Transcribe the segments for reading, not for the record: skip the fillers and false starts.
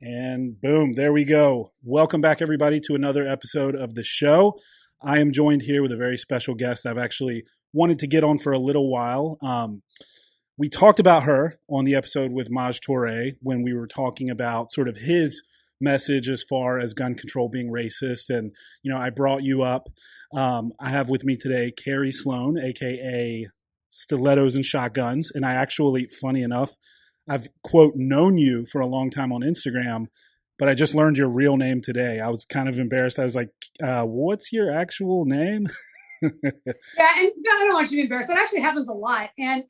And boom, there we go. Welcome back, everybody, to another episode of the show. I am joined here with a very special guest I've actually wanted to get on for a little while. We talked about her on the episode with Maj Toure when we were talking about sort of his message as far as gun control being racist. And, I brought you up. I have with me today Kerry Slone, a.k.a. Stilettos and Shotguns. And I actually, funny enough, I've, quote, known you for a long time on Instagram, but I just learned your real name today. I was kind of embarrassed. I was like, what's your actual name? Yeah, and I don't want you to be embarrassed. That actually happens a lot. And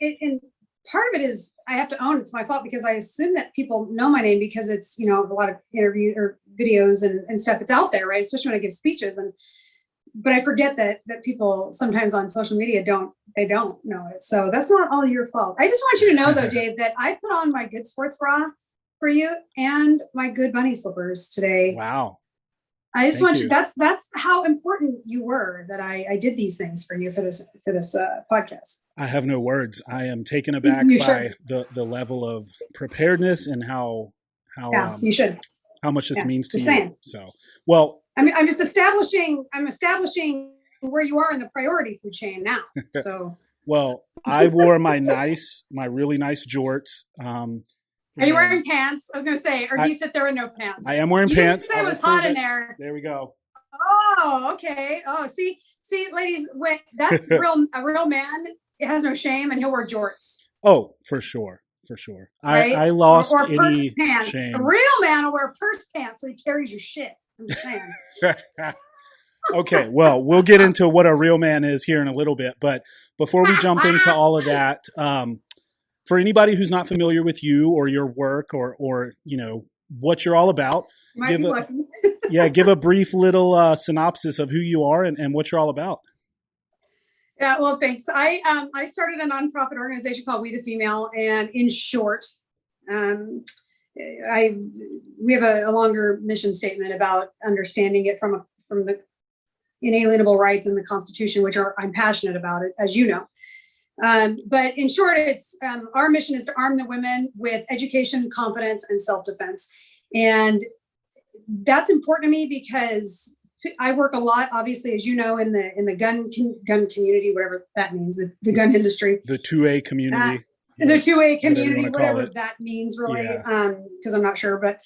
part of it is I have to own it's my fault because I assume that people know my name because it's, a lot of interview or videos and stuff. It's out there, right? Especially when I give speeches. But I forget that people sometimes on social media don't know it. So that's not all your fault. I just want you to know though, Dave, that I put on my good sports bra for you and my good bunny slippers today. Wow. I just want you, that's how important you were that I did these things for you for this podcast. I have no words. I am taken aback by the level of preparedness and how you should. How much this means to you. Saying. So, well, I mean, I'm establishing where you are in the priority food chain now. So, well, I wore my really nice jorts. Are you wearing pants? I was going to say, or do you sit there with no pants? I am wearing pants. You said it was hot in there. There we go. Oh, okay. Oh, see, ladies, that's a real man. It has no shame, and he'll wear jorts. Oh, for sure. Right? I lost or any pants. shame. A real man will wear purse pants so he carries your shit. I'm just saying. Okay, well, we'll get into what a real man is here in a little bit. But before we jump into all of that, for anybody who's not familiar with you or your work or what you're all about, give a brief little synopsis of who you are and what you're all about. Yeah, well, thanks. I started a nonprofit organization called We the Female, and in short, we have a longer mission statement about understanding it from the inalienable rights in the Constitution, which I'm passionate about it, as you know. But in short, it's our mission is to arm the women with education, confidence, and self-defense, and that's important to me because I work a lot, obviously, as you know, in the gun community, whatever that means, the gun industry. The 2A community. The 2A community, whatever that means, really, because I'm not sure. But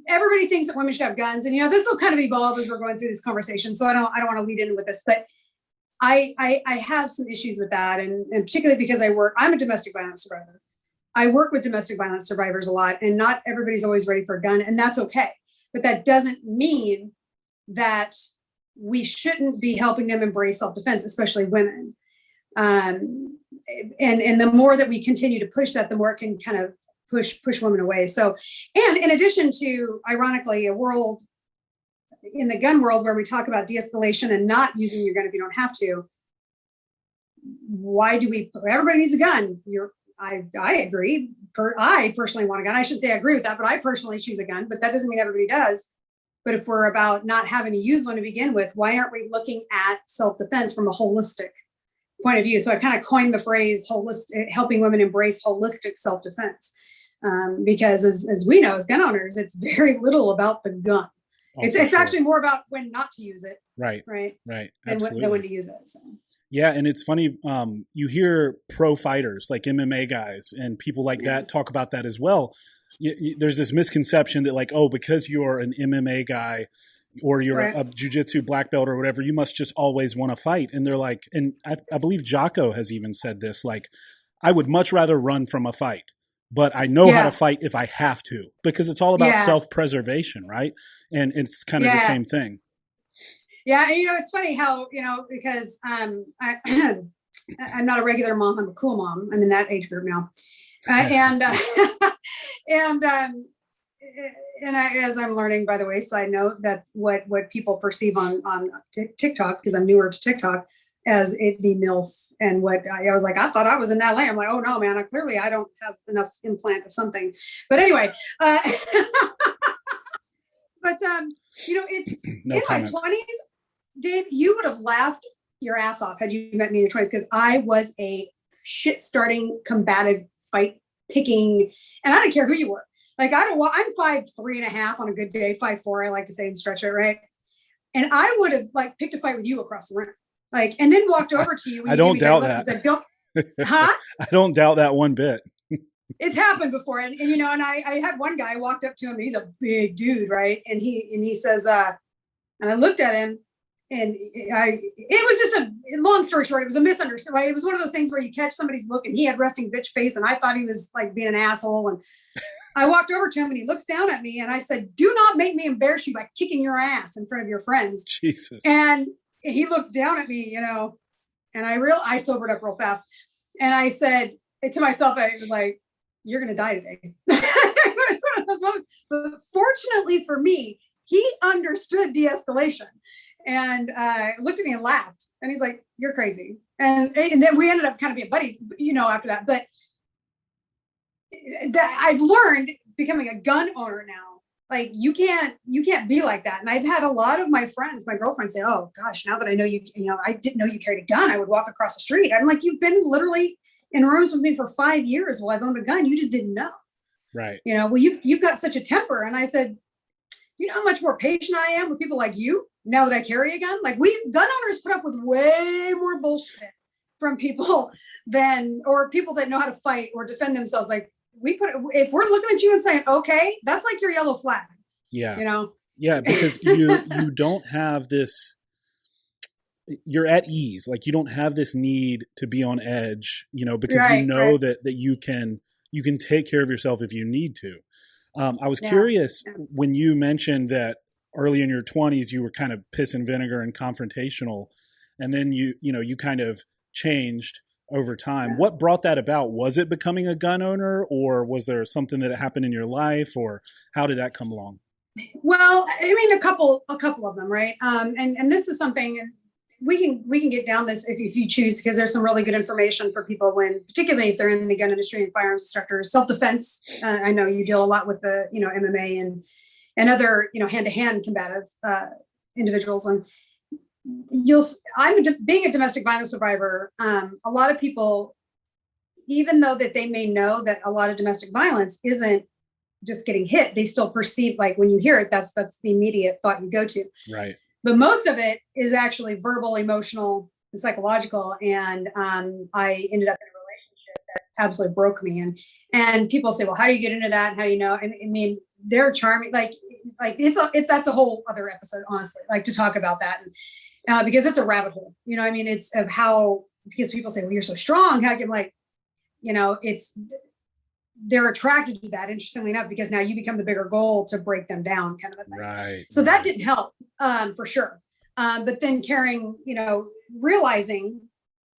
everybody thinks that women should have guns. And, this will kind of evolve as we're going through this conversation. So I don't want to lead in with this. But I have some issues with that. And particularly because I'm a domestic violence survivor. I work with domestic violence survivors a lot, and not everybody's always ready for a gun, and that's okay. But that doesn't mean that we shouldn't be helping them embrace self-defense, especially women. And the more that we continue to push that, the more it can kind of push women away. So, and in addition to, ironically, a world in the gun world where we talk about de-escalation and not using your gun if you don't have to, why do everybody needs a gun? I agree. I personally want a gun. I shouldn't say I agree with that, but I personally choose a gun, but that doesn't mean everybody does. But if we're about not having to use one to begin with, why aren't we looking at self-defense from a holistic point of view? So I kind of coined the phrase holistic, helping women embrace holistic self-defense. Because as we know, as gun owners, it's very little about the gun. It's actually more about when not to use it. Right. Than when to use it. So. Yeah, and it's funny, you hear pro fighters like MMA guys and people like that talk about that as well. There's this misconception that because you're an MMA guy or you're a jiu-jitsu black belt or whatever, you must just always want to fight. And they're like, and I believe Jocko has even said this, I would much rather run from a fight, but I know how to fight if I have to, because it's all about self-preservation, right? And it's kind of the same thing. Yeah, and it's funny how, because I'm not a regular mom, I'm a cool mom. I'm in that age group now. And as I'm learning, by the way, side note, that what people perceive on TikTok, because I'm newer to TikTok, as the MILF, and what I was like, I thought I was in that lane. I'm like, oh no, man, clearly I don't have enough implant of something. But anyway, it's no in comment. my 20s. Dave, you would have laughed your ass off had you met me in your 20s, because I was a shit-starting, combative fight picking, and I don't care who you were. Like, I'm 5'3.5" on a good day, 5'4", I like to say, and stretch it, right? And I would have like picked a fight with you across the room, like, and then walked over to you. When I you don't doubt that. that. Said, don't, huh? I don't doubt that one bit. It's happened before. And you know, and I had one guy walked up to him, he's a big dude, right? And he says, and I looked at him, and it was just a long story short, it was a misunderstanding, right? It was one of those things where you catch somebody's look and he had resting bitch face, and I thought he was like being an asshole. And I walked over to him and he looks down at me and I said, "Do not make me embarrass you by kicking your ass in front of your friends." Jesus. And he looks down at me, you know, and I sobered up real fast. And I said to myself, I was like, "You're going to die today." It's one of those moments. But fortunately for me, he understood de-escalation and looked at me and laughed. And he's like, "You're crazy." And then we ended up kind of being buddies, you know, after that. But that I've learned becoming a gun owner now, like you can't be like that. And I've had a lot of my friends, my girlfriends say, "Oh gosh, now that I know you know, I didn't know you carried a gun. I would walk across the street." I'm like, "You've been literally in rooms with me for 5 years while I've owned a gun. You just didn't know." Right. You know, well, you've got such a temper. And I said, "You know how much more patient I am with people like you now that I carry a gun? Like, gun owners put up with way more bullshit from people or people that know how to fight or defend themselves. Like, if we're looking at you and saying, okay, that's like your yellow flag." Yeah. You know? Yeah. Because you don't have this, you're at ease. Like, you don't have this need to be on edge, you know, because you know that you can take care of yourself if you need to. I was curious when you mentioned that early in your 20s, you were kind of piss and vinegar and confrontational. And then you kind of changed over time. Yeah. What brought that about? Was it becoming a gun owner, or was there something that happened in your life, or how did that come along? Well, I mean, a couple of them, right? And this is something we can get down this if you choose, because there's some really good information for people particularly if they're in the gun industry and firearms instructors, self-defense. I know you deal a lot with the, you know, MMA and other, you know, hand-to-hand combative individuals. And being a domestic violence survivor, a lot of people, even though that they may know that a lot of domestic violence isn't just getting hit, they still perceive, like when you hear it, that's the immediate thought you go to. Right. But most of it is actually verbal, emotional, and psychological. And I ended up in a relationship that absolutely broke me. And people say, "Well, how do you get into that? And how do you know?" And I mean, they're charming. Like that's a whole other episode, honestly, like to talk about that. And because it's a rabbit hole, you know, I mean, it's of how, because people say, "Well, you're so strong." How can, like, you know, they're attracted to that, interestingly enough, because now you become the bigger goal to break them down, kind of a thing. Right. So that didn't help, for sure. But then realizing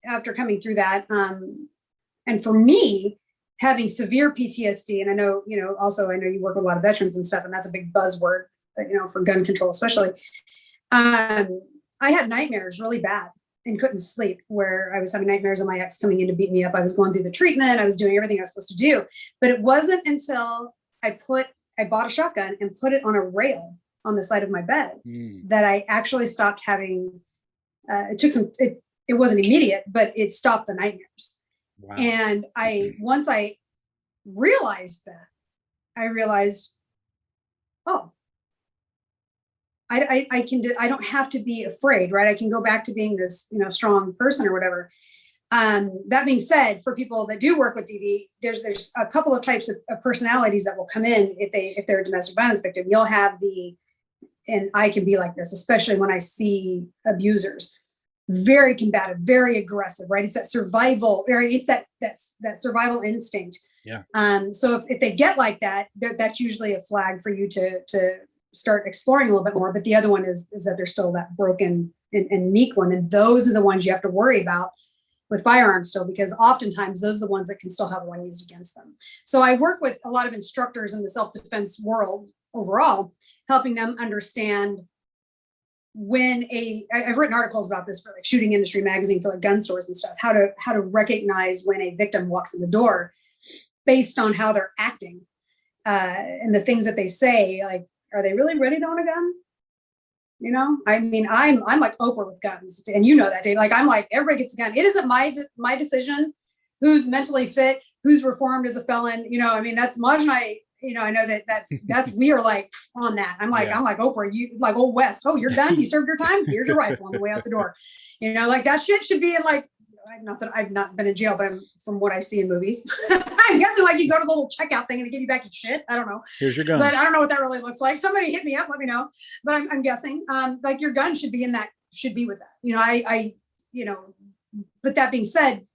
after coming through that, and for me, having severe PTSD, and I know, you know, also I know you work with a lot of veterans and stuff, and that's a big buzzword, you know, for gun control, especially. I had nightmares really bad and couldn't sleep, where I was having nightmares of my ex coming in to beat me up. I was going through the treatment. I was doing everything I was supposed to do. But it wasn't until I bought a shotgun and put it on a rail on the side of my bed that I actually stopped having, it wasn't immediate, but it stopped the nightmares. Wow. And once I realized that, I realized, oh, I don't have to be afraid, right? I can go back to being this, you know, strong person or whatever. That being said, for people that do work with DV, there's a couple of types of personalities that will come in if they're a domestic violence victim. You'll have and I can be like this, especially when I see abusers, very combative, very aggressive, right? It's that survival, it's that survival instinct. Yeah. So if they get like that, that's usually a flag for you to start exploring a little bit more. But the other one is that they're still that broken and meek one. And those are the ones you have to worry about with firearms still, because oftentimes those are the ones that can still have one used against them. So I work with a lot of instructors in the self-defense world overall, helping them understand I've written articles about this for like Shooting Industry magazine, for like gun stores and stuff, how to recognize when a victim walks in the door based on how they're acting, and the things that they say, like, are they really ready to own a gun? You know, I mean, I'm like Oprah with guns, and you know that, Dave. Like, I'm like, everybody gets a gun. It isn't my decision who's mentally fit, who's reformed as a felon. I mean, that's Maj and I, I know that's we are like on that. I'm like Oprah, you like old West. Oh, you're done. You served your time. Here's your rifle on the way out the door. Like that shit should be in like, not that I've not been in jail, but from what I see in movies, I'm guessing like you go to the little checkout thing and they give you back your shit. I don't know. Here's your gun. But I don't know what that really looks like. Somebody hit me up, let me know. But I'm guessing like your gun should be with that. But that being said,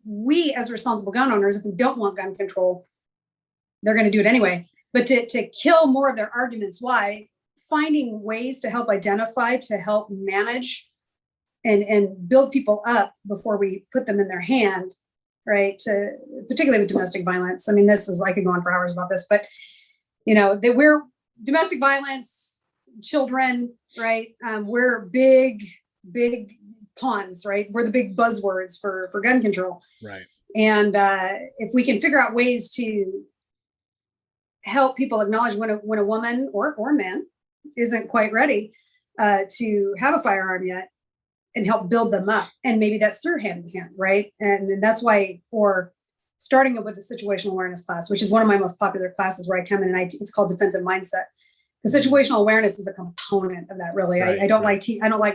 we as responsible gun owners, if we don't want gun control, they're going to do it anyway. But to kill more of their arguments, why? Finding ways to help identify, to help manage and build people up before we put them in their hand, right? Particularly with domestic violence. I mean, I could go on for hours about this, but that we're domestic violence, children, right? We're big pawns, right? We're the big buzzwords for gun control. Right. And if we can figure out ways to help people acknowledge when a woman or man isn't quite ready to have a firearm yet, and help build them up. And maybe that's through hand in hand, right? And that's why, or starting with the situational awareness class, which is one of my most popular classes where I come in and it's called defensive mindset. The situational awareness is a component of that, really. Right, I don't like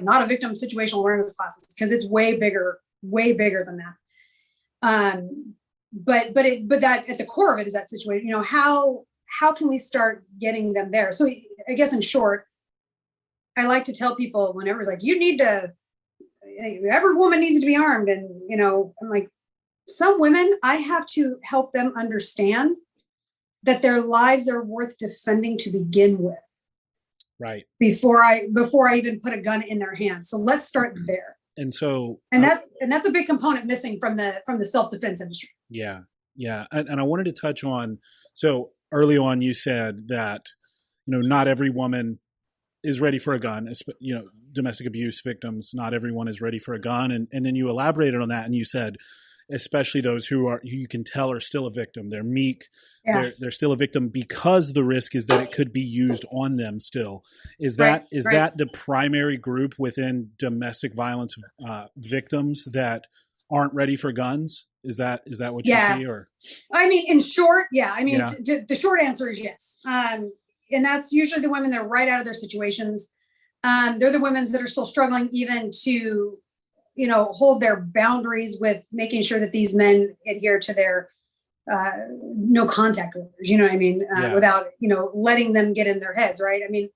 not a victim situational awareness classes because it's way bigger than that. But that at the core of it is that situation. How can we start getting them there? So I guess in short, I like to tell people whenever it's like, every woman needs to be armed. And, I'm like, some women, I have to help them understand that their lives are worth defending to begin with. Right. Before I even put a gun in their hands. So let's start there. And so, that's a big component missing from the self-defense industry. Yeah. Yeah. And I wanted to touch on, so early on you said that, not every woman is ready for a gun, domestic abuse victims, not everyone is ready for a gun. And then you elaborated on that and you said, especially those who you can tell are still a victim. They're meek. Yeah. They're still a victim because the risk is that it could be used on them still. Is that the primary group within domestic violence victims that aren't ready for guns? Is that what you see? Or I mean, in short, yeah. I mean, the short answer is yes. And that's usually the women that are right out of their situations. They're the women that are still struggling even to, hold their boundaries with making sure that these men adhere to their no contact orders, what I mean? Without, letting them get in their heads, right? I mean,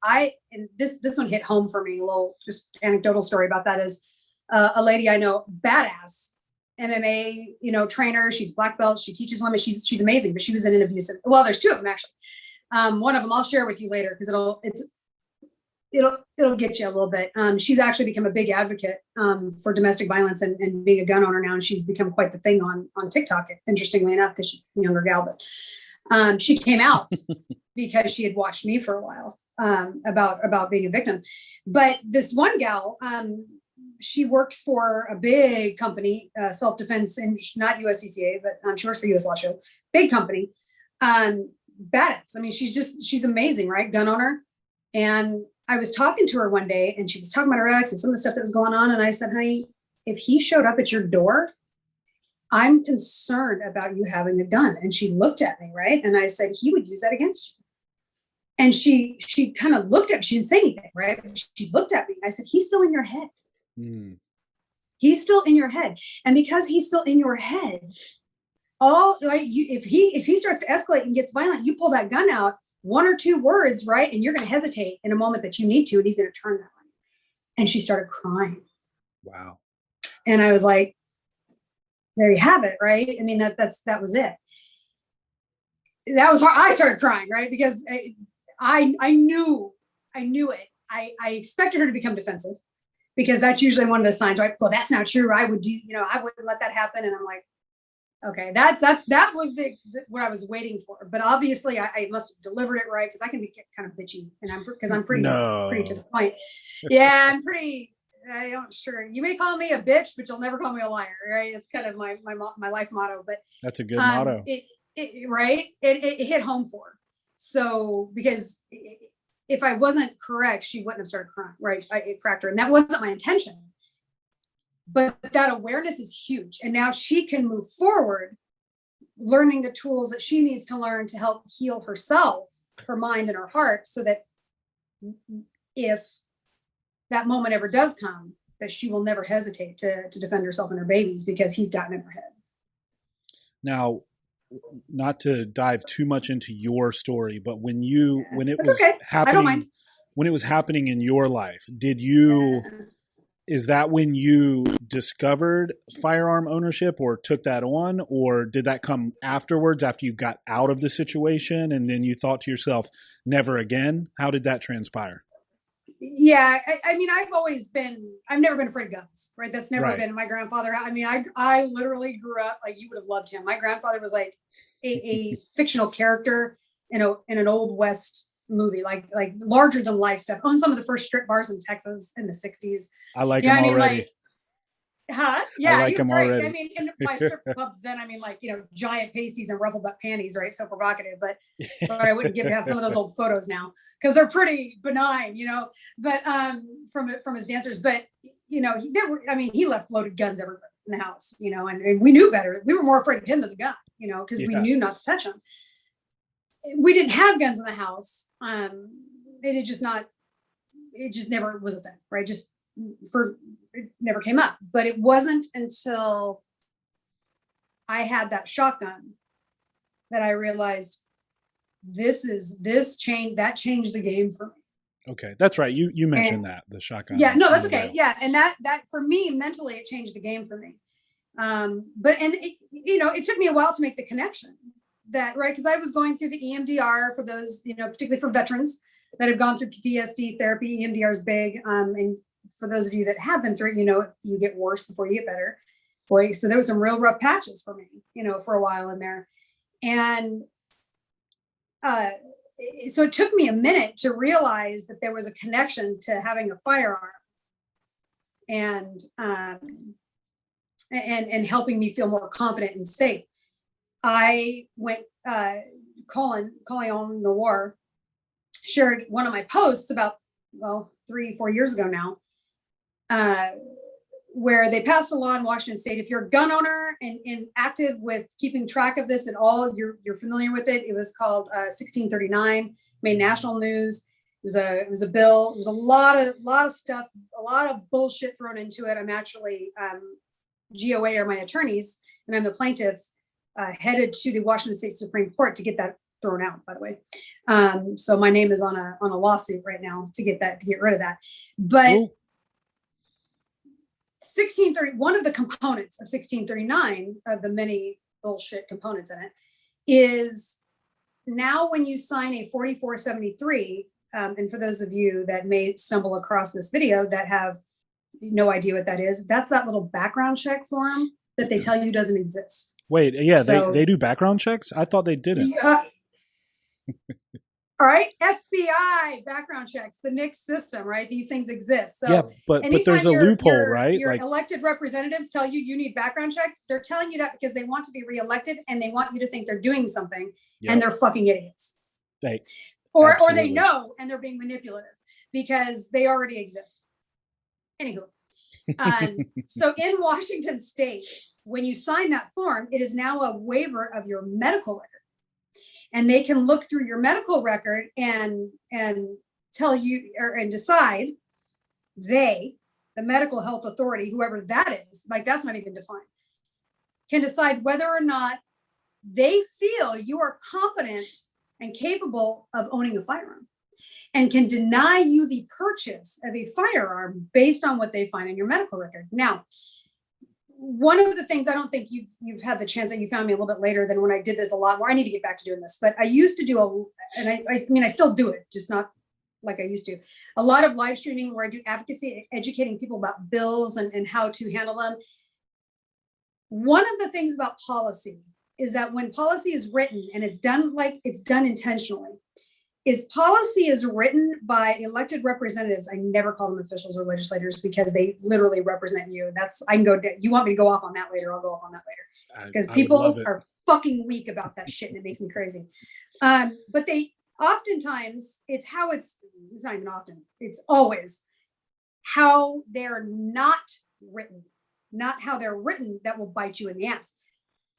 and this one hit home for me, a little just anecdotal story about that is a lady I know, badass MMA, trainer. She's black belt. She teaches women. She's amazing, but she was in an abusive, well, there's two of them actually. One of them I'll share with you later because it'll get you a little bit. She's actually become a big advocate for domestic violence and being a gun owner now, and she's become quite the thing on TikTok. Interestingly enough, because she's a younger gal, but she came out because she had watched me for a while about being a victim. But this one gal, she works for a big company, self-defense, and not USCCA, but she works for US Law Show, big company. Badass. I mean, she's amazing, right? Gun owner. And I was talking to her one day and she was talking about her ex and some of the stuff that was going on. And I said, honey, if he showed up at your door, I'm concerned about you having a gun. And she looked at me, right? And I said, he would use that against you. And she kind of looked at me. She didn't say anything, right? She looked at me. I said, he's still in your head. He's still in your head. And because he's still in your head, if he starts to escalate and gets violent, you pull that gun out, one or two words, right? And you're going to hesitate in a moment that you need to, and he's going to turn that on you. And she started crying. Wow. And I was like, there you have it, right? I mean, that was it. That was hard. I started crying, right? Because I knew it. I expected her to become defensive because that's usually one of the signs, right? Well, that's not true. I wouldn't let that happen. And I'm like, okay, that was what I was waiting for. But obviously I must have delivered it right because I can be kind of bitchy and I'm pretty to the point. Yeah, I'm pretty, I don't sure. You may call me a bitch, but you'll never call me a liar, right? It's kind of my life motto, but that's a good motto. It hit home for her. So, because if I wasn't correct, she wouldn't have started crying, right? It cracked her. And that wasn't my intention. But that awareness is huge. And now she can move forward learning the tools that she needs to learn to help heal herself, her mind and her heart, so that if that moment ever does come, that she will never hesitate to defend herself and her babies because he's gotten in her head. Now, not to dive too much into your story, but when it That's was okay. I don't mind. happening, when it was happening in your life, is that when you discovered firearm ownership or took that on, or did that come afterwards after you got out of the situation and then you thought to yourself, never again? How did that transpire? Yeah, I mean, I've never been afraid of guns, right? That's never Right. been my grandfather. I mean, I literally grew up, like, you would have loved him. My grandfather was like a fictional character in an old West movie, like larger than life stuff. Owned some of the first strip bars in Texas in the 60s. I like Yeah, him I mean, already. like, huh? I Yeah, he like was him great. already. I mean, in my strip clubs then, I mean, like, giant pasties and ruffled up panties, right? So provocative, but I wouldn't give you some of those old photos now because they're pretty benign, but from his dancers. But he left loaded guns everywhere in the house, and we knew better. We were more afraid of him than the gun, because we knew not to touch them. We didn't have guns in the house. It just never was a thing, right? It never came up. But it wasn't until I had that shotgun that I realized that changed the game for me. Okay, that's right. You mentioned that, the shotgun. Yeah, no, that's okay. Yeah, and that for me mentally, it changed the game for me. It took me a while to make the connection that, right, because I was going through the EMDR for those, particularly for veterans that have gone through PTSD therapy. EMDR is big, and for those of you that have been through it, you get worse before you get better. Boy, so there was some real rough patches for me, for a while in there, and so it took me a minute to realize that there was a connection to having a firearm and helping me feel more confident and safe. I went Colin on the war shared one of my posts about 3-4 years ago now, where they passed a law in Washington State. If you're a gun owner and active with keeping track of this at all, you're familiar with it. It was called 1639, made national news. It was a bill. It was a lot of stuff, a lot of bullshit thrown into it. I'm actually GOA are my attorneys, and I'm the plaintiff, headed to the Washington State Supreme Court to get that thrown out, by the way. So my name is on a lawsuit right now to get rid of that. But Ooh. 1630, one of the components of 1639, of the many bullshit components in it, is now when you sign a 4473, and for those of you that may stumble across this video that have no idea what that is, that's that little background check form that they tell you doesn't exist. Wait, yeah, So, they do background checks? I thought they didn't. All right, FBI background checks, the NICS system, right? These things exist. So yeah, but there's a loophole, right? Your elected representatives tell you need background checks. They're telling you that because they want to be reelected and they want you to think they're doing something, and they're fucking idiots. Or they know and they're being manipulative because they already exist. Anywho, so in Washington State, when you sign that form, it is now a waiver of your medical record. And they can look through your medical record and tell you and decide, the medical health authority, whoever that is, like that's not even defined, can decide whether or not they feel you are competent and capable of owning a firearm, and can deny you the purchase of a firearm based on what they find in your medical record. Now, one of the things, I don't think you've had the chance, that you found me a little bit later than when I did this a lot more. I need to get back to doing this, but I used to do I still do it, just not like I used to. A lot of live streaming where I do advocacy, educating people about bills and how to handle them. One of the things about policy is that when policy is written, and it's done intentionally, is policy is written by elected representatives. I never call them officials or legislators because they literally represent you. You want me to go off on that later? I'll go off on that later. Because people are fucking weak about that shit and it makes me crazy. But they oftentimes, it's not even often, it's always how they're not written, not how they're written that will bite you in the ass.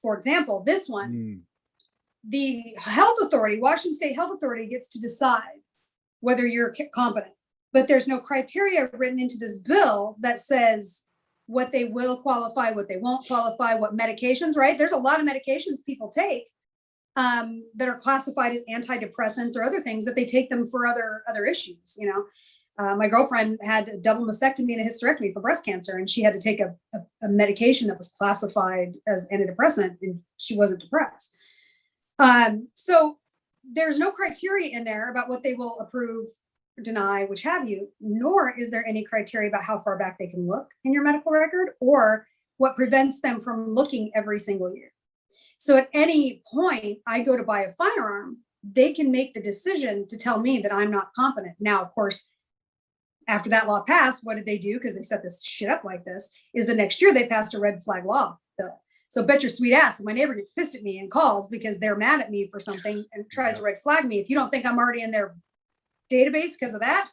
For example, this one, the health authority, Washington State Health Authority, gets to decide whether you're competent. But there's no criteria written into this bill that says what they will qualify, what they won't qualify, what medications, right? There's a lot of medications people take that are classified as antidepressants or other things that they take them for other issues. My girlfriend had a double mastectomy and a hysterectomy for breast cancer, and she had to take a medication that was classified as antidepressant, and she wasn't depressed. So there's no criteria in there about what they will approve, deny, which have you, nor is there any criteria about how far back they can look in your medical record or what prevents them from looking every single year. So at any point I go to buy a firearm, they can make the decision to tell me that I'm not competent. Now, of course, after that law passed, what did they do? Because they set this shit up like this, is the next year they passed a red flag law bill. So bet your sweet ass if my neighbor gets pissed at me and calls because they're mad at me for something and tries to red flag me, if you don't think I'm already in their database because of that,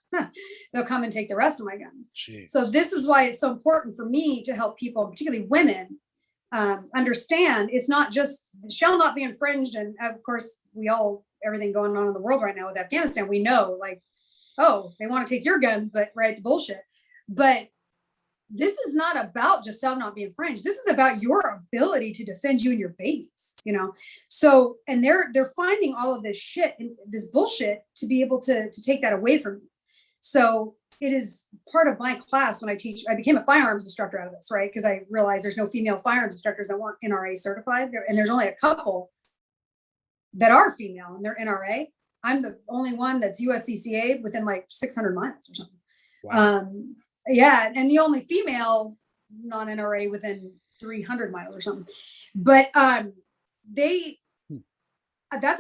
they'll come and take the rest of my guns. Jeez. So this is why it's so important for me to help people, particularly women, understand it's not just shall not be infringed. And of course, everything going on in the world right now with Afghanistan, we know they want to take your guns, but right, the bullshit. But this is not about just shall not be infringed. This is about your ability to defend you and your babies, So, and they're finding all of this shit and this bullshit to be able to take that away from you. So it is part of my class when I teach. I became a firearms instructor out of this, right? Because I realized there's no female firearms instructors that weren't NRA certified, and there's only a couple that are female and they're NRA. I'm the only one that's USCCA within 600 miles or something. Wow. Yeah, and the only female non-NRA within 300 miles or something. But that's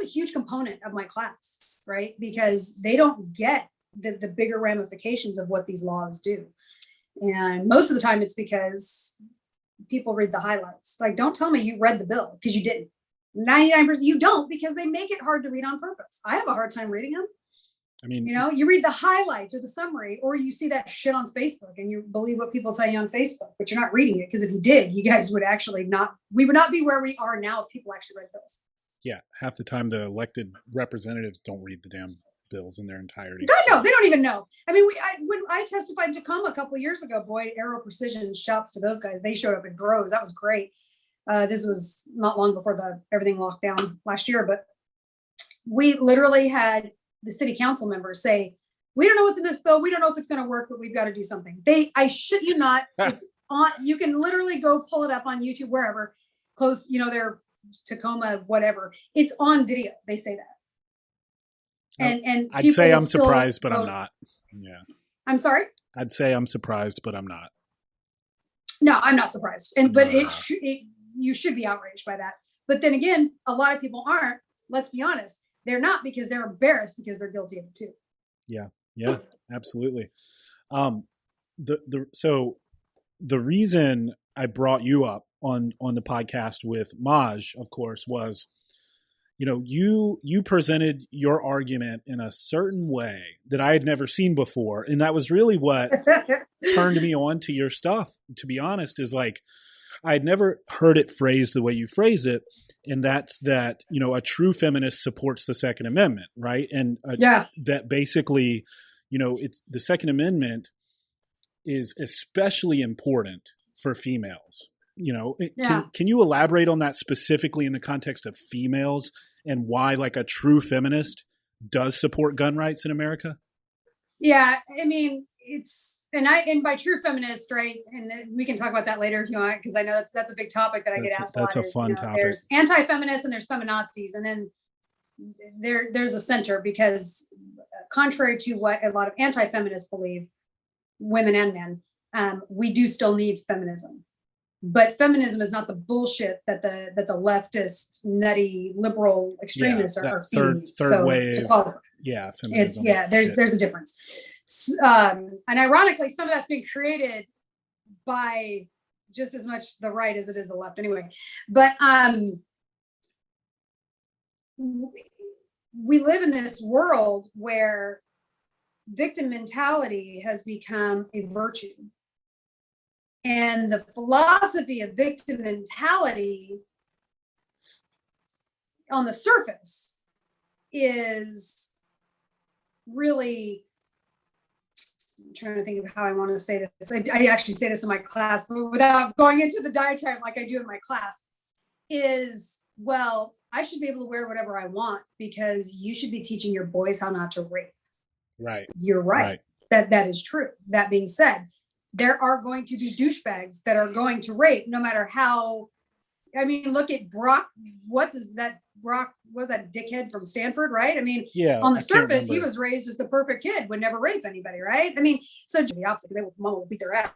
a huge component of my class, right? Because they don't get the bigger ramifications of what these laws do. And most of the time it's because people read the highlights. Don't tell me you read the bill, because you didn't. 99% you don't, because they make it hard to read on purpose. I have a hard time reading them. I mean, you read the highlights or the summary, or you see that shit on Facebook and you believe what people tell you on Facebook, but you're not reading it. Because if you did, you guys would we would not be where we are now if people actually read bills. Yeah. Half the time the elected representatives don't read the damn bills in their entirety. God, no, they don't even know. I mean, when I testified in Tacoma a couple of years ago, boy, Aero Precision, shouts to those guys. They showed up in droves. That was great. This was not long before everything locked down last year, but we literally had the city council members say, we don't know what's in this bill. We don't know if it's going to work, but we've got to do something. I shit you not. It's on. You can literally go pull it up on YouTube, wherever close, their Tacoma, whatever. It's on video. They say that. And I'd say I'm surprised, but I'm not. Yeah. I'm sorry? I'd say I'm surprised, but I'm not. No, I'm not surprised. But you should be outraged by that. But then again, a lot of people aren't. Let's be honest. They're not, because they're embarrassed because they're guilty of it too. Yeah, absolutely. So the reason I brought you up on the podcast with Maj, of course, was, you presented your argument in a certain way that I had never seen before. And that was really what turned me on to your stuff, to be honest, is I had never heard it phrased the way you phrased it. And that's that, a true feminist supports the Second Amendment, right? And that basically, it's the Second Amendment is especially important for females. Can you elaborate on that specifically in the context of females and why a true feminist does support gun rights in America? Yeah, I mean, and by true feminist, right? And we can talk about that later if you want, because I know that's a big topic that I get asked a lot. That's a fun topic. There's anti-feminists and there's feminazis, and then there's a center, because contrary to what a lot of anti-feminists believe, women and men, we do still need feminism. But feminism is not the bullshit that the leftist, nutty, liberal extremists are feeding. Third wave. Yeah, feminism. There's a difference. And ironically, some of that's being created by just as much the right as it is the left anyway. But we live in this world where victim mentality has become a virtue. And the philosophy of victim mentality on the surface is really, I'm trying to think of how I want to say this. I actually say this in my class, but without going into the diatribe like I do in my class, is, well, I should be able to wear whatever I want because you should be teaching your boys how not to rape. Right. You're right. That is true. That being said, there are going to be douchebags that are going to rape no matter how. I mean, look at Brock. Brock was that dickhead from Stanford, right? I mean, on the surface, he was raised as the perfect kid, would never rape anybody, right? I mean, so the opposite, because mom will beat their ass.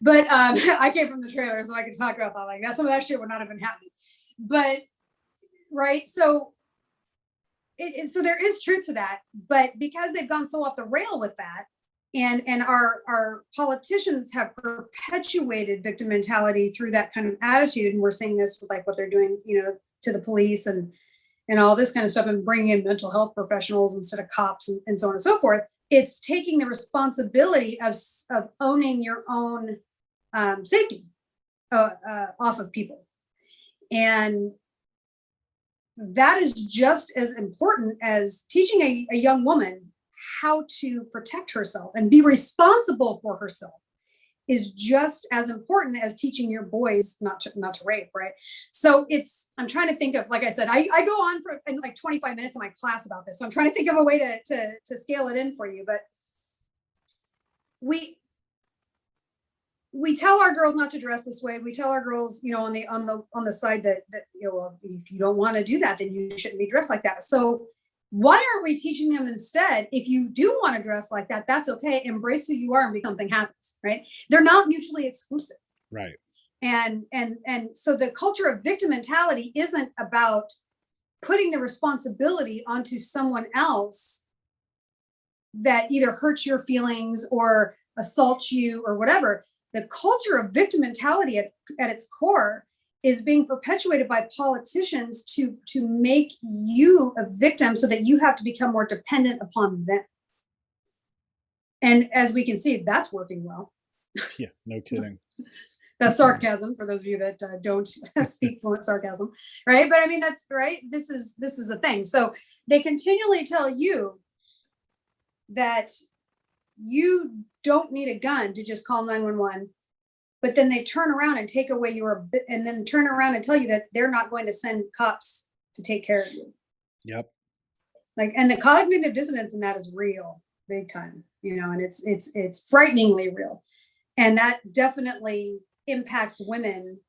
But I came from the trailer, so I could talk about that. Like that, some of that shit would not have been happening. But right, so so there is truth to that. But because they've gone so off the rail with that, and our politicians have perpetuated victim mentality through that kind of attitude, and we're seeing this with like what they're doing, to the police and all this kind of stuff, and bringing in mental health professionals instead of cops and so on and so forth. It's taking the responsibility of owning your own safety off of people, and that is just as important as teaching a young woman how to protect herself and be responsible for herself. Is just as important as teaching your boys not to rape, right? So I'm trying to think of, like I said, I go on for like 25 minutes in my class about this. So I'm trying to think of a way to scale it in for you. But we tell our girls not to dress this way. We tell our girls, on the side that well, if you don't want to do that, then you shouldn't be dressed like that. So why aren't we teaching them instead, if you do want to dress like that, that's okay. Embrace who you are and something happens, right? They're not mutually exclusive. Right. And so the culture of victim mentality isn't about putting the responsibility onto someone else that either hurts your feelings or assaults you or whatever. The culture of victim mentality at its core is being perpetuated by politicians to make you a victim so that you have to become more dependent upon them. And as we can see, that's working well. Yeah, no kidding. That's sarcasm for those of you that don't speak fluent sarcasm, right? But I mean, that's right. This is the thing. So they continually tell you that you don't need a gun to just call 911. But then they turn around and take away and then turn around and tell you that they're not going to send cops to take care of you. Yep. And the cognitive dissonance in that is real, big time, and it's frighteningly real. And that definitely impacts women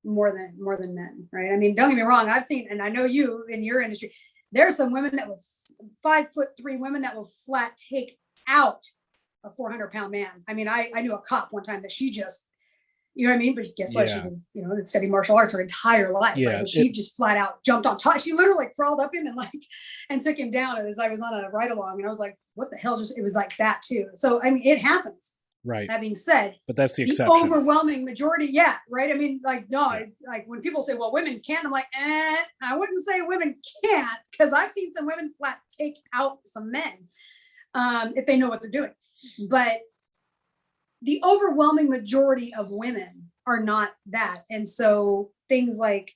more than men, right? I mean, don't get me wrong. I've seen, and I know you in your industry, there are some women that will 5'3" women that will flat take out a 400-pound man. I mean, I knew a cop one time that she just, you know what I mean? But guess what? She was, that studied martial arts her entire life. Yeah. Right? She just flat out jumped on top. She literally crawled up him and took him down as I was on a ride along. And I was like, what the hell? It was like that too. So, I mean, it happens. Right. That being said, but that's the exception. Overwhelming majority. Yeah. Right. I mean, like when people say, well, women can't, I'm like, I wouldn't say women can't, because I've seen some women flat take out some men if they know what they're doing. But the overwhelming majority of women are not that. And so things like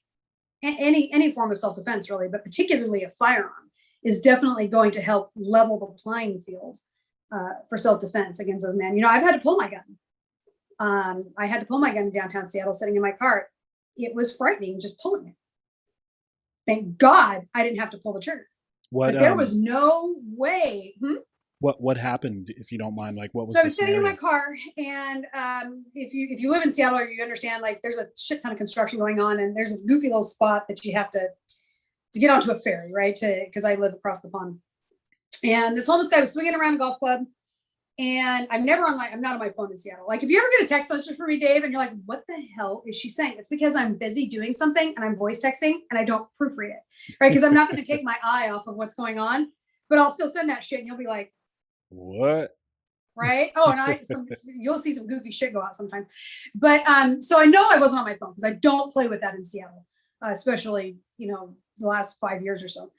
any form of self-defense really, but particularly a firearm, is definitely going to help level the playing field for self-defense against those men. I've had to pull my gun. I had to pull my gun in downtown Seattle sitting in my car. It was frightening just pulling it. Thank God I didn't have to pull the trigger. But there was no way. What happened, if you don't mind? Like, what was? So I was sitting in my car, and if you live in Seattle, or you understand, like there's a shit ton of construction going on, and there's this goofy little spot that you have to get onto a ferry, right? Because I live across the pond, and this homeless guy was swinging around a golf club, and I'm not on my phone in Seattle. Like if you ever get a text message from me, Dave, and you're like, what the hell is she saying? It's because I'm busy doing something and I'm voice texting and I don't proofread it, right? Because I'm not going to take my eye off of what's going on, but I'll still send that shit, and you'll be like, what? Right. Oh, and you'll see some goofy shit go out sometimes. But so I know I wasn't on my phone because I don't play with that in Seattle, especially, the last 5 years or so.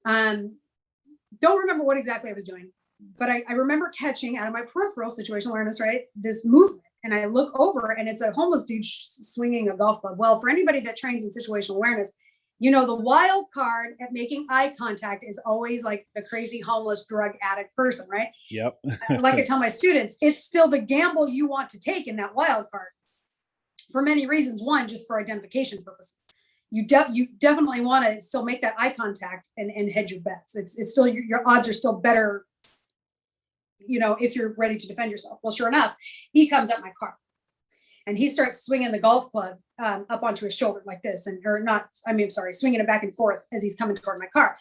Don't remember what exactly I was doing, but I remember catching out of my peripheral situational awareness, right, this movement. and I look over and it's a homeless dude swinging a golf club. Well, for anybody that trains in situational awareness, you know, the wild card at making eye contact is always like the crazy homeless drug addict person, right? Yep. Like I tell my students, it's still the gamble you want to take in that wild card for many reasons. One, just for identification purposes. You definitely want to still make that eye contact and hedge your bets. It's still, your odds are still better, you know, if you're ready to defend yourself. Well, sure enough, he comes at my car and he starts swinging the golf club up onto his shoulder like this, swinging it back and forth as he's coming toward my car.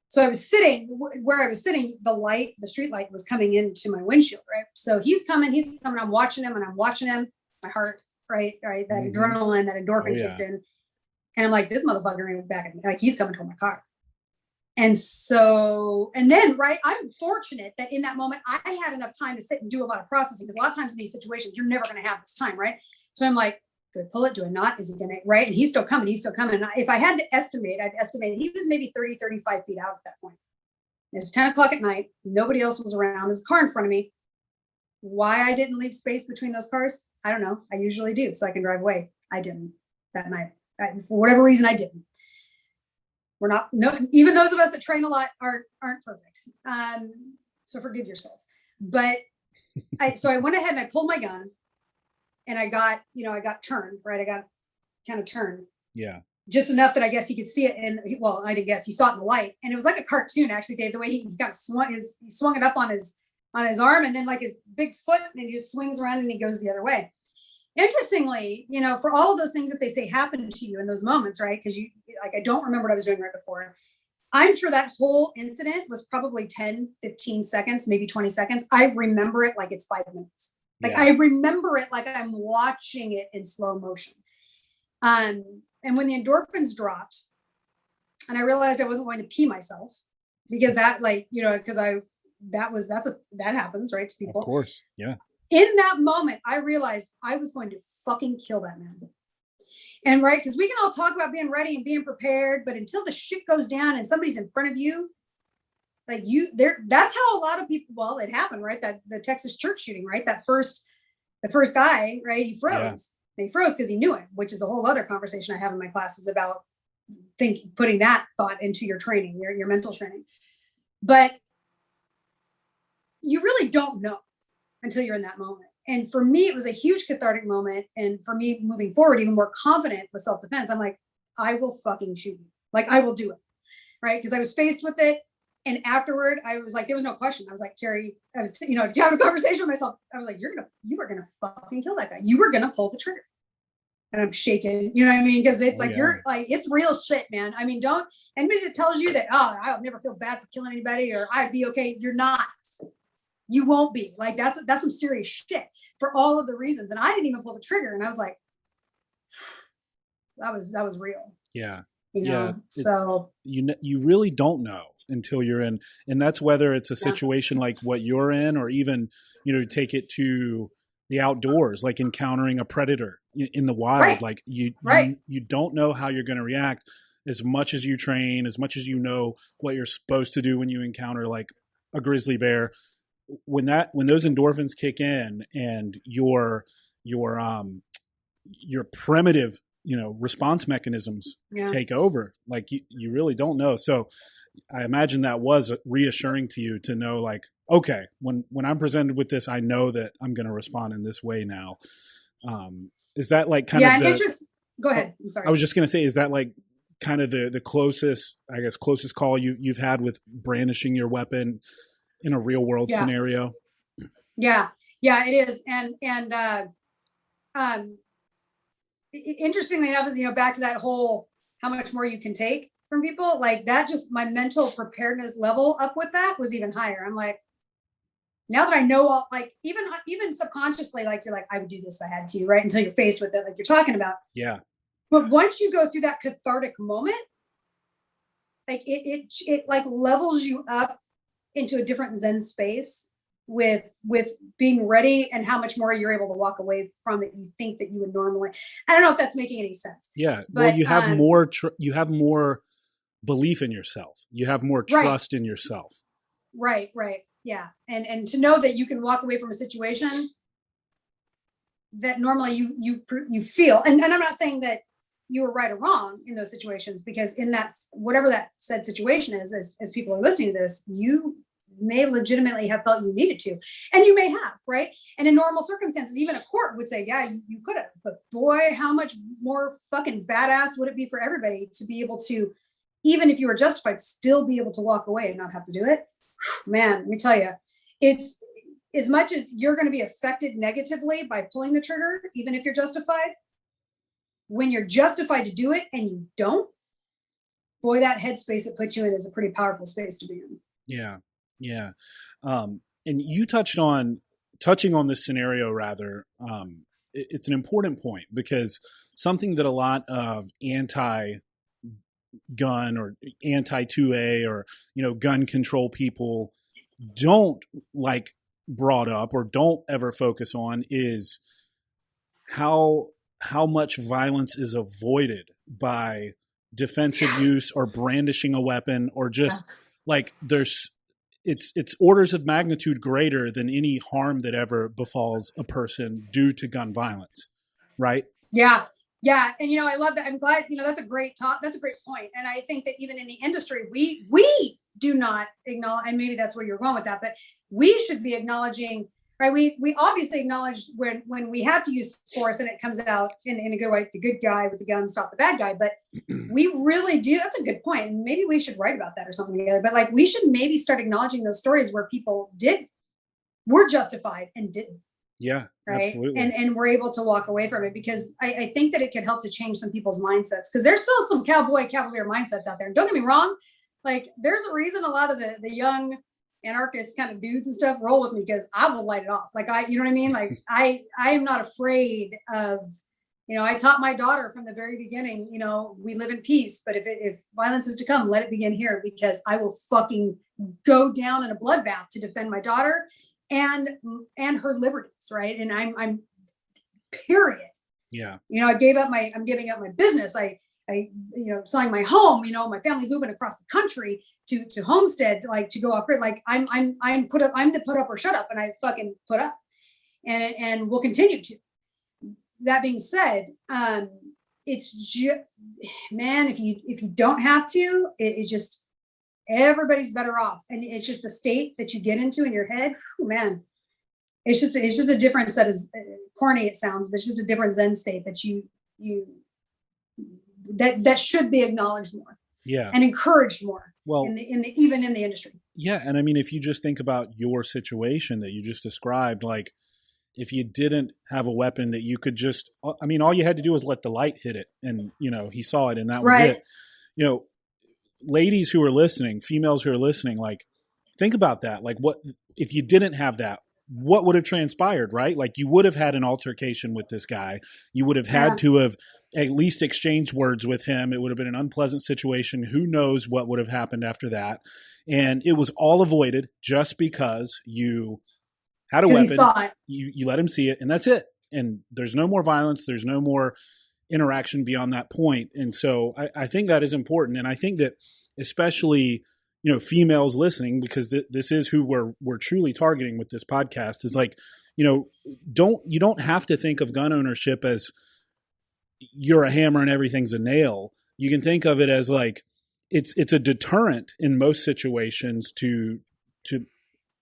So I was sitting where I was sitting, the street light was coming into my windshield, right? So he's coming, I'm watching him, my heart, right, that adrenaline, that endorphin kicked in. And I'm like, this motherfucker back at me, like he's coming toward my car. And then, right, I'm fortunate that in that moment, I had enough time to sit and do a lot of processing, because a lot of times in these situations, you're never going to have this time, right? So I'm like, do I pull it? Do I not? Is he going to, right? And he's still coming. And if I had to estimate, I'd estimate he was maybe 30, 35 feet out at that point. It was 10 o'clock at night. Nobody else was around. There's a car in front of me. Why I didn't leave space between those cars, I don't know. I usually do, so I can drive away. I didn't that night. For whatever reason, I didn't. We're not, even those of us that train a lot aren't perfect. So forgive yourselves. But so I went ahead and I pulled my gun and I got turned, right? I got kind of turned. Yeah. Just enough that I guess he could see it. And well, I didn't guess, he saw it in the light. And it was like a cartoon, actually, Dave, the way he swung it up on his arm, and then like his big foot, and he just swings around and he goes the other way. Interestingly, you know, for all of those things that they say happen to you in those moments, right? Because I don't remember what I was doing right before. I'm sure that whole incident was probably 10, 15 seconds, maybe 20 seconds. I remember it like it's 5 minutes. Like I remember it like I'm watching it in slow motion. And when the endorphins dropped and I realized I wasn't going to pee myself, because that, like, you know, because that happens, right, to people. Of course. Yeah. In that moment, I realized I was going to fucking kill that man. And right, because we can all talk about being ready and being prepared, but until the shit goes down and somebody's in front of you, like that's how a lot of people, well, it happened, right? That the Texas church shooting, right? The first guy, right? He froze. Yeah. And he froze because he knew it, which is a whole other conversation I have in my classes about putting that thought into your training, your mental training. But you really don't know until you're in that moment. And for me, it was a huge cathartic moment. And for me, moving forward, even more confident with self-defense, I'm like, I will fucking shoot you. Like, I will do it. Right. Because I was faced with it. And afterward, I was like, there was no question. I was like, Kerry, I was, having a conversation with myself. I was like, you were going to fucking kill that guy. You were going to pull the trigger. And I'm shaking, you know what I mean? Because it's you're like, it's real shit, man. I mean, anybody that tells you that, I'll never feel bad for killing anybody, or I'd be okay. You're not. You won't be. Like, that's some serious shit for all of the reasons. And I didn't even pull the trigger. And I was like, that was real. Yeah. So you really don't know until you're in, and that's whether it's a situation like what you're in, or even, take it to the outdoors, like encountering a predator in the wild. Right. Like you don't know how you're going to react as much as you train, as much as you know what you're supposed to do when you encounter like a grizzly bear. When those endorphins kick in and your primitive, response mechanisms take over, like you really don't know. So I imagine that was reassuring to you to know, like, okay, when I'm presented with this, I know that I'm going to respond in this way now. Is that like kind of go ahead. I'm sorry. I was just going to say, is that like kind of the closest call you've had with brandishing your weapon in a real world scenario? Yeah, it is. And interestingly enough, is, back to that whole, how much more you can take from people, like that, just my mental preparedness level up with that was even higher. I'm like, now that I know all, like even subconsciously, like you're like, I would do this if I had to, right? Until you're faced with it, like you're talking about. Yeah. But once you go through that cathartic moment, like it like levels you up into a different Zen space with being ready, and how much more you're able to walk away from that you think that you would normally. I don't know if that's making any sense. Yeah. But, well, you have you have more belief in yourself. You have more trust in yourself. Right. Yeah. And to know that you can walk away from a situation that normally you feel, and I'm not saying that you were right or wrong in those situations, because in that, whatever that said situation is, as people are listening to this, you may legitimately have felt you needed to, and you may have, right? And in normal circumstances, even a court would say, yeah, you could have, but boy, how much more fucking badass would it be for everybody to be able to, even if you were justified, still be able to walk away and not have to do it. Man, let me tell you, it's, as much as you're going to be affected negatively by pulling the trigger, even if you're justified, when you're justified to do it and you don't, boy, that headspace it puts you in is a pretty powerful space to be in. Yeah. Yeah. And you touching on this scenario rather, it's an important point, because something that a lot of anti-gun or anti-2A or, gun control people don't like brought up or don't ever focus on is how much violence is avoided by defensive use or brandishing a weapon, or just like it's orders of magnitude greater than any harm that ever befalls a person due to gun violence. Right? Yeah. Yeah. And, I love that. I'm glad, that's a great talk. That's a great point. And I think that even in the industry, we do not acknowledge, and maybe that's where you're going with that, but we should be acknowledging, right? We obviously acknowledge when we have to use force and it comes out in a good way, the good guy with the gun stop the bad guy, but we really do. That's a good point. And maybe we should write about that or something together, but like, we should maybe start acknowledging those stories where people were justified and didn't. Yeah, right. Absolutely. And we're able to walk away from it, because I think that it could help to change some people's mindsets, because there's still some cavalier mindsets out there. And don't get me wrong, like there's a reason a lot of the young anarchist kind of dudes and stuff roll with me, because I will light it off. Like you know what I mean? Like I am not afraid of, I taught my daughter from the very beginning, we live in peace, but if violence is to come, let it begin here, because I will fucking go down in a bloodbath to defend my daughter and her liberties, right? And I'm period. Yeah. I'm giving up my business. I selling my home, my family's moving across the country to homestead, like to go off grid. Like I'm the put up or shut up, and I fucking put up, and will continue to. That being said, it's just, man, if you don't have to, it just, everybody's better off. And it's just the state that you get into in your head. Oh, man, it's just a different set of, corny it sounds, but it's just a different Zen state that that should be acknowledged more. Yeah. And encouraged more. Well, even in the industry. Yeah. And I mean, if you just think about your situation that you just described, like if you didn't have a weapon that you could just, I mean, all you had to do was let the light hit it, and, he saw it, and that was it. Ladies who are listening, females who are listening, like think about that. Like what, if you didn't have that, what would have transpired, right? Like you would have had an altercation with this guy. You would have had to have at least exchanged words with him. It would have been an unpleasant situation. Who knows what would have happened after that? And it was all avoided just because you had a weapon. He saw it. You let him see it, and that's it. And there's no more violence. There's no more interaction beyond that point. And so I think that is important. And I think that especially, females listening, because this is who we're truly targeting with this podcast, is like, you don't have to think of gun ownership as you're a hammer and everything's a nail. You can think of it as like, it's a deterrent in most situations to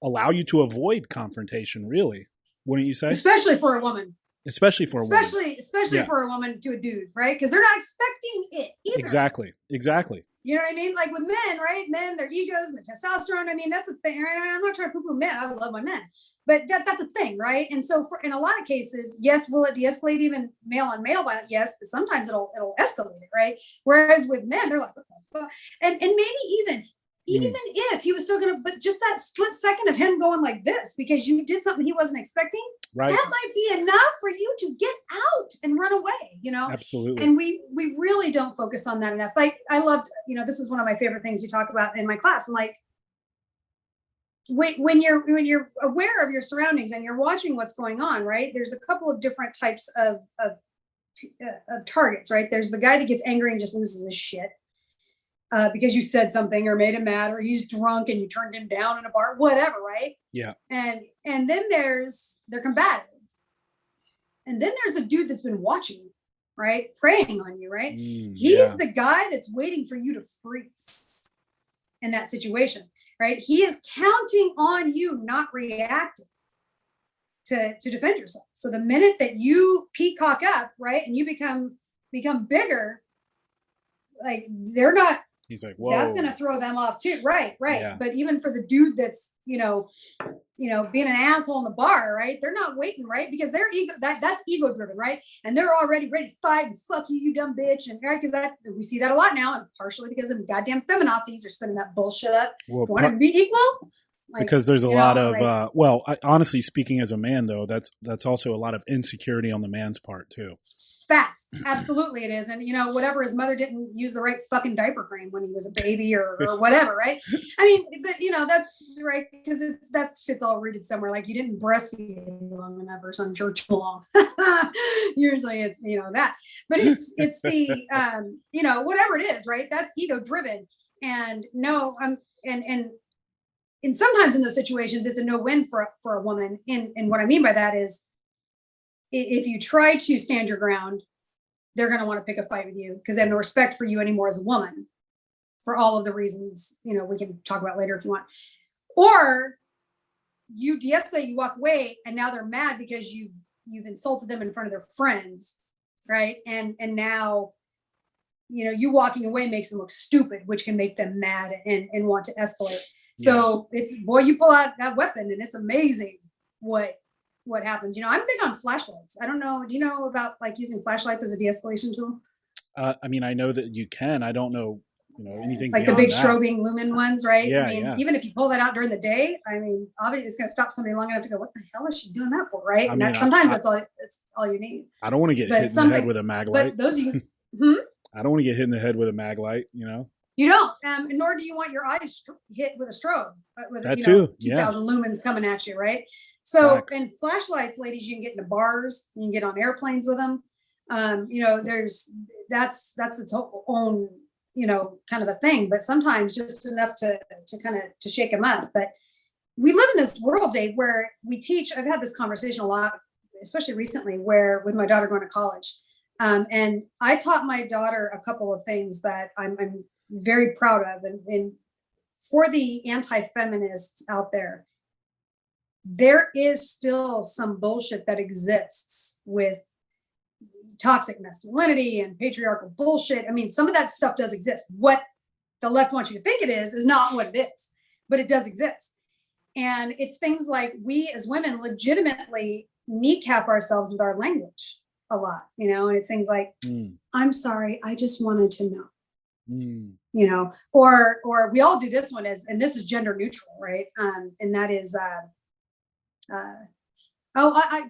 allow you to avoid confrontation, really. Wouldn't you say? Especially for a woman. Especially for a woman. Especially for a woman to a dude, right? Because they're not expecting it either. Exactly. You know what I mean? Like with men, right? Men, their egos and the testosterone. I mean, that's a thing. Right? I'm not trying to poo-poo men. I love my men. But that's a thing, right? And so in a lot of cases, yes, will it de-escalate even male on male violence? Yes, but sometimes it'll escalate it, right? Whereas with men, they're like, what the fuck? And maybe even if he was still gonna, but just that split second of him going like this because you did something he wasn't expecting, right, that might be enough for you to get out and run away, Absolutely. And we really don't focus on that enough. Like I loved, this is one of my favorite things we talk about in my class. I'm like, when you're aware of your surroundings and you're watching what's going on, right? There's a couple of different types of targets, right? There's the guy that gets angry and just loses his shit. Because you said something or made him mad, or he's drunk and you turned him down in a bar, whatever, right? Yeah. And then they're combative. And then there's the dude that's been watching you, right? Preying on you, right? He's the guy that's waiting for you to freeze in that situation, right? He is counting on you not reacting to defend yourself. So the minute that you peacock up, right, and you become bigger, like they're not, he's like, whoa, that's going to throw them off too. Right. Yeah. But even for the dude that's, being an asshole in the bar, right? They're not waiting, right? Because their ego, that's ego driven, right? And they're already ready to fight and fuck you, you dumb bitch. And right, because we see that a lot now, and partially because the goddamn feminazis are spinning that bullshit up. Well, want to be equal? Because there's a lot of honestly speaking, as a man though, that's also a lot of insecurity on the man's part too. Fact. Absolutely it is. And whatever, his mother didn't use the right fucking diaper cream when he was a baby or whatever, right? I mean, but that's right, because that shit's all rooted somewhere. Like you didn't breastfeed long enough or some church long. Usually it's that. But it's the whatever it is, right? That's ego driven. And and sometimes in those situations it's a no-win for a woman. And what I mean by that is, if you try to stand your ground, they're going to want to pick a fight with you because they have no respect for you anymore as a woman, for all of the reasons, we can talk about later if you want. Or you de-escalate, you walk away, and now they're mad because you've insulted them in front of their friends, right? And now, you walking away makes them look stupid, which can make them mad and want to escalate. So it's, boy, you pull out that weapon and it's amazing what happens. I'm big on flashlights. I don't know. Do you know about like using flashlights as a de-escalation tool? I mean, I know that you can. I don't know, anything like the big strobing lumen ones, right? Yeah, I mean, even if you pull that out during the day, I mean, obviously it's going to stop somebody long enough to go, what the hell is she doing that for, right? And sometimes that's all you need. I don't want to get hit in the head with a mag light. But those of you, I don't want to get hit in the head with a mag light, You don't, nor do you want your eyes hit with a strobe, with that too. 2,000 lumens coming at you, right? So, and flashlights, ladies, you can get into bars, you can get on airplanes with them. That's its own, kind of a thing. But sometimes just enough to kind of to shake them up. But we live in this world, Dave, where we teach. I've had this conversation a lot, especially recently, where with my daughter going to college, and I taught my daughter a couple of things that I'm very proud of, and for the anti-feminists out there is still some bullshit that exists with toxic masculinity and patriarchal bullshit. I mean, some of that stuff does exist. What the left wants you to think it is not what it is, but it does exist. And it's things like we as women legitimately kneecap ourselves with our language a lot, and it's things like, I'm sorry, I just wanted to know. Or we all do this one and this is gender neutral, right? And that is,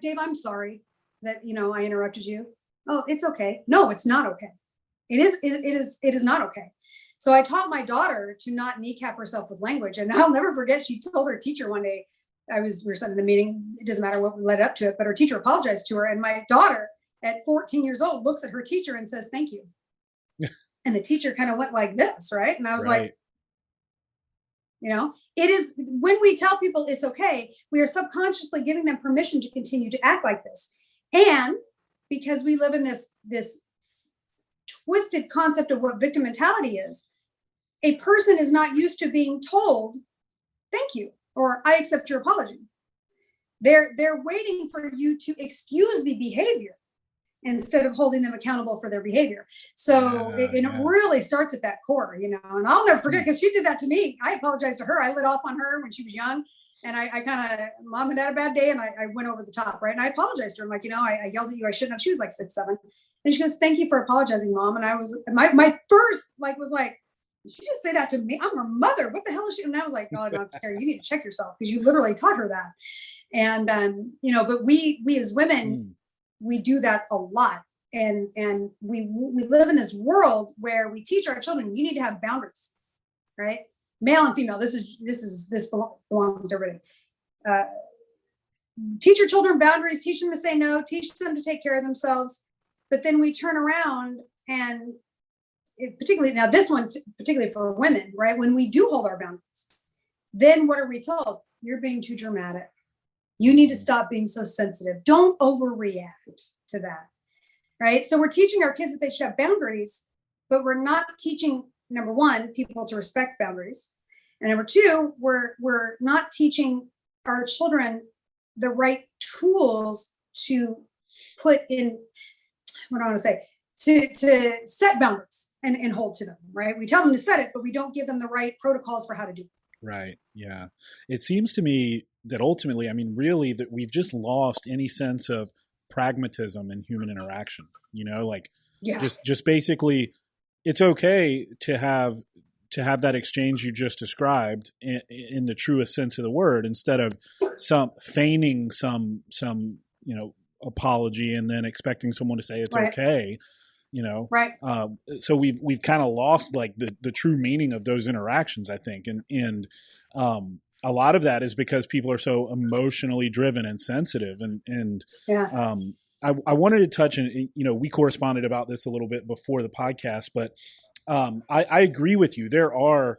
Dave, I'm sorry that, I interrupted you. Oh, it's okay. No, it's not okay. It is not okay. So I taught my daughter to not kneecap herself with language. And I'll never forget, she told her teacher one day, we were sitting in a meeting, it doesn't matter what led up to it, but her teacher apologized to her. And my daughter at 14 years old looks at her teacher and says, thank you. And the teacher kind of went like this, right? And I was like, it is, when we tell people it's okay, we are subconsciously giving them permission to continue to act like this. And because we live in this twisted concept of what victim mentality is, a person is not used to being told, thank you, or I accept your apology. They're waiting for you to excuse the behavior instead of holding them accountable for their behavior. So it really starts at that core, and I'll never forget, because she did that to me. I apologized to her. I lit off on her when she was young, and I kind of, mom had a bad day, and I went over the top, right? And I apologized to her. I'm like, I yelled at you. I shouldn't have. She was like 6, 7. And she goes, thank you for apologizing, Mom. And I was, my first was like, did she just say that to me? I'm her mother. What the hell is she? And I was like, oh, no, Kerry, you need to check yourself, because you literally taught her that. And, but we as women, we do that a lot. And we live in this world where we teach our children, you need to have boundaries, right? Male and female, this belongs to everybody. Teach your children boundaries, teach them to say no, teach them to take care of themselves. But then we turn around and particularly now this one, particularly for women, right? When we do hold our boundaries, then what are we told? You're being too dramatic. You need to stop being so sensitive. Don't overreact to that, right? So we're teaching our kids that they should have boundaries, but we're not teaching, number one, people to respect boundaries. And number two, we're not teaching our children the right tools to put in, what do I want to say, to set boundaries and hold to them, right? We tell them to set it, but we don't give them the right protocols for how to do it. Right. Yeah. It seems to me that ultimately, I mean, really, that we've just lost any sense of pragmatism in human interaction. Like just basically, it's okay to have that exchange you just described in the truest sense of the word, instead of feigning some apology and then expecting someone to say it's okay. Right. So we've kind of lost like the true meaning of those interactions, I think. And a lot of that is because people are so emotionally driven and sensitive. I wanted to touch, and we corresponded about this a little bit before the podcast, but I agree with you. There are,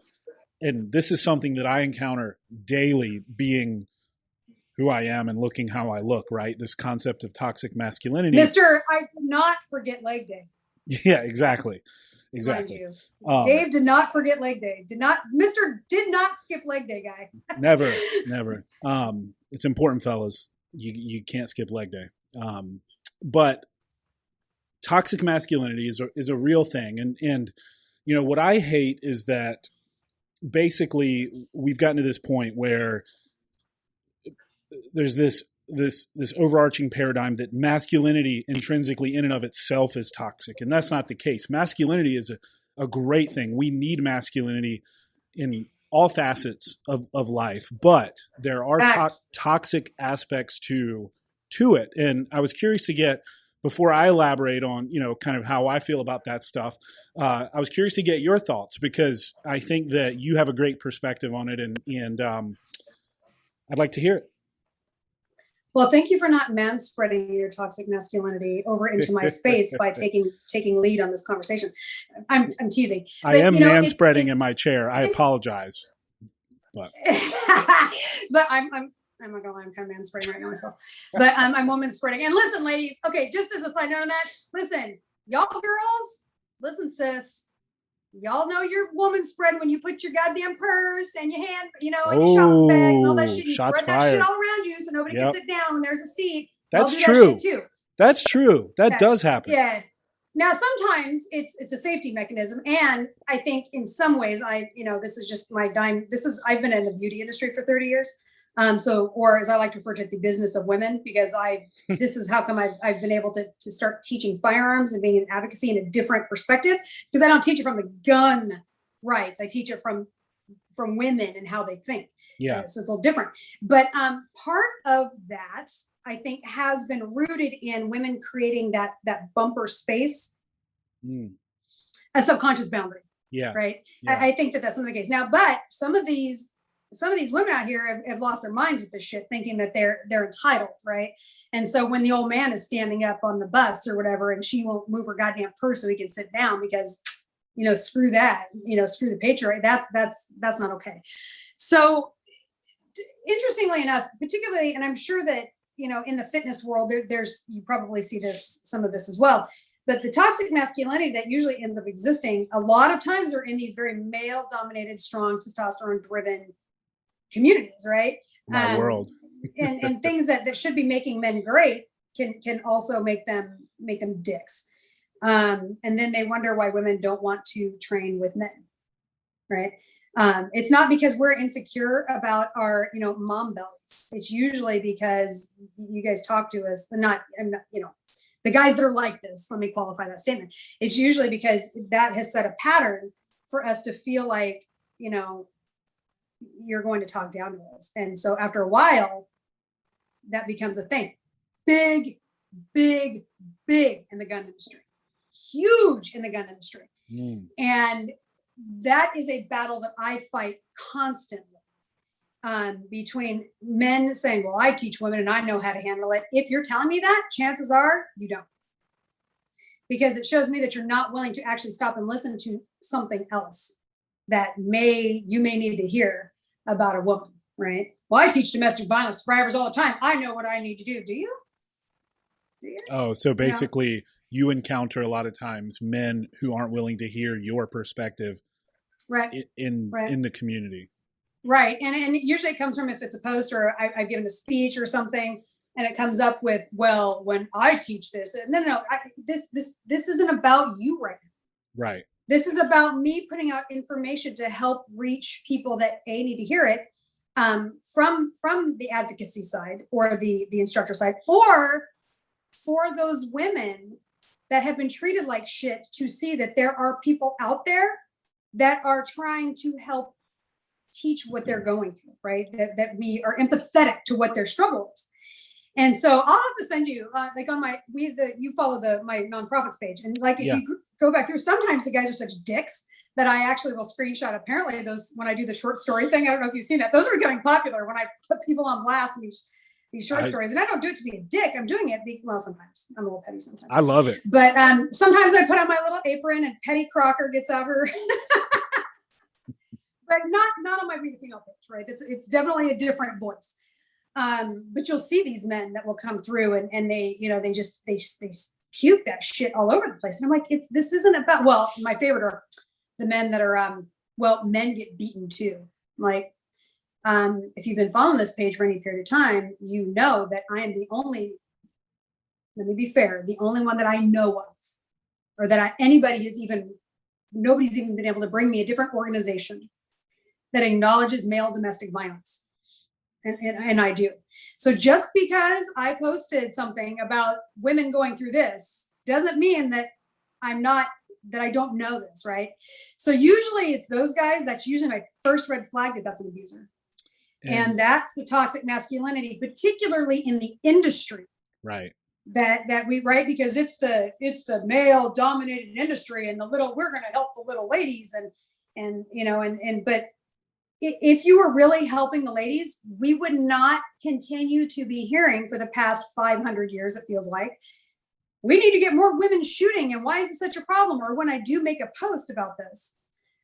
and this is something that I encounter daily, being who I am and looking how I look, right? This concept of toxic masculinity. Mr. I did not forget leg day. Yeah, exactly. Dave did not forget leg day. Mr. did not skip leg day, guy. Never. It's important, fellas. You can't skip leg day. But toxic masculinity is a real thing. And what I hate is that basically we've gotten to this point where there's this overarching paradigm that masculinity intrinsically in and of itself is toxic. And that's not the case. Masculinity is a great thing. We need masculinity in all facets of life, but there are toxic aspects to it. And I was curious to get, before I elaborate on, kind of how I feel about that stuff, I was curious to get your thoughts, because I think that you have a great perspective on it, and I'd like to hear it. Well, thank you for not manspreading your toxic masculinity over into my space by taking lead on this conversation. I'm teasing. But, I am manspreading in my chair. I apologize. But I'm not gonna lie, I'm kind of manspreading right now myself. But I'm woman spreading. And listen, ladies, okay, just as a side note on that, listen, y'all girls, listen, sis. Y'all know you're woman spread when you put your goddamn purse and your hand, and your shopping bags and all that shit. You spread that shit all around you so nobody can sit down when there's a seat. That's true. That shit too. That's true. That does happen. Yeah. Now, sometimes it's a safety mechanism. And I think in some ways, this is just my dime. I've been in the beauty industry for 30 years. Or as I like to refer to it, the business of women, because this is how come I've been able to start teaching firearms and being an advocacy in a different perspective, because I don't teach it from the gun rights. I teach it from women and how they think. Yeah. So it's a little different. But part of that, I think, has been rooted in women creating that bumper space, a subconscious boundary. Yeah. Right. Yeah. I think that's some of the case now, but some of these women out here have lost their minds with this shit, thinking that they're entitled, right? And so when the old man is standing up on the bus or whatever, and she won't move her goddamn purse so he can sit down because, screw that, screw the patriarchy, that's not okay. So interestingly enough, particularly, and I'm sure that, in the fitness world, there's, you probably see some of this as well, but the toxic masculinity that usually ends up existing a lot of times are in these very male dominated, strong, testosterone driven communities, right? My world. and things that should be making men great can also make them dicks. And then they wonder why women don't want to train with men, right? It's not because we're insecure about our, mom bellies. It's usually because you guys talk to us, the guys that are like this, let me qualify that statement. It's usually because that has set a pattern for us to feel like, you're going to talk down to us. And so after a while, that becomes a thing. Big in the gun industry. Huge in the gun industry. And that is a battle that I fight constantly between men saying, well, I teach women and I know how to handle it. If you're telling me that, chances are you don't. Because it shows me that you're not willing to actually stop and listen to something else that you may need to hear about a woman, right? well, I teach domestic violence survivors all the time. I know what I need to do. Do you? Do you? Oh, so You know, basically, you encounter a lot of times men who aren't willing to hear your perspective right, right. in the community. Right. And usually it comes from if it's a post or I've given a speech or something, and it comes up with, well, when I teach this, no, this isn't about you right now. Right. This is about me putting out information to help reach people that need to hear it, from the advocacy side or the instructor side, or for those women that have been treated like shit to see that there are people out there that are trying to help teach what they're going through, right? That we are empathetic to what their struggle is. And so I'll have to send you, like on you follow my nonprofits page. And like, if you go back through, sometimes the guys are such dicks that I actually will screenshot. Apparently those, when I do the short story thing, I don't know if you've seen that. Those are becoming popular when I put people on blast in these short stories. And I don't do it to be a dick. I'm doing it. Well, sometimes I'm a little petty sometimes. I love it. But sometimes I put on my little apron and Petty Crocker gets out her. But not on my Be the Female page, right? It's definitely a different voice. But you'll see these men that will come through and they, they just puke that shit all over the place. And I'm like, this isn't about, well, my favorite are the men that are, men get beaten too. Like, if you've been following this page for any period of time, you know that I am the only one that I know of, or that nobody's even been able to bring me a different organization that acknowledges male domestic violence. And I do. So just because I posted something about women going through this doesn't mean that I don't know this, right? So usually it's those guys. That's usually my first red flag that that's an abuser. And that's the toxic masculinity, particularly in the industry. Right. That we, right? Because it's the male dominated industry, and we're going to help the little ladies but if you were really helping the ladies, we would not continue to be hearing for the past 500 years, it feels like, we need to get more women shooting. And why is it such a problem? Or when I do make a post about this,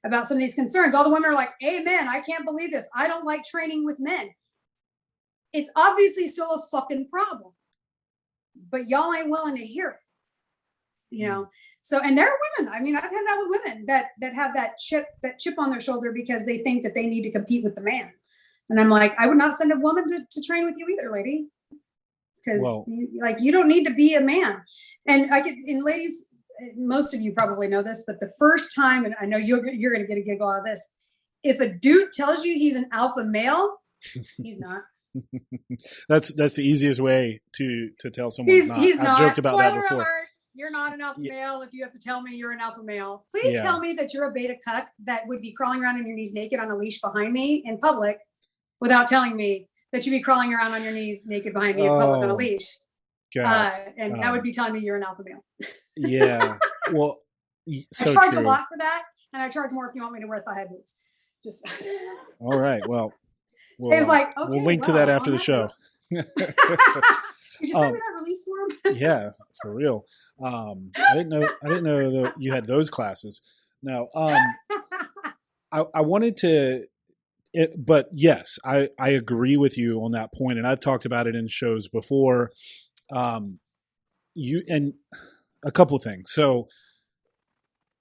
about some of these concerns, all the women are like, amen, I can't believe this. I don't like training with men. It's obviously still a fucking problem, but y'all ain't willing to hear it, So, and there are women, I mean, I've had that with women that have that chip on their shoulder because they think that they need to compete with the man. And I'm like, I would not send a woman to train with you either, lady. Because you don't need to be a man. And ladies, most of you probably know this, but the first time, and I know you're going to get a giggle out of this, if a dude tells you he's an alpha male, he's not. That's the easiest way to tell someone he's not. I've joked about Spoiler that before. Alert. You're not an alpha male if you have to tell me you're an alpha male. Please tell me that you're a beta cuck that would be crawling around on your knees naked on a leash behind me in public without telling me that you'd be crawling around on your knees naked behind me in public on a leash. That would be telling me you're an alpha male. Yeah. Well, so I charge true. a lot for that, and I charge more if you want me to wear thigh-high boots. Just all right. Well, it was like, okay, we'll link to that after the show. Did you send me that release form? Yeah, for real. I didn't know that you had those classes. No, I wanted to, but yes, I agree with you on that point, and I've talked about it in shows before. You and a couple of things. So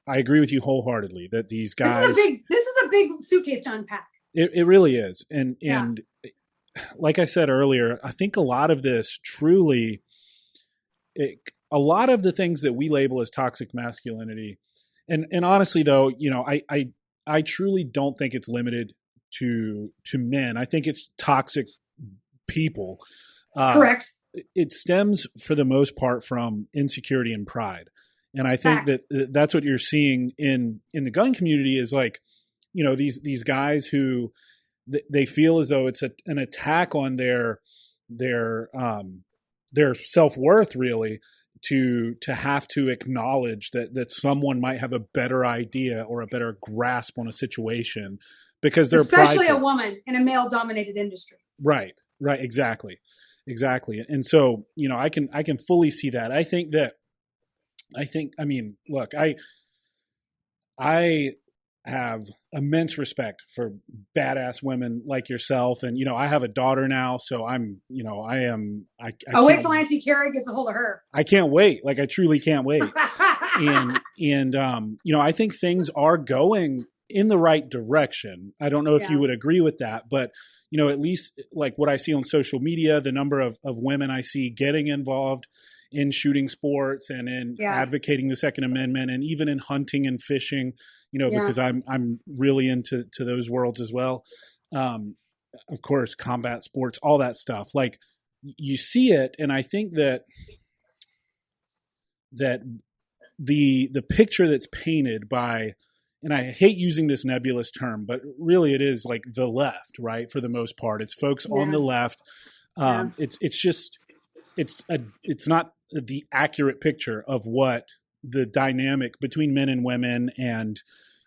I agree with you wholeheartedly that these guys. This is a big suitcase to unpack. It really is, and like I said earlier, I think a lot of this truly, a lot of the things that we label as toxic masculinity, and honestly though, I truly don't think it's limited to men. I think it's toxic people. Correct. It stems for the most part from insecurity and pride. And I think that's what you're seeing in the gun community is like, these guys who they feel as though it's an attack on their self-worth really to have to acknowledge that someone might have a better idea or a better grasp on a situation because they're especially prideful. A woman in a male dominated industry. Right. Exactly. And so, I can fully see that. I mean, look, I have immense respect for badass women like yourself. And, I have a daughter now, so I'm, I wait till Auntie Kerry gets a hold of her. I can't wait. Like, I truly can't wait. and I think things are going in the right direction. I don't know if you would agree with that, but, at least like what I see on social media, the number of women I see getting involved in shooting sports and in advocating the Second Amendment, and even in hunting and fishing, because I'm really into those worlds as well. Of course, combat sports, all that stuff. Like, you see it, and I think that the picture that's painted by, and I hate using this nebulous term, but really it is like the left, right? For the most part, it's folks on the left. It's not the accurate picture of what the dynamic between men and women and,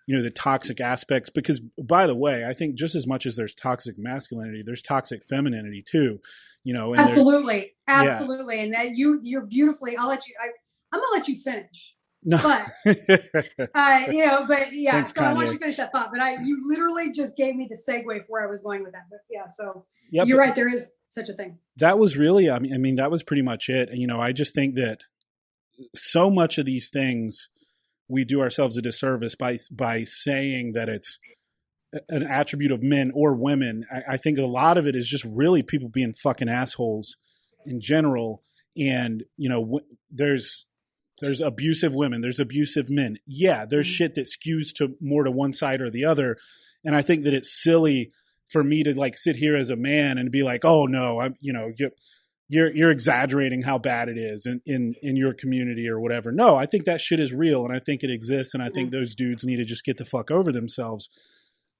the toxic aspects, because, by the way, I think just as much as there's toxic masculinity, there's toxic femininity too, and absolutely. And that you're beautifully, I'm going to let you finish. No. But, but yeah, thanks, so Kanye. I want you to finish that thought, but you literally just gave me the segue for where I was going with that. But yeah, so you're right. There is such a thing. That was really, I mean, that was pretty much it. And, I just think that so much of these things, we do ourselves a disservice by saying that it's an attribute of men or women. I think a lot of it is just really people being fucking assholes in general. And, there's abusive women, there's abusive men. Yeah, there's shit that skews more to one side or the other. And I think that it's silly for me to like sit here as a man and be like, oh no, you're exaggerating how bad it is in your community or whatever. No, I think that shit is real, and I think it exists, and I think those dudes need to just get the fuck over themselves.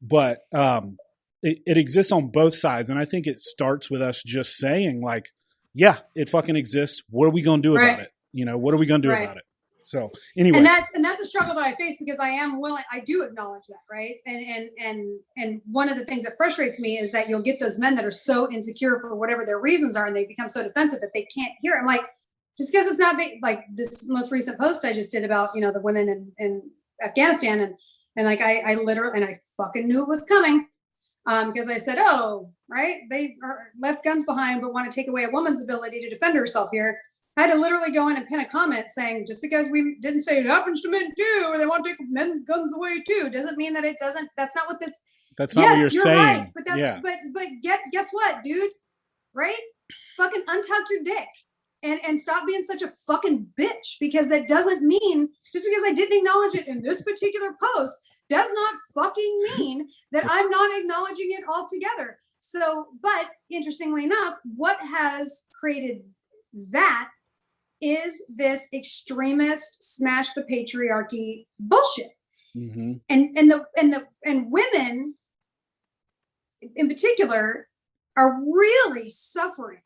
But it exists on both sides, and I think it starts with us just saying like, yeah, it fucking exists. What are we gonna do about it? What are we going to do about it? So anyway, and that's a struggle that I face, because I am willing. I do acknowledge that, right? And one of the things that frustrates me is that you'll get those men that are so insecure for whatever their reasons are, and they become so defensive that they can't hear it. I'm like, just because it's not big, like this most recent post I just did about the women in Afghanistan, and like I literally, and I fucking knew it was coming, because I said, oh, right, they are left guns behind but want to take away a woman's ability to defend herself here. I had to literally go in and pin a comment saying, just because we didn't say it happens to men too, or they want to take men's guns away too, doesn't mean that it doesn't. That's not what this. That's not what you're saying. Right, but that's but guess what, dude? Right? Fucking untuck your dick and stop being such a fucking bitch, because that doesn't mean, just because I didn't acknowledge it in this particular post does not fucking mean that I'm not acknowledging it altogether. So, but interestingly enough, what has created that is this extremist smash the patriarchy bullshit. Mm-hmm. And women in particular are really suffering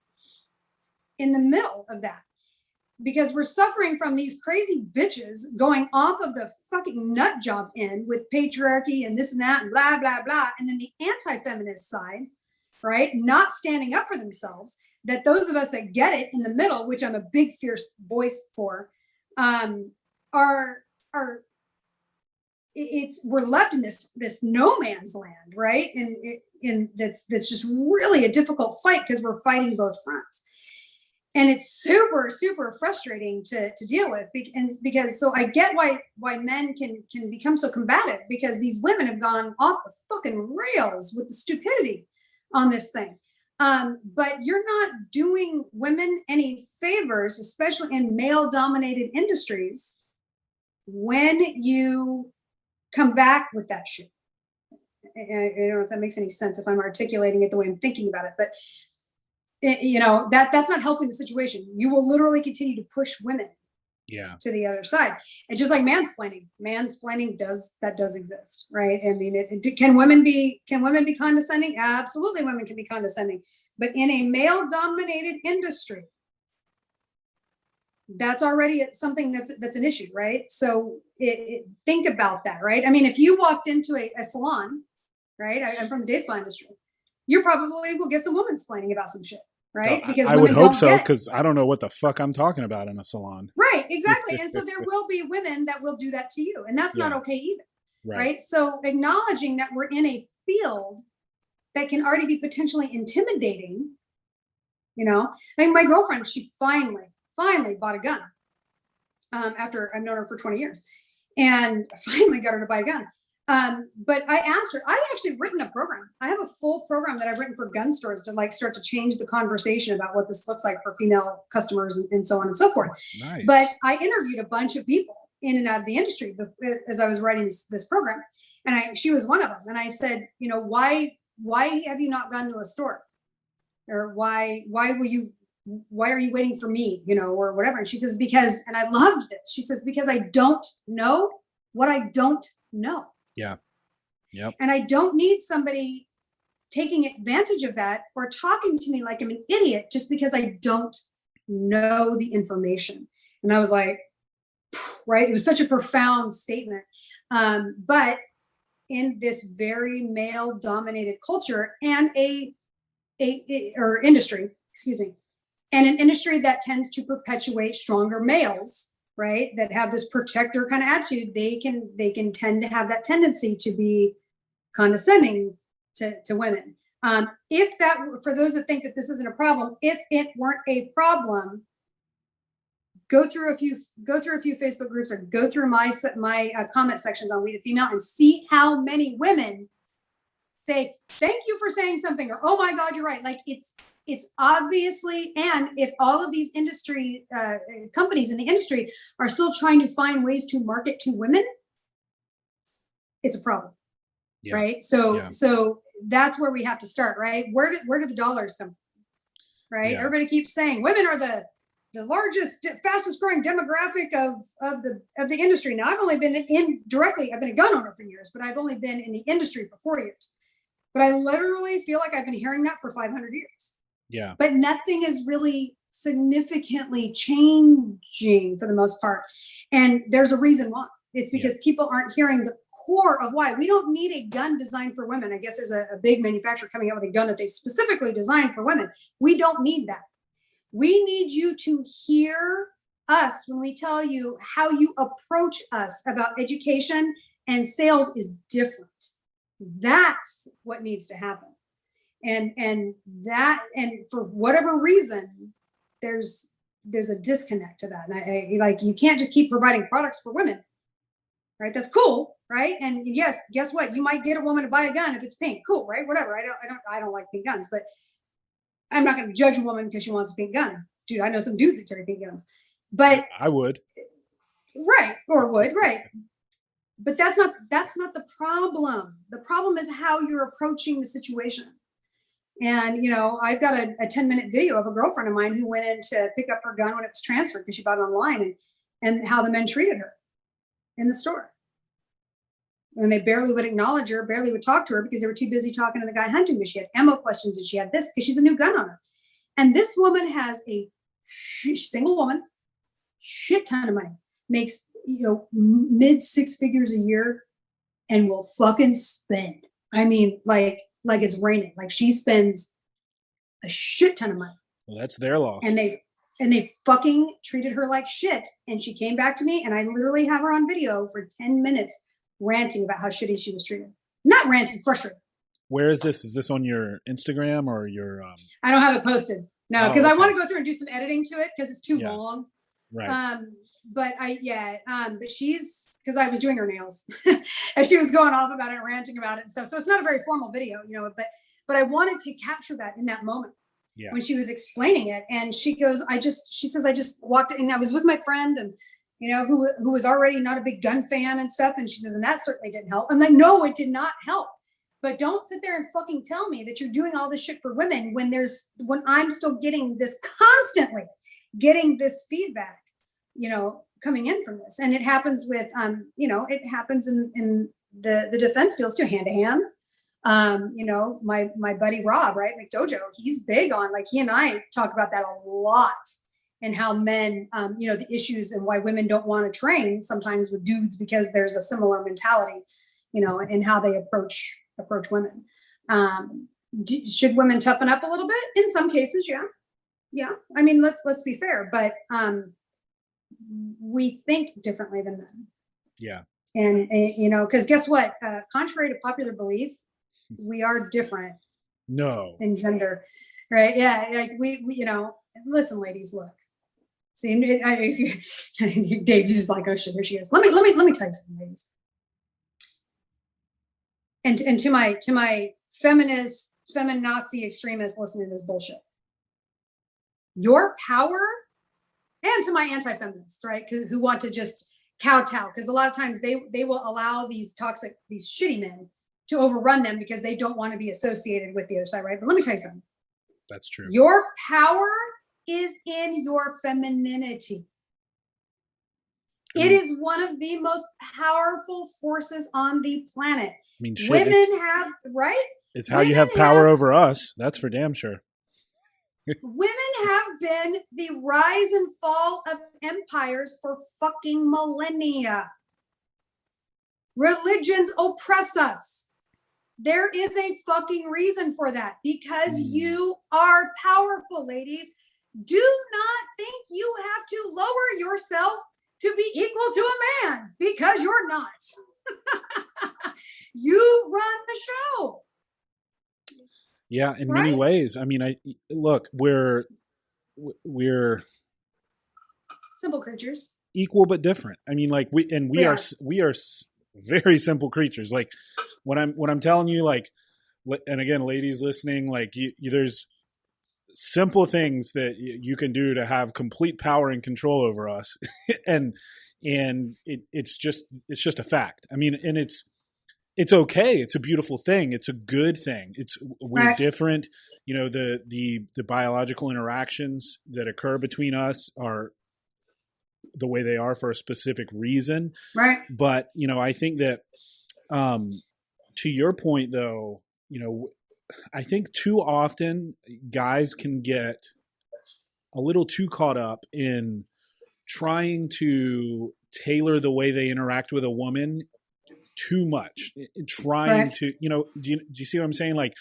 in the middle of that, because we're suffering from these crazy bitches going off of the fucking nut job end with patriarchy and this and that and blah, blah, blah. And then the anti-feminist side, right, not standing up for themselves, that those of us that get it in the middle, which I'm a big fierce voice for, we're left in this no man's land, right? And that's just really a difficult fight, because we're fighting both fronts. And it's super, super frustrating to deal with, because so I get why men can become so combative, because these women have gone off the fucking rails with the stupidity on this thing. But you're not doing women any favors, especially in male-dominated industries, when you come back with that shit. I don't know if that makes any sense, if I'm articulating it the way I'm thinking about it, but that's not helping the situation. You will literally continue to push women to the other side. And just like mansplaining does exist, right? I mean, can women be condescending? Absolutely, women can be condescending, but in a male-dominated industry, that's already something that's an issue, right? So think about that, right? I mean, if you walked into a salon, right? I'm from the day spa industry. You probably will get some woman-splaining about some shit, right? Because I would hope so, because I don't know what the fuck I'm talking about in a salon. Right, exactly. And so there will be women that will do that to you, and that's not okay either. right? So acknowledging that we're in a field that can already be potentially intimidating, like my girlfriend, she finally bought a gun after I've known her for 20 years and finally got her to buy a gun. But I asked her, I've actually written a program. I have a full program that I've written for gun stores to like start to change the conversation about what this looks like for female customers and so on and so forth. Nice. But I interviewed a bunch of people in and out of the industry as I was writing this program. And she was one of them. And I said, why have you not gone to a store? Or why are you waiting for me, or whatever? And she says, because, and I loved this. She says, because I don't know what I don't know. Yeah. Yep. And I don't need somebody taking advantage of that or talking to me like I'm an idiot just because I don't know the information. And I was like, right. It was such a profound statement. But in this very male dominated culture and or industry, and an industry that tends to perpetuate stronger males, right, that have this protector kind of attitude, they can tend to have that tendency to be condescending to women. If that, for those that think that this isn't a problem, if it weren't a problem, go through a few Facebook groups or go through my comment sections on We the Female and see how many women say, thank you for saying something, or, oh my God, you're right. Like it's obviously, and if all of these industry companies in the industry are still trying to find ways to market to women, it's a problem, right? So that's where we have to start, right? Where do the dollars come from, right? Everybody keeps saying women are the largest, fastest growing demographic of the industry. Now, I've only been I've been a gun owner for years, but I've only been in the industry for 4 years. But I literally feel like I've been hearing that for 500 years. Yeah. But nothing is really significantly changing for the most part. And there's a reason why. It's because people aren't hearing the core of why. We don't need a gun designed for women. I guess there's a big manufacturer coming out with a gun that they specifically designed for women. We don't need that. We need you to hear us when we tell you how you approach us about education and sales is different. That's what needs to happen. And for whatever reason, there's a disconnect to that. And I like, you can't just keep providing products for women, right? That's cool, right? And yes, guess what? You might get a woman to buy a gun if it's pink. Cool, right? Whatever. I don't like pink guns, but I'm not going to judge a woman because she wants a pink gun. Dude, I know some dudes that carry pink guns, but I would. Right. Or would, right. But that's not the problem. The problem is how you're approaching the situation. And, I've got a 10-minute video of a girlfriend of mine who went in to pick up her gun when it was transferred because she bought it online and how the men treated her in the store. And they barely would acknowledge her, barely would talk to her because they were too busy talking to the guy hunting. But she had ammo questions and she had this because she's a new gun owner. And this woman has single woman, shit ton of money, makes, mid 6 figures a year and will fucking spend. I mean, like it's raining. Like she spends a shit ton of money. Well, that's their loss. And they fucking treated her like shit. And she came back to me and I literally have her on video for 10 minutes ranting about how shitty she was treated. Not ranting, frustrated. Where is this? Is this on your Instagram or your? I don't have it posted. No, because I want to go through and do some editing to it because it's too long. Right. But but she's, because I was doing her nails and she was going off about it, ranting about it and stuff. So it's not a very formal video, but I wanted to capture that in that moment when she was explaining it. And she goes, she says, I just walked in and I was with my friend and, who was already not a big gun fan and stuff. And she says, and that certainly didn't help. I'm like, no, it did not help. But don't sit there and fucking tell me that you're doing all this shit for women when I'm still getting this constantly, getting this feedback, coming in from this. And it happens with, it happens in the defense fields too, hand to hand. My buddy Rob, right, McDojo, he's big on, like, he and I talk about that a lot and how men, the issues and why women don't want to train sometimes with dudes because there's a similar mentality, in how they approach women. Should women toughen up a little bit? In some cases, yeah. I mean, let's be fair, but we think differently than men. Yeah. And you know, because guess what? Contrary to popular belief, we are different. No. In gender, right? Yeah, like we you know, listen, ladies, look. See, if you, Dave's just like, oh shit, here she is. Let me tell you something, ladies. And to my feminazi extremists listening to this bullshit, your power, and to my anti-feminists, right, who want to just kowtow, because a lot of times they will allow these shitty men to overrun them because they don't want to be associated with the other side, right? But let me tell you something. That's true. Your power is in your femininity. It is one of the most powerful forces on the planet. I mean, shit, women have, right? It's how you have power over us. That's for damn sure. Women have been the rise and fall of empires for fucking millennia. Religions oppress us. There is a fucking reason for that, because you are powerful, ladies. Do not think you have to lower yourself to be equal to a man, because you're not. You run the show. Yeah, in many ways. I mean, we're simple creatures, equal but different. I mean, like we are very simple creatures. Like when I'm telling you, like, and again, ladies listening, like there's simple things that you can do to have complete power and control over us, and it's just a fact. I mean, and it's okay. It's a beautiful thing. It's a good thing. We're different. You know, the biological interactions that occur between us are the way they are for a specific reason. Right. But, you know, I think that to your point though, you know, I think too often guys can get a little too caught up in trying to tailor the way they interact with a woman too much, trying to, you know, do you see what I'm saying? Like,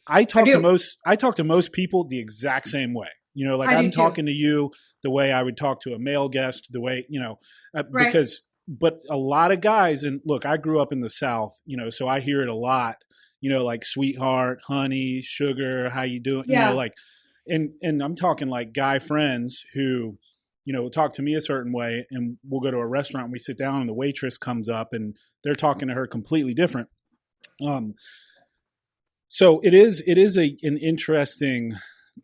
I talk to most people the exact same way. You know, like I'm talking to you the way I would talk to a male guest, the way, you know, but a lot of guys, and look, I grew up in the South, you know, so I hear it a lot, you know, like sweetheart, honey, sugar, how you doing? Yeah. You know, like, and I'm talking like guy friends who, you know, talk to me a certain way, and we'll go to a restaurant and we sit down and the waitress comes up and they're talking to her completely different. So it is an interesting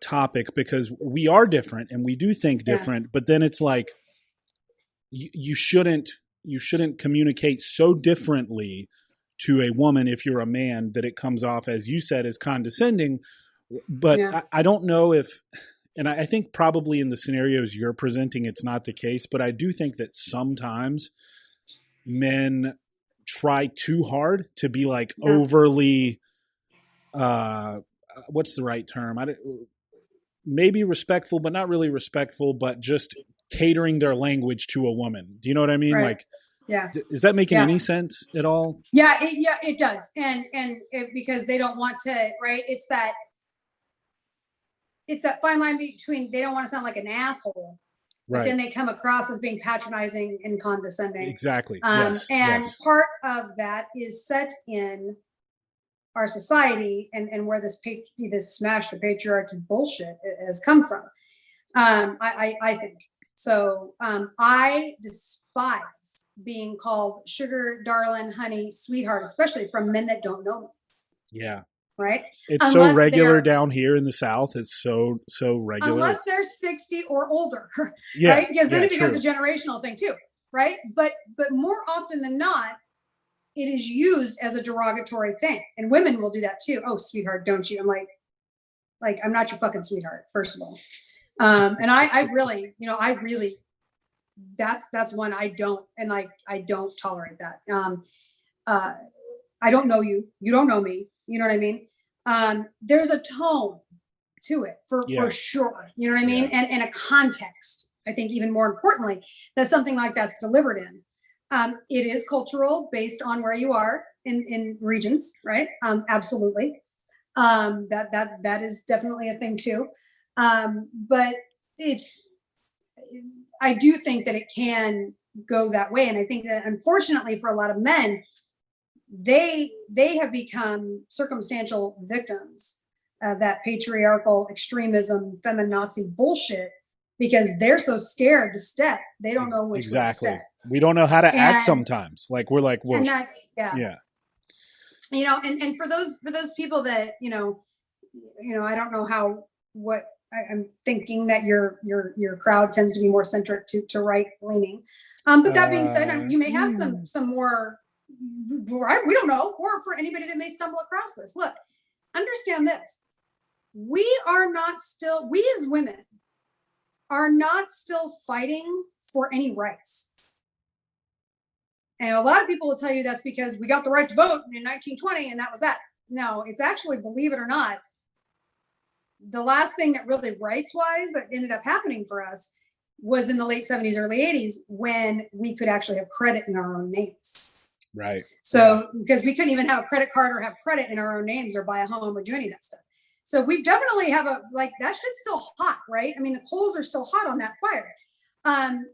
topic because we are different and we do think different, but then it's like, you shouldn't communicate so differently to a woman if you're a man that it comes off, as you said, as condescending. But I don't know if, and I think probably in the scenarios you're presenting, it's not the case, but I do think that sometimes men try too hard to be like overly, what's the right term? Maybe respectful, but not really respectful, but just catering their language to a woman. Do you know what I mean? Right. Like, is that making any sense at all? Yeah, it does. And because they don't want to, right? It's that fine line between, they don't want to sound like an asshole, but then they come across as being patronizing and condescending. Exactly. Part of that is set in our society and where this smash the patriarchy bullshit has come from. I think so. I despise being called sugar, darling, honey, sweetheart, especially from men that don't know me. Yeah. Right. It's so regular down here in the South. It's so regular. Unless they're 60 or older. Right. Because then it becomes a generational thing too. Right. But more often than not, it is used as a derogatory thing. And women will do that too. Oh, sweetheart, don't you? I'm like, I'm not your fucking sweetheart, first of all. And I really, that's one I don't, and like, I don't tolerate that. I don't know you. You don't know me. You know what I mean? There's a tone to it for sure. You know what I mean? And a context, I think, even more importantly, that something like that's delivered in. It is cultural based on where you are in regions, right? Absolutely. That is definitely a thing too. But I do think that it can go that way. And I think that unfortunately for a lot of men, they have become circumstantial victims of that patriarchal extremism, feminazi bullshit, because they're so scared to step. They don't know which way to step. We don't know how to act sometimes. Like we're like, well, and that's you know, and for those people that, you know, I don't know what I'm thinking that your crowd tends to be more centric to right leaning. But that being said, you may have some more, we don't know, or for anybody that may stumble across this. Look, understand this. We as women are not still fighting for any rights. And a lot of people will tell you that's because we got the right to vote in 1920 and that was that. No, it's actually, believe it or not, the last thing that really rights-wise that ended up happening for us was in the late 70s, early 80s, when we could actually have credit in our own names. Right. So, because we couldn't even have a credit card or have credit in our own names or buy a home or do any of that stuff. So we definitely have that shit's still hot, right? I mean, the coals are still hot on that fire.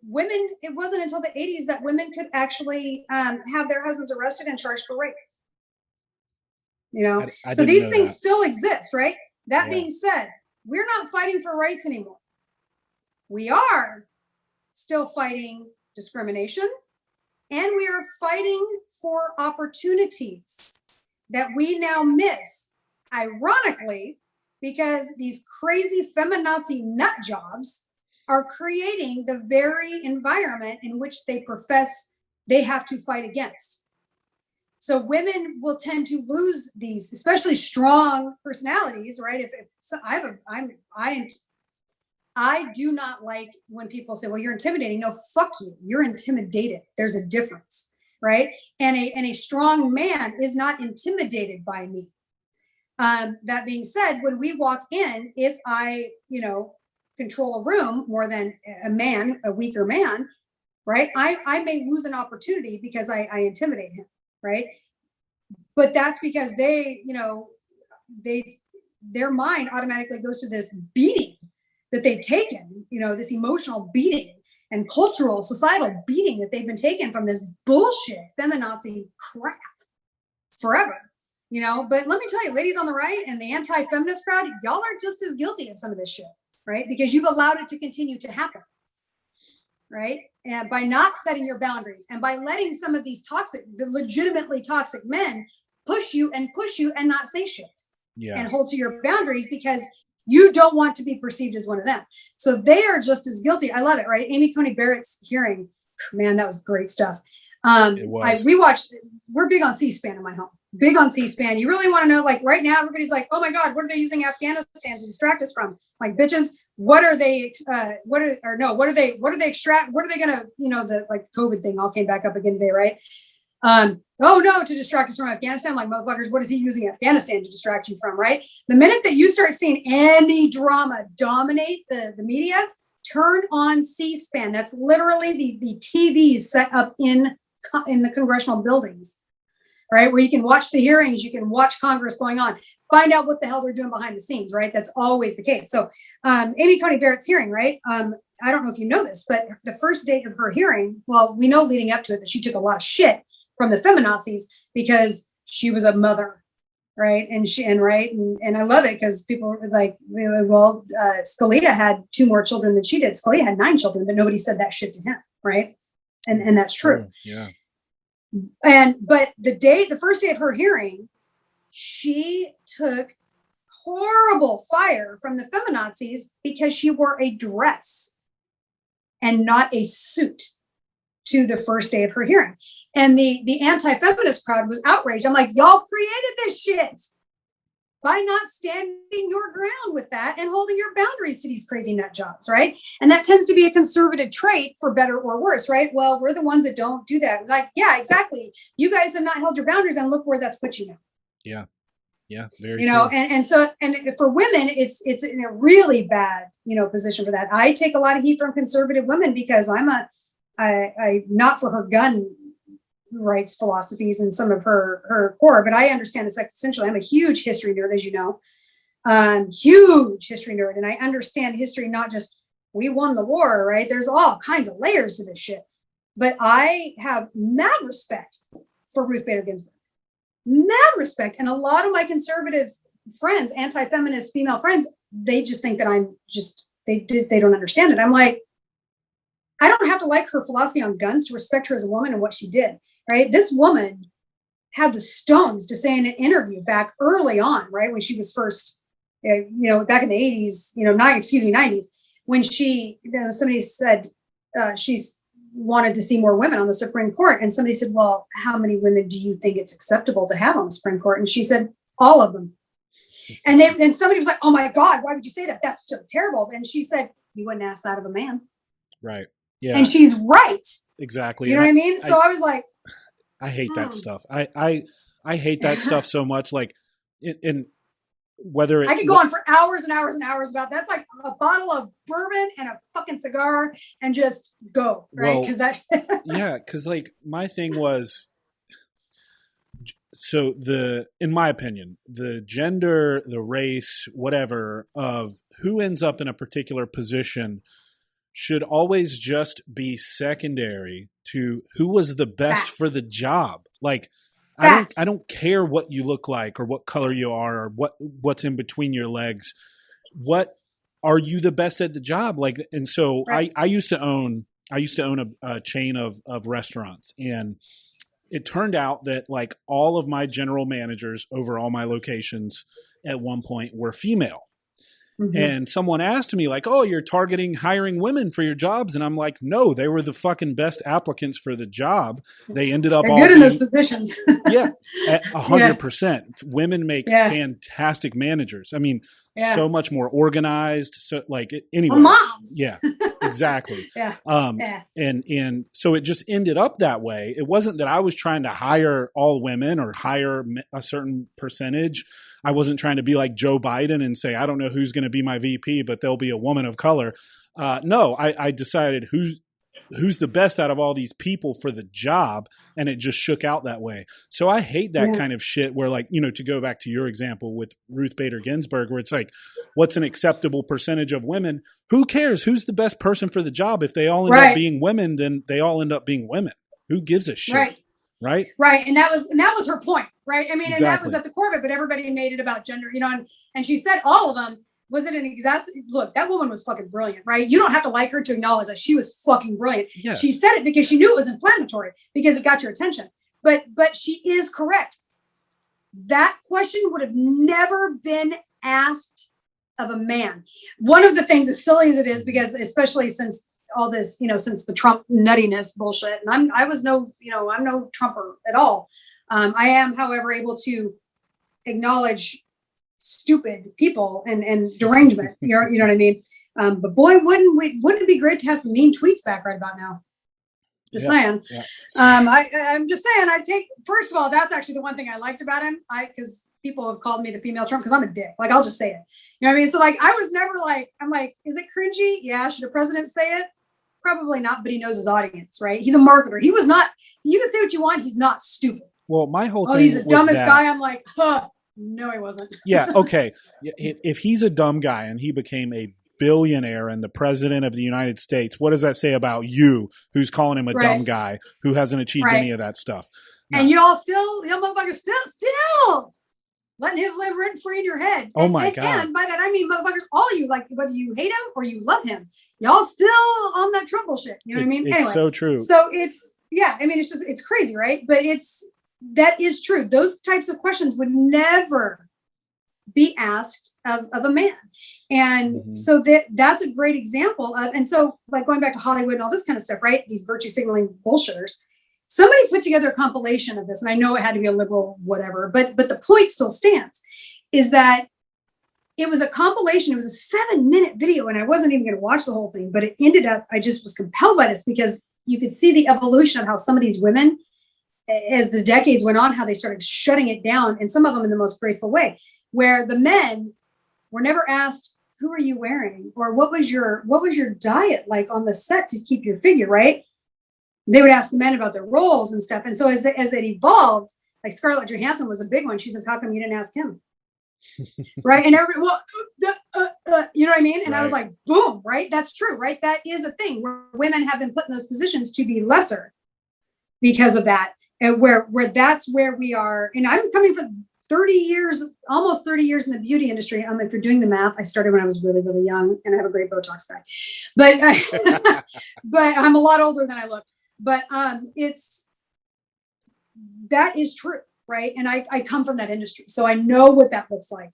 Women, it wasn't until the 80s that women could actually have their husbands arrested and charged for rape. You know, so these things still exist, right? That being said, we're not fighting for rights anymore. We are still fighting discrimination, and we are fighting for opportunities that we now miss, ironically, because these crazy feminazi nut jobs are creating the very environment in which they profess they have to fight against. So women will tend to lose these, especially strong personalities, right? I do not like when people say, well, you're intimidating. No, fuck you. You're intimidated. There's a difference, right? And a strong man is not intimidated by me. That being said, when we walk in, if I, control a room more than a weaker man, right? I may lose an opportunity because I intimidate him, right? But that's because their mind automatically goes to this beating that they've taken, this emotional beating and cultural, societal beating that they've been taken from this bullshit feminazi crap forever, But let me tell you, ladies on the right and the anti-feminist crowd, y'all are just as guilty of some of this shit, right? Because you've allowed it to continue to happen, right? And by not setting your boundaries and by letting some of these the legitimately toxic men push you and not say shit and hold to your boundaries because you don't want to be perceived as one of them. So they are just as guilty. I love it, right? Amy Coney Barrett's hearing, man, that was great stuff. We watched, we're big on C-SPAN in my home. Big on C-SPAN. You really want to know, like right now, everybody's like, oh my God, what are they using Afghanistan to distract us from? Like, bitches, what are they gonna, the COVID thing all came back up again today, right? Oh no, to distract us from Afghanistan, like motherfuckers, what is he using Afghanistan to distract you from, right? The minute that you start seeing any drama dominate the media, turn on C-SPAN. That's literally the TVs set up in the congressional buildings, right? Where you can watch the hearings, you can watch Congress going on, find out what the hell they're doing behind the scenes, right? That's always the case. So Amy Coney Barrett's hearing, right? I don't know if you know this, but the first day of her hearing, well, we know leading up to it that she took a lot of shit from the feminazis because she was a mother, right? And I love it because people were like, well, Scalia had 2 more children than she did. Scalia had 9 children, but nobody said that shit to him, right? And that's true. Yeah. But the first day of her hearing, she took horrible fire from the feminazis because she wore a dress and not a suit to the first day of her hearing. And the anti-feminist crowd was outraged. I'm like, y'all created this shit by not standing your ground with that and holding your boundaries to these crazy nut jobs, right? And that tends to be a conservative trait for better or worse, right? Well, we're the ones that don't do that. Like, yeah, exactly. You guys have not held your boundaries and look where that's put you now. Yeah. Yeah. Very true. And for women, it's in a really bad, position for that. I take a lot of heat from conservative women because I not for her gun rights philosophies and some of her core, but I understand this existentially. I'm a huge history nerd, as you know, huge history nerd. And I understand history, not just we won the war, right? There's all kinds of layers to this shit. But I have mad respect for Ruth Bader Ginsburg. Mad respect. And a lot of my conservative friends, anti-feminist female friends, they just think that they don't understand it. I'm like, I don't have to like her philosophy on guns to respect her as a woman and what she did, right? This woman had the stones to say in an interview back early on, right? When she was first, back in the 80s, 90s, when somebody said she's wanted to see more women on the Supreme Court. And somebody said, well, how many women do you think it's acceptable to have on the Supreme Court? And she said, all of them. And somebody was like, oh my God, why would you say that? That's so terrible. And she said, you wouldn't ask that of a man. Right. Yeah. And she's right. Exactly. You know what I mean? So I was like, I hate that stuff. I hate that stuff so much. Like in whether I could go on for hours and hours and hours about that's like a bottle of bourbon and a fucking cigar and just go, right? Because yeah, because like my thing was, so in my opinion, the gender, the race, whatever of who ends up in a particular position should always just be secondary to who was the best for the job. Like, I don't care what you look like or what color you are or what's in between your legs. What are you the best at the job? Like, and so I used to own a chain of restaurants, and it turned out that like all of my general managers over all my locations at one point were female. Mm-hmm. And someone asked me like, oh, you're hiring women for your jobs. And I'm like, no, they were the fucking best applicants for the job. They ended up all good in those positions. Yeah, 100%. Women make fantastic managers. I mean, so much more organized. So like anyway, moms. Yeah, exactly. And so it just ended up that way. It wasn't that I was trying to hire all women or hire a certain percentage. I wasn't trying to be like Joe Biden and say, I don't know who's going to be my VP, but there'll be a woman of color. No, I decided who's the best out of all these people for the job. And it just shook out that way. So I hate that kind of shit where like, to go back to your example with Ruth Bader Ginsburg, where it's like, what's an acceptable percentage of women? Who cares? Who's the best person for the job? If they all end up being women, then they all end up being women. Who gives a shit? Right. And that was her point. Right. I mean, exactly. And that was at the core of it, but everybody made it about gender, and she said all of them. Was it an look, that woman was fucking brilliant, right? You don't have to like her to acknowledge that she was fucking brilliant. Yes. She said it because she knew it was inflammatory because it got your attention. But she is correct. That question would have never been asked of a man. One of the things, as silly as it is, because especially since all this, since the Trump nuttiness bullshit, and I'm no Trumper at all. I am, however, able to acknowledge stupid people and derangement. You know what I mean? But boy, wouldn't it be great to have some mean tweets back right about now? Just saying. Yeah. I'm just saying. First of all, that's actually the one thing I liked about him. Because people have called me the female Trump because I'm a dick. Like, I'll just say it. You know what I mean? So like, I was never like, I'm like, is it cringy? Yeah. Should a president say it? Probably not. But he knows his audience, right? He's a marketer. He was not. You can say what you want. He's not stupid. Well, my whole thing. Oh, he's the dumbest guy. I'm like, huh. No, he wasn't. Yeah. Okay. If he's a dumb guy and he became a billionaire and the president of the United States, what does that say about you, who's calling him a dumb guy who hasn't achieved any of that stuff? No. And y'all motherfuckers still letting him live rent free in your head. Oh my God. And by that, I mean, motherfuckers, all of you, like whether you hate him or you love him, y'all still on that Trump bullshit. You know what I mean? It's anyway, so true. So it's crazy, right? But that is true. Those types of questions would never be asked of a man. And so that's a great example of, and so like going back to Hollywood and all this kind of stuff, right? These virtue signaling bullshitters. Somebody put together a compilation of this, and I know it had to be a liberal whatever, but the point still stands, is that it was a compilation. It was a 7-minute video, and I wasn't even going to watch the whole thing, but it ended up, I just was compelled by this because you could see the evolution of how some of these women, as the decades went on, how they started shutting it down, and some of them in the most graceful way, where the men were never asked, who are you wearing? Or what was your diet like on the set to keep your figure, right? They would ask the men about their roles and stuff. And so as it evolved, like Scarlett Johansson was a big one. She says, how come you didn't ask him? Right. And You know what I mean? And right. I was like, boom, right? That's true, right? That is a thing where women have been put in those positions to be lesser because of that. And where that's where we are. And I'm coming from 30 years, almost 30 years in the beauty industry. If you're doing the math, I started when I was really, really young, and I have a great Botox guy. But but I'm a lot older than I look. But that is true, right? And I come from that industry, so I know what that looks like.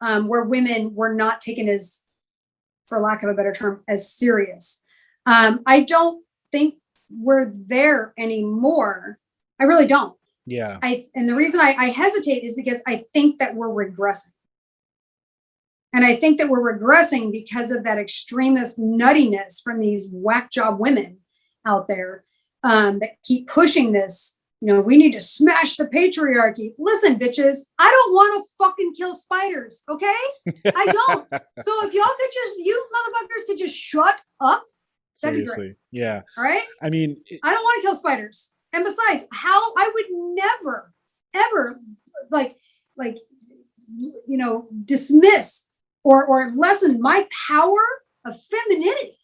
Where women were not taken as, for lack of a better term, as serious. I don't think we're there anymore. I really don't. Yeah. And the reason I hesitate is because I think that we're regressing. And I think that we're regressing because of that extremist nuttiness from these whack job women out there that keep pushing this. We need to smash the patriarchy. Listen, bitches, I don't want to fucking kill spiders, okay? I don't. So if you motherfuckers could just shut up, that'd be great. Yeah. All right? I mean, I don't want to kill spiders. And besides, how I would never, ever dismiss or lessen my power of femininity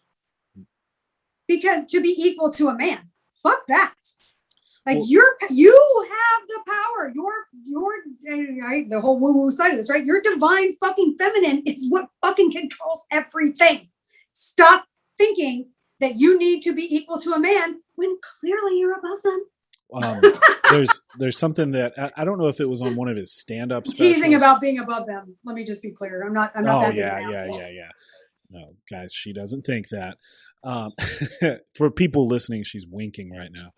because to be equal to a man. Fuck that. Like, well, you have the power. You're the whole woo-woo side of this, right? Your divine fucking feminine is what fucking controls everything. Stop thinking that you need to be equal to a man when clearly you're above them. There's something that I don't know if it was on one of his stand-up specials. Teasing about being above them. Let me just be clear. I'm not that yeah. No, guys, she doesn't think that. For people listening, she's winking right now.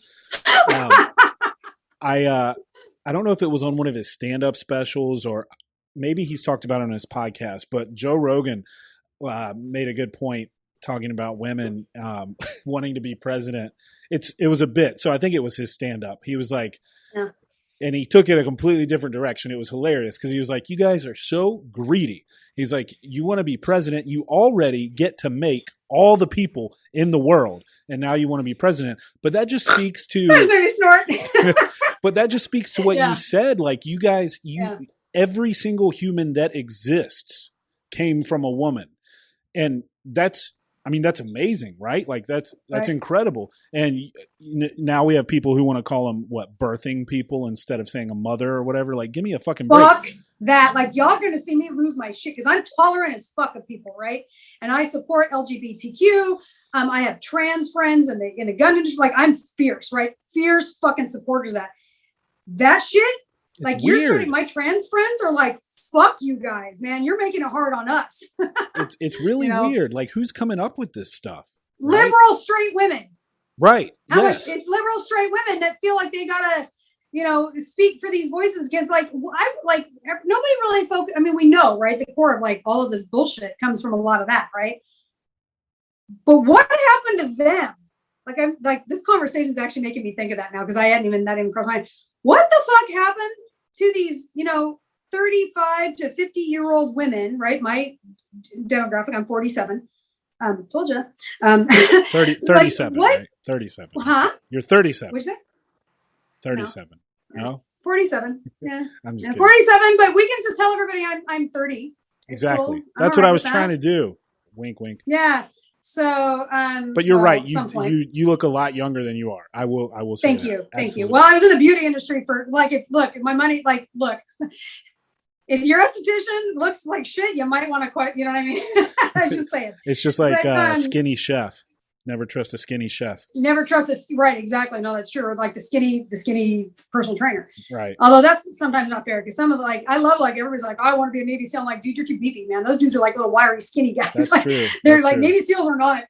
I don't know if it was on one of his stand-up specials or maybe he's talked about it on his podcast, but Joe Rogan made a good point talking about women wanting to be president. It was a bit, so I think it was his stand-up. He was like, and he took it a completely different direction. It was hilarious because he was like, you guys are so greedy. He's like, you want to be president, you already get to make all the people in the world, and now you want to be president. But that just speaks to but that just speaks to what you said. Like, you guys, every single human that exists came from a woman. And that's amazing, right? Like that's right. Incredible. And now we have people who want to call them birthing people instead of saying a mother or whatever. Like, give me a fucking break. That. Like, y'all are going to see me lose my shit because I'm tolerant as fuck of people, right? And I support LGBTQ. I have trans friends in the gun industry. Like, I'm fierce, right? Fierce fucking supporters of that. That shit. It's like, weird. You're starting, my trans friends are like, fuck you guys, man. You're making it hard on us. It's really weird. Like, who's coming up with this stuff? Right? Liberal straight women. Right. It's liberal straight women that feel like they gotta, speak for these voices because nobody really focus. I mean, we know, right? The core of like all of this bullshit comes from a lot of that, right? But what happened to them? Like this conversation is actually making me think of that now because that didn't even cross my mind. What the fuck happened to these, 35 to 50-year-old women, right? My demographic, I'm 47. Told you. 37, like, right? 37. Huh? You're 37. What'd you say? 37. No? 47. Yeah. I'm just 47, but we can just tell everybody I'm 30. Exactly. Cool. That's what I was trying to do. Wink, wink. Yeah. So, but you're right. You look a lot younger than you are. I will say Thank you. Thank you. Well, I was in the beauty industry for my money, if your esthetician looks like shit, you might want to quit. You know what I mean? I was just saying. It's just like skinny chef. Never trust a skinny chef. Never trust right. Exactly. No, that's true. Or like the skinny personal trainer. Right. Although that's sometimes not fair because some of I love everybody's like, I want to be a Navy SEAL. I'm like, dude, you're too beefy, man. Those dudes are like little wiry, skinny guys. That's true. They're like, Navy SEAls are not,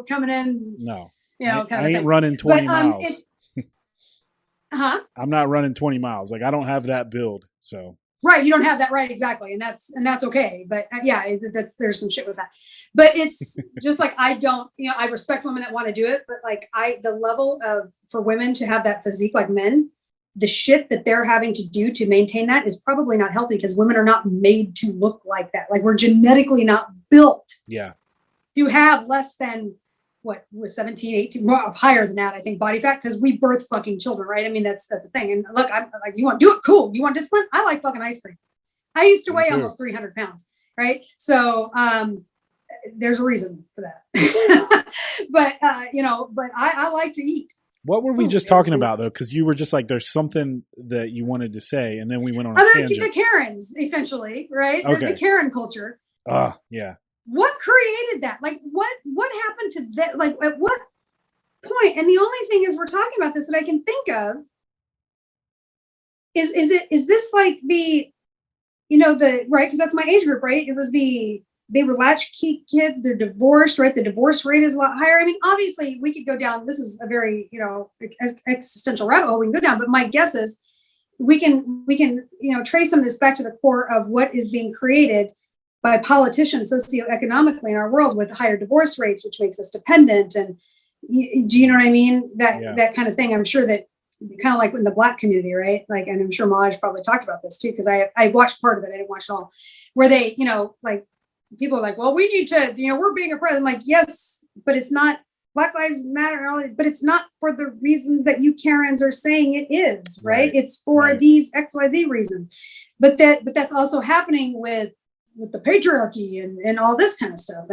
coming in. No. Kind I ain't running 20 miles. I'm not running 20 miles. Like, I don't have that build. So. Right, you don't have that, right? Exactly, and that's okay. But there's some shit with that. But it's just like I don't, I respect women that want to do it, but like the level of for women to have that physique like men, the shit that they're having to do to maintain that is probably not healthy because women are not made to look like that. Like, we're genetically not built. Yeah. To have less than what was 17, 18, more higher than that, I think, body fat, because we birth fucking children, right? I mean, that's the thing. And look, I'm like, you want to do it? Cool. You want discipline? I like fucking ice cream. I used to weigh almost 300 pounds. right? So there's a reason for that. But but I like to eat. What were we just talking about though? Because you were just like, there's something that you wanted to say, and then we went on a tangent. The Karens, essentially, right? Okay. The Karen culture. Yeah. What created that? Like, what happened to that? Like, at what point? And the only thing is, we're talking about this that I can think of is this like the, right? Because that's my age group, right? It was they were latchkey kids. They're divorced, right? The divorce rate is a lot higher. I mean, obviously, we could go down. This is a very, existential rabbit hole we can go down. But my guess is we can, trace some of this back to the core of what is being created by politicians socioeconomically in our world with higher divorce rates, which makes us dependent. And do you know what I mean? That kind of thing. I'm sure that kind of like in the Black community, right? Like, and I'm sure Malaj probably talked about this too, because I watched part of it. I didn't watch it all, where they, like, people are like, well, we need to, we're being oppressed. I'm like, yes, but it's not Black Lives Matter and all that, but it's not for the reasons that you Karens are saying it is, right? It's for these XYZ reasons. But that's also happening with the patriarchy and all this kind of stuff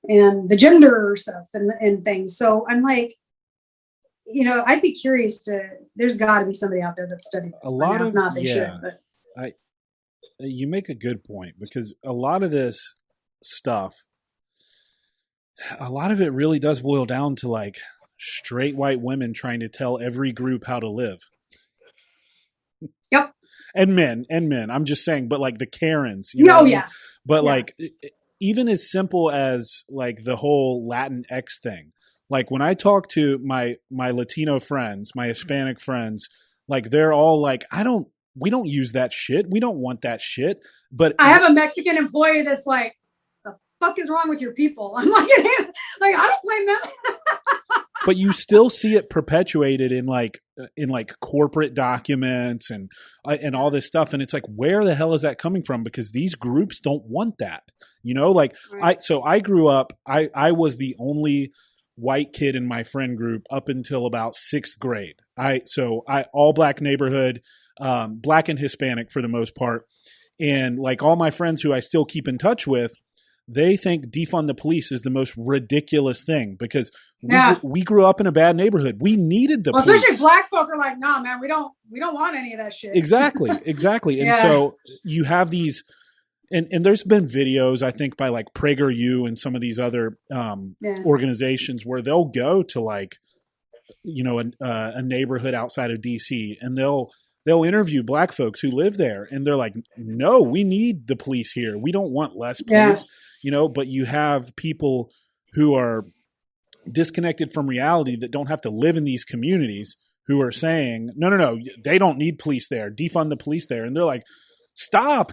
and the gender stuff and things. So I'm like, I'd be curious there's got to be somebody out there that's studying this. You make a good point, because a lot of this stuff, a lot of it really does boil down to like straight white women trying to tell every group how to live. Yep. And men. I'm just saying, but like the Karens, But like, even as simple as like the whole Latinx thing, like when I talk to my Latino friends, my Hispanic friends, like they're all like, we don't use that shit. We don't want that shit. But I have a Mexican employee that's like, the fuck is wrong with your people? I'm like I don't blame them. But you still see it perpetuated in like corporate documents and all this stuff. And it's like, where the hell is that coming from? Because these groups don't want that, I grew up, I was the only white kid in my friend group up until about sixth grade. All Black neighborhood, Black and Hispanic for the most part. And like all my friends who I still keep in touch with, they think defund the police is the most ridiculous thing, because we grew up in a bad neighborhood. We needed the police. Especially Black folk are like, nah, man, we don't want any of that shit. Exactly. And so you have these, and there's been videos, I think, by like PragerU and some of these other organizations where they'll go to like, a neighborhood outside of DC, and they'll interview Black folks who live there, and they're like, no, we need the police here. We don't want less police, but you have people who are disconnected from reality that don't have to live in these communities who are saying, no, they don't need police there. Defund the police there. And they're like, stop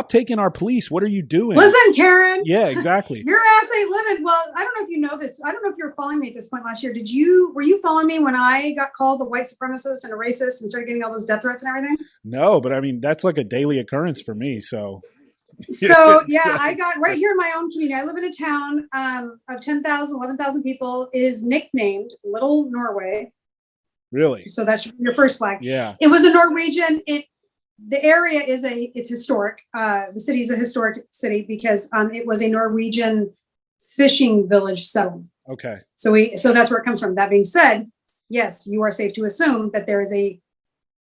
taking our police. What are you doing? Listen, Karen. Yeah, exactly. Your ass ain't living. Well, I don't know if you know this. I don't know if you were following me at this point last year. Were you following me when I got called a white supremacist and a racist and started getting all those death threats and everything? No, but I mean, that's like a daily occurrence for me. So I got right here in my own community. I live in a town of 10,000, 11,000 people. It is nicknamed Little Norway. Really? So that's your first flag. Yeah. It was a Norwegian. The area it's historic. The city is a historic city because it was a Norwegian fishing village settled. Okay. So that's where it comes from. That being said, yes, you are safe to assume that there is a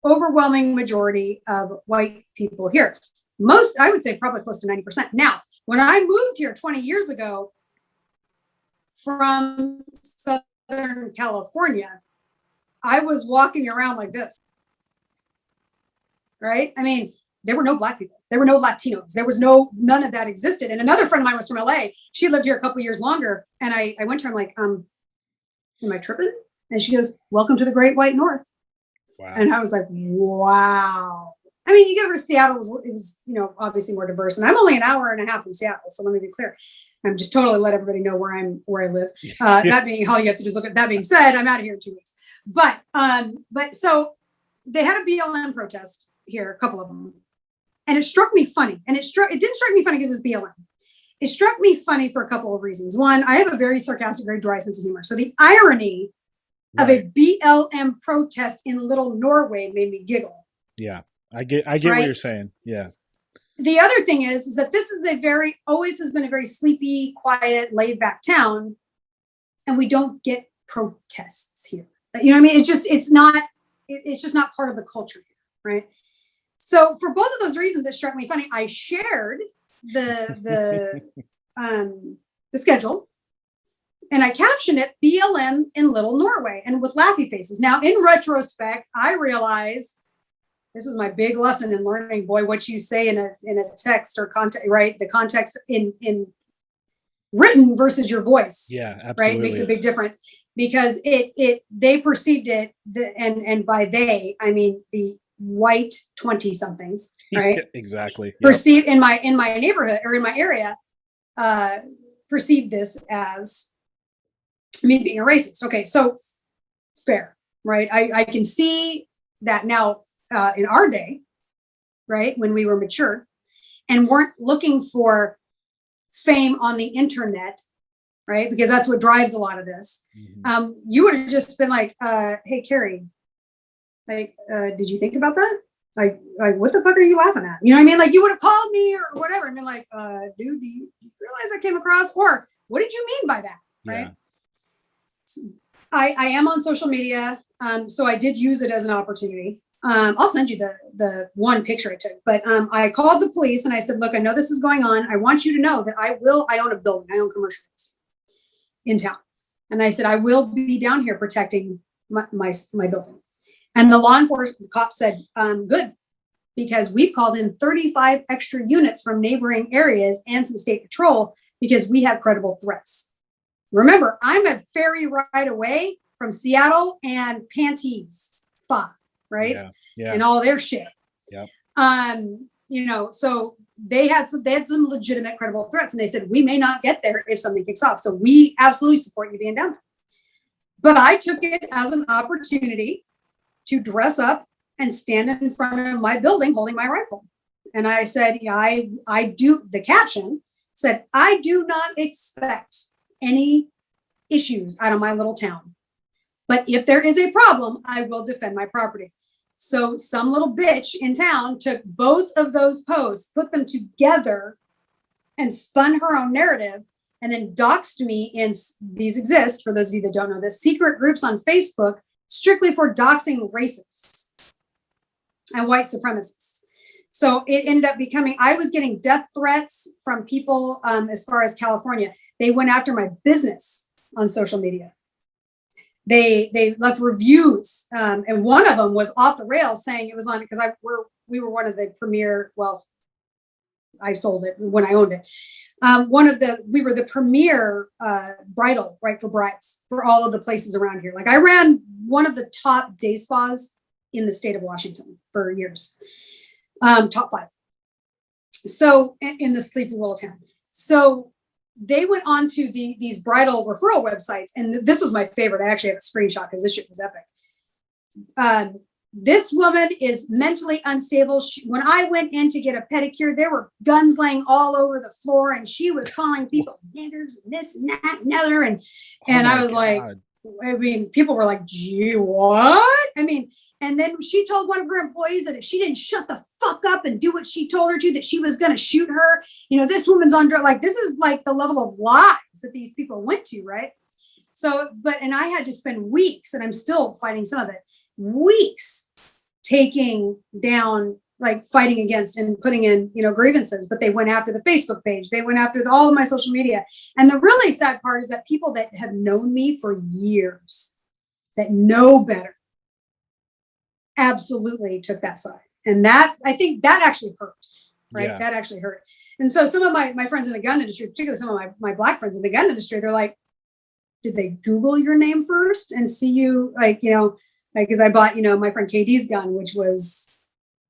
overwhelming majority of white people here. Most, I would say probably close to 90%. Now, when I moved here 20 years ago from Southern California, I was walking around like this. Right? I mean, there were no Black people. There were no Latinos. There was none of that existed. And another friend of mine was from LA. She lived here a couple of years longer. And I went to her, I'm like, am I tripping? And she goes, welcome to the Great White North. Wow. And I was like, wow. I mean, you get over to Seattle, it was, obviously more diverse. And I'm only an hour and a half from Seattle. So let me be clear. I'm just totally let everybody know where I live. That being all you have to just look at. That being said, I'm out of here in 2 weeks. But so they had a BLM protest here, a couple of them. And it struck me funny. And it didn't strike me funny because it's BLM. It struck me funny for a couple of reasons. One, I have a very sarcastic, very dry sense of humor. So the irony of a BLM protest in Little Norway made me giggle. Yeah. I get what you're saying. Yeah. the other thing is that this is always has been a very sleepy, quiet, laid back town. And we don't get protests here. You know what I mean? It's just not part of the culture here, right? So for both of those reasons, it struck me funny. I shared the schedule, and I captioned it BLM in Little Norway, and with laughy faces. Now, in retrospect, I realize this is my big lesson in learning. Boy, what you say in a text or context, right? The context in written versus your voice, yeah, absolutely, right, makes a big difference, because they perceived it, and by they I mean the white 20 somethings, right? Exactly. Yep. Perceived in my neighborhood or in my area, perceived this as me being a racist. Okay, so fair, right? I can see that now in our day, right, when we were mature and weren't looking for fame on the internet, right? Because that's what drives a lot of this. Mm-hmm. You would have just been like, hey, Kerry, like, did you think about that? Like, what the fuck are you laughing at? You know what I mean? Like, you would have called me or whatever and been like, dude, do you realize I came across? Or what did you mean by that? Right? Yeah. So I am on social media. So I did use it as an opportunity. I'll send you the one picture I took, but I called the police and I said, look, I know this is going on. I want you to know that I own a building. I own commercial buildings in town. And I said, I will be down here protecting my building. And the law enforcement cop said, good, because we've called in 35 extra units from neighboring areas and some state patrol because we have credible threats. Remember, I'm a ferry ride away from Seattle and Panties Spa, right? Yeah. And all their shit. Yep. You know, so they had some legitimate credible threats, and they said, we may not get there if something kicks off. So we absolutely support you being down there. But I took it as an opportunity to dress up and stand in front of my building holding my rifle. And I said, yeah, I do, the caption said, I do not expect any issues out of my little town. But if there is a problem, I will defend my property. So some little bitch in town took both of those posts, put them together, and spun her own narrative, and then doxed me in, these exist, for those of you that don't know this, secret groups on Facebook strictly for doxing racists and white supremacists. So it ended up becoming, I was getting death threats from people as far as California. They went after my business on social media. They left reviews, and one of them was off the rails, saying it was on, because we were one of the premier, well, I sold it when I owned it. We were the premier bridal, right, for brides for all of the places around here. Like, I ran one of the top day spas in the state of Washington for years, top 5. So in the sleepy little town. So they went on to these bridal referral websites, and this was my favorite. I actually have a screenshot because this shit was epic. This woman is mentally unstable. When I went in to get a pedicure, there were guns laying all over the floor, and she was calling people niggers and this and that and other. And I was God. Like, I mean, people were like, gee, what? I mean, and then she told one of her employees that if she didn't shut the fuck up and do what she told her to, that she was going to shoot her. You know, this woman's on drugs. Like, this is like the level of lies that these people went to, right? So, and I had to spend weeks, and I'm still fighting some of it, weeks taking down, like, fighting against and putting in, you know, grievances. But they went after the Facebook page. They went after all of my social media. And the really sad part is that people that have known me for years, that know better, absolutely took that side. And that, I think that actually hurt, right? Yeah. That actually hurt. And so some of my friends in the gun industry, particularly some of my Black friends in the gun industry, they're like, did they Google your name first and see you, like, you know, like, because I bought, you know, my friend KD's gun, which was,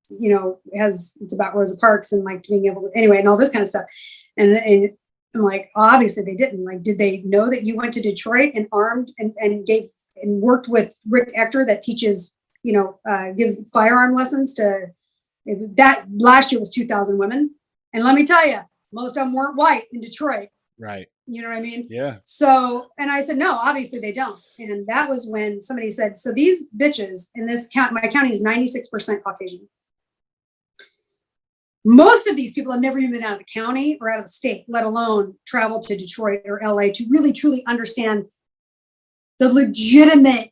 you know, it's about Rosa Parks and like being able to, anyway, and all this kind of stuff. And I'm like, obviously they didn't. Like, did they know that you went to Detroit and armed and gave and worked with Rick Ector that teaches, you know, gives firearm lessons to that? Last year was 2,000 women. And let me tell you, most of them weren't white in Detroit. Right. You know what I mean? Yeah. So, and I said, no, obviously they don't. And that was when somebody said, so these bitches in this county, my county is 96% Caucasian. Most of these people have never even been out of the county or out of the state, let alone travel to Detroit or LA to really truly understand the legitimate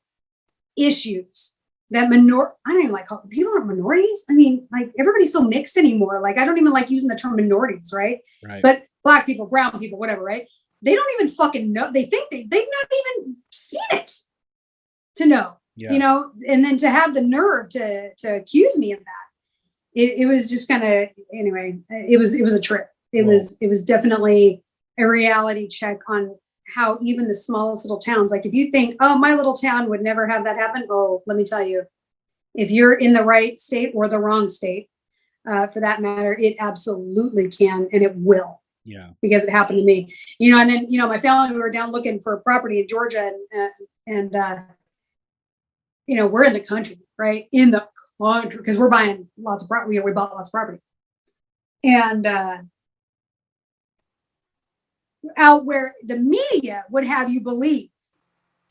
issues that I don't even like calling people are minorities. I mean, like everybody's so mixed anymore. Like I don't even like using the term minorities, right? But Black people, brown people, whatever, right? They don't even fucking know. They think they've not even seen it to know, you know, and then to have the nerve to accuse me of that. It was just kind of, anyway, it was a trip. It was definitely a reality check on how even the smallest little towns, like if you think, oh, my little town would never have that happen. Oh, let me tell you, if you're in the right state or the wrong state, for that matter, it absolutely can, and it will. Yeah. Because it happened to me, you know, and then, you know, my family, we were down looking for property in Georgia and you know, we're in the country, right? In the country, because we're buying lots of property. We bought lots of property. And out where the media would have you believe,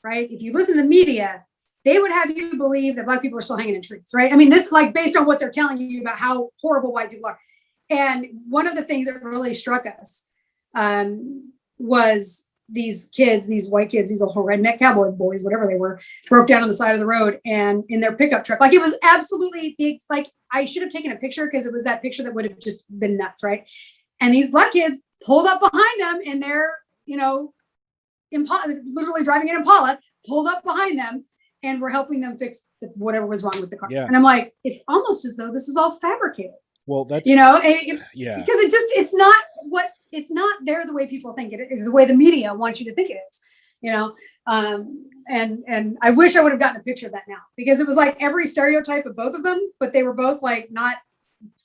right? If you listen to the media, they would have you believe that Black people are still hanging in trees, right? I mean, this like based on what they're telling you about how horrible white people are. And one of the things that really struck us was these kids, these white kids, these little redneck cowboy boys, whatever they were, broke down on the side of the road and in their pickup truck. Like it was absolutely, like I should have taken a picture because it was that picture that would have just been nuts, right? And these Black kids pulled up behind them in their, you know, literally driving an Impala, pulled up behind them and were helping them fix whatever was wrong with the car. Yeah. And I'm like, it's almost as though this is all fabricated. Well, that's, you know, yeah, because it's not there the way people think it is, the way the media wants you to think it is, you know. And I wish I would have gotten a picture of that now, because it was like every stereotype of both of them, but they were both like not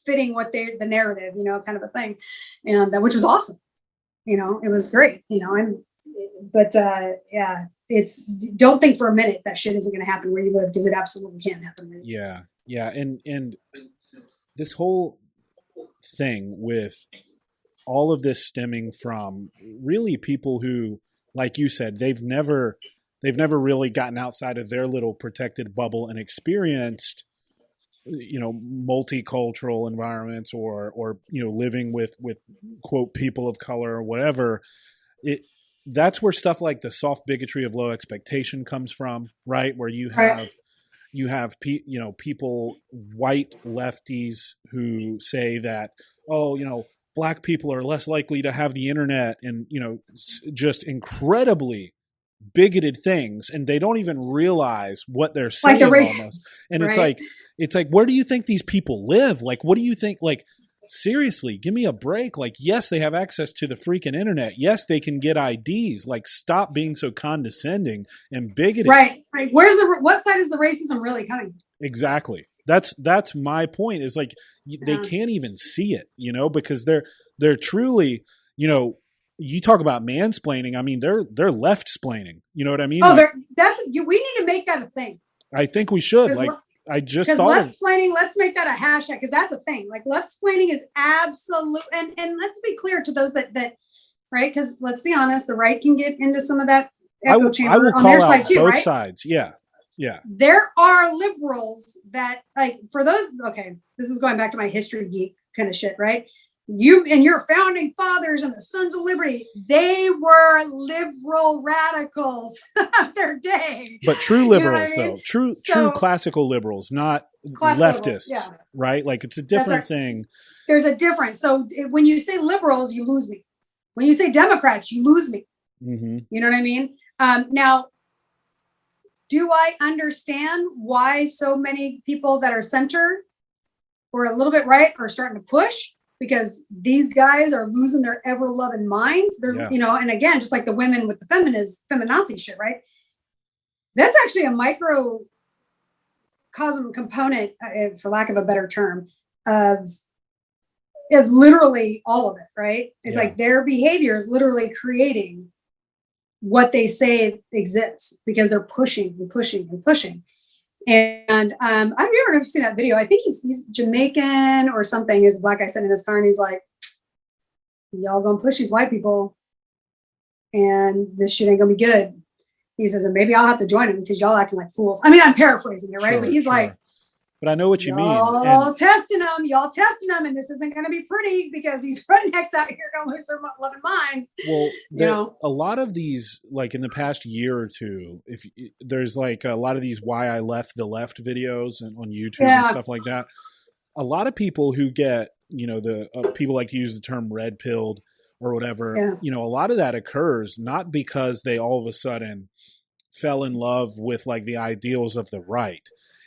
fitting what the narrative, you know, kind of a thing, and which was awesome, you know, it was great, you know. Yeah, don't think for a minute that shit isn't going to happen where you live, because it absolutely can happen. Right? Yeah, and this whole thing with all of this stemming from really people who, like you said, they've never really gotten outside of their little protected bubble and experienced, you know, multicultural environments or you know, living with quote people of color or whatever. That's where stuff like the soft bigotry of low expectation comes from, right? Where you have people, white lefties who say that, oh, you know, Black people are less likely to have the internet, and, you know, just incredibly bigoted things, and they don't even realize what they're saying almost. And right. It's like, where do you think these people live? Like, what do you think? Like, seriously, give me a break. Like, yes, they have access to the freaking internet. Yes, they can get IDs. Like, stop being so condescending and bigoted. Right. What side is the racism really coming? Exactly. That's my point, is like, they can't even see it, you know, because they're truly, you know, you talk about mansplaining. I mean, they're left-splaining. You know what I mean? Oh, like, we need to make that a thing. I think we should. Like, I just thought left-splaining, let's make that a hashtag, because that's a thing. Like, left-splaining is absolute, and let's be clear to those that right, because let's be honest, the right can get into some of that echo chamber on their side too, right? Both sides, yeah. There are liberals that, like, for those, okay, this is going back to my history geek kind of shit, right? You and your founding fathers and the Sons of Liberty, they were liberal radicals of their day. But true liberals, you know what I mean? True classical liberals, not leftists, right? Like, it's a different thing. There's a difference. So when you say liberals, you lose me. When you say Democrats, you lose me. Mm-hmm. You know what I mean? Now, do I understand why so many people that are center or a little bit right are starting to push? Because these guys are losing their ever-loving minds. They're, you know, and again, just like the women with the feminazi shit, right? That's actually a microcosm component, for lack of a better term, of literally all of it, right? It's like their behavior is literally creating what they say exists, because they're pushing and pushing and pushing. And I've never seen that video. I think he's Jamaican or something. He's a Black guy sitting in his car, and he's like, y'all gonna push these white people, and this shit ain't gonna be good. He says, and maybe I'll have to join him because y'all acting like fools. I mean, I'm paraphrasing it, right? But he's like, but I know what you mean. Y'all testing them, and this isn't going to be pretty because these rednecks out here going to lose their loving minds. Well, a lot of these, like in the past year or two, if there's like a lot of these "Why I Left the Left" videos on YouTube and stuff like that. A lot of people who get, the people like to use the term "red pilled" or whatever. A lot of that occurs not because they all of a sudden fell in love with like the ideals of the right.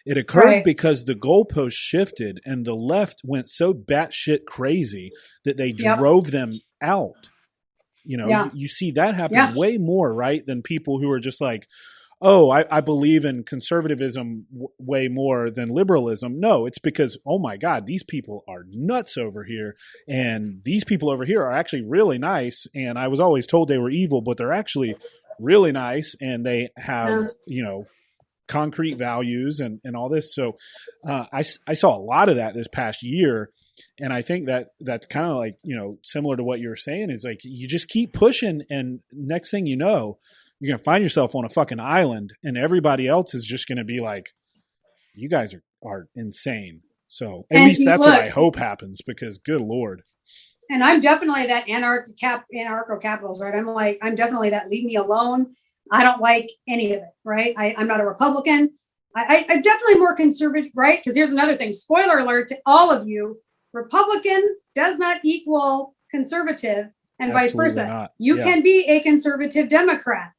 It occurred because the goalpost shifted and the left went so batshit crazy that they drove them out. You see that happen way more, right, than people who are just like, oh, I believe in conservatism way more than liberalism. No, it's because, oh my God, these people are nuts over here. And these people over here are actually really nice. And I was always told they were evil, but they're actually really nice. And they have, concrete values and all this. So I saw a lot of that this past year. And I think that's kind of like, similar to what you're saying is like, you just keep pushing. And next thing you know, you're going to find yourself on a fucking island and everybody else is just going to be like, you guys are insane. So at least that's what I hope happens because good Lord. And I'm definitely that anarcho-capitalist, right? I'm definitely that leave me alone. I don't like any of it, right? I'm not a Republican. I'm definitely more conservative, right? Because here's another thing. Spoiler alert to all of you. Republican does not equal conservative and vice versa. Not. You can be a conservative Democrat.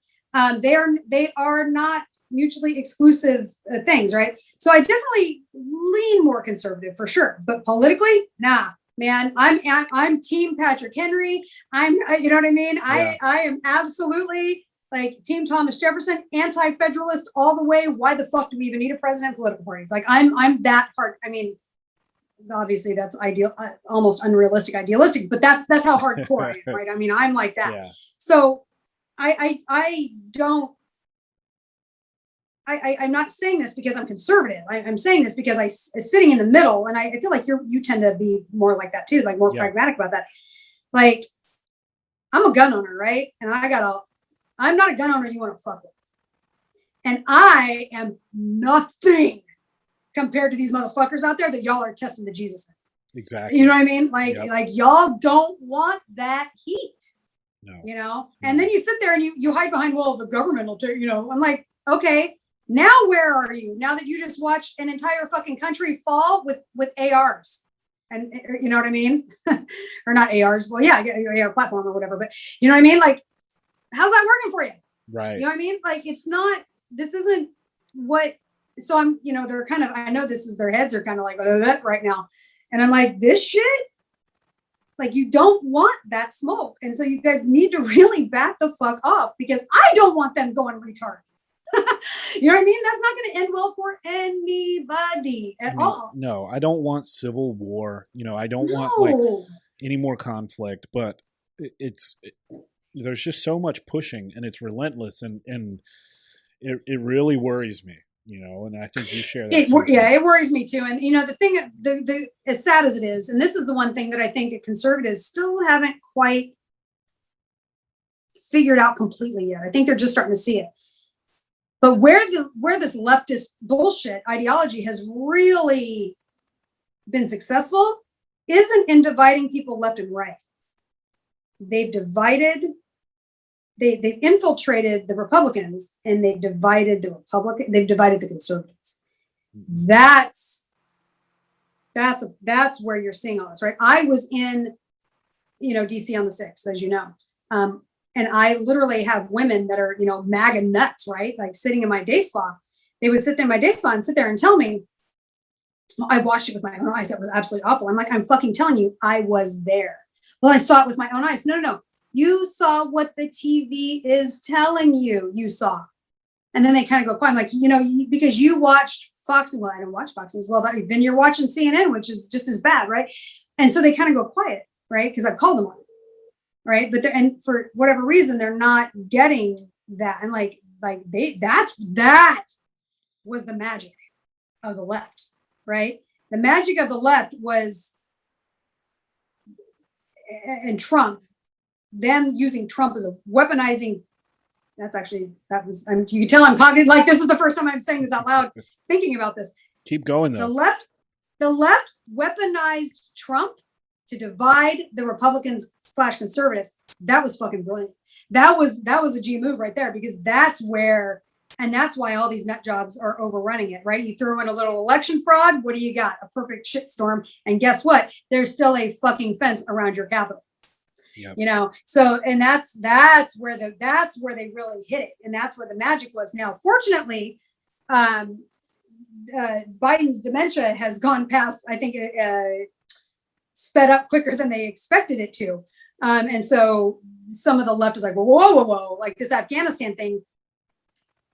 They are not mutually exclusive things, right? So I definitely lean more conservative for sure. But politically, nah. Man, I'm Team Patrick Henry. You know what I mean? Yeah. I am absolutely like Team Thomas Jefferson, anti-federalist all the way. Why the fuck do we even need a president? Political parties? Like I'm that hard. I mean, obviously that's ideal, almost unrealistic, idealistic, but that's how hardcore I am, right? I mean, I'm like that. Yeah. So I'm not saying this because I'm conservative. I'm saying this because I'm sitting in the middle, and I feel like you tend to be more like that too, like more pragmatic about that. Like, I'm a gun owner, right? And I'm not a gun owner you want to fuck with. And I am nothing compared to these motherfuckers out there that y'all are testing the Jesus in. Exactly. You know what I mean? Like y'all don't want that heat. No. And then you sit there and you hide behind, well, the government will take, I'm like, okay. Now, where are you? Now that you just watched an entire fucking country fall with ARs, and you know what I mean, or not ARs? Well, yeah, AR platform or whatever. But you know what I mean? Like, how's that working for you? Right. You know what I mean? Like, it's not. This isn't what. So I'm. They're kind of. I know this is their heads are kind of like right now, and I'm like, this shit. Like, you don't want that smoke, and so you guys need to really back the fuck off because I don't want them going retarded. You know what I mean? That's not going to end well for anybody at all. No, I don't want civil war. I don't want like any more conflict, but there's just so much pushing and it's relentless and it really worries me, and I think you share that. It worries me too. And the thing, the as sad as it is, and this is the one thing that I think that conservatives still haven't quite figured out completely yet. I think they're just starting to see it. But where this leftist bullshit ideology has really been successful isn't in dividing people left and right. They've infiltrated the Republicans and they've divided the conservatives. That's where you're seeing all this, right? I was in, DC on the 6th, as you know. And I literally have women that are, MAGA nuts, right? Like sitting in my day spa. They would sit there in my day spa and sit there and tell me, I watched it with my own eyes. That was absolutely awful. I'm like, I'm fucking telling you, I was there. Well, I saw it with my own eyes. No. You saw what the TV is telling you saw. And then they kind of go quiet. I'm like, because you watched Fox. Well, I don't watch Fox as well, but then you're watching CNN, which is just as bad, right? And so they kind of go quiet, right? Because I've called them on it. Right. But and for whatever reason, they're not getting that. And that was the magic of the left. Right. The magic of the left was, and Trump, them using Trump as a weaponizing. You can tell I'm talking like this is the first time I'm saying this out loud, thinking about this. Keep going though. The left weaponized Trump to divide the Republicans / conservatives. That was fucking brilliant. That was a G move right there, because that's where, and that's why all these nut jobs are overrunning it, right? You throw in a little election fraud. What do you got? A perfect shitstorm. And guess what? There's still a fucking fence around your Capitol. Yep. You know, so, and that's where they really hit it. And that's where the magic was. Now, fortunately, Biden's dementia has gone past, I think, sped up quicker than they expected it to. And so some of the left is like, whoa, like this Afghanistan thing.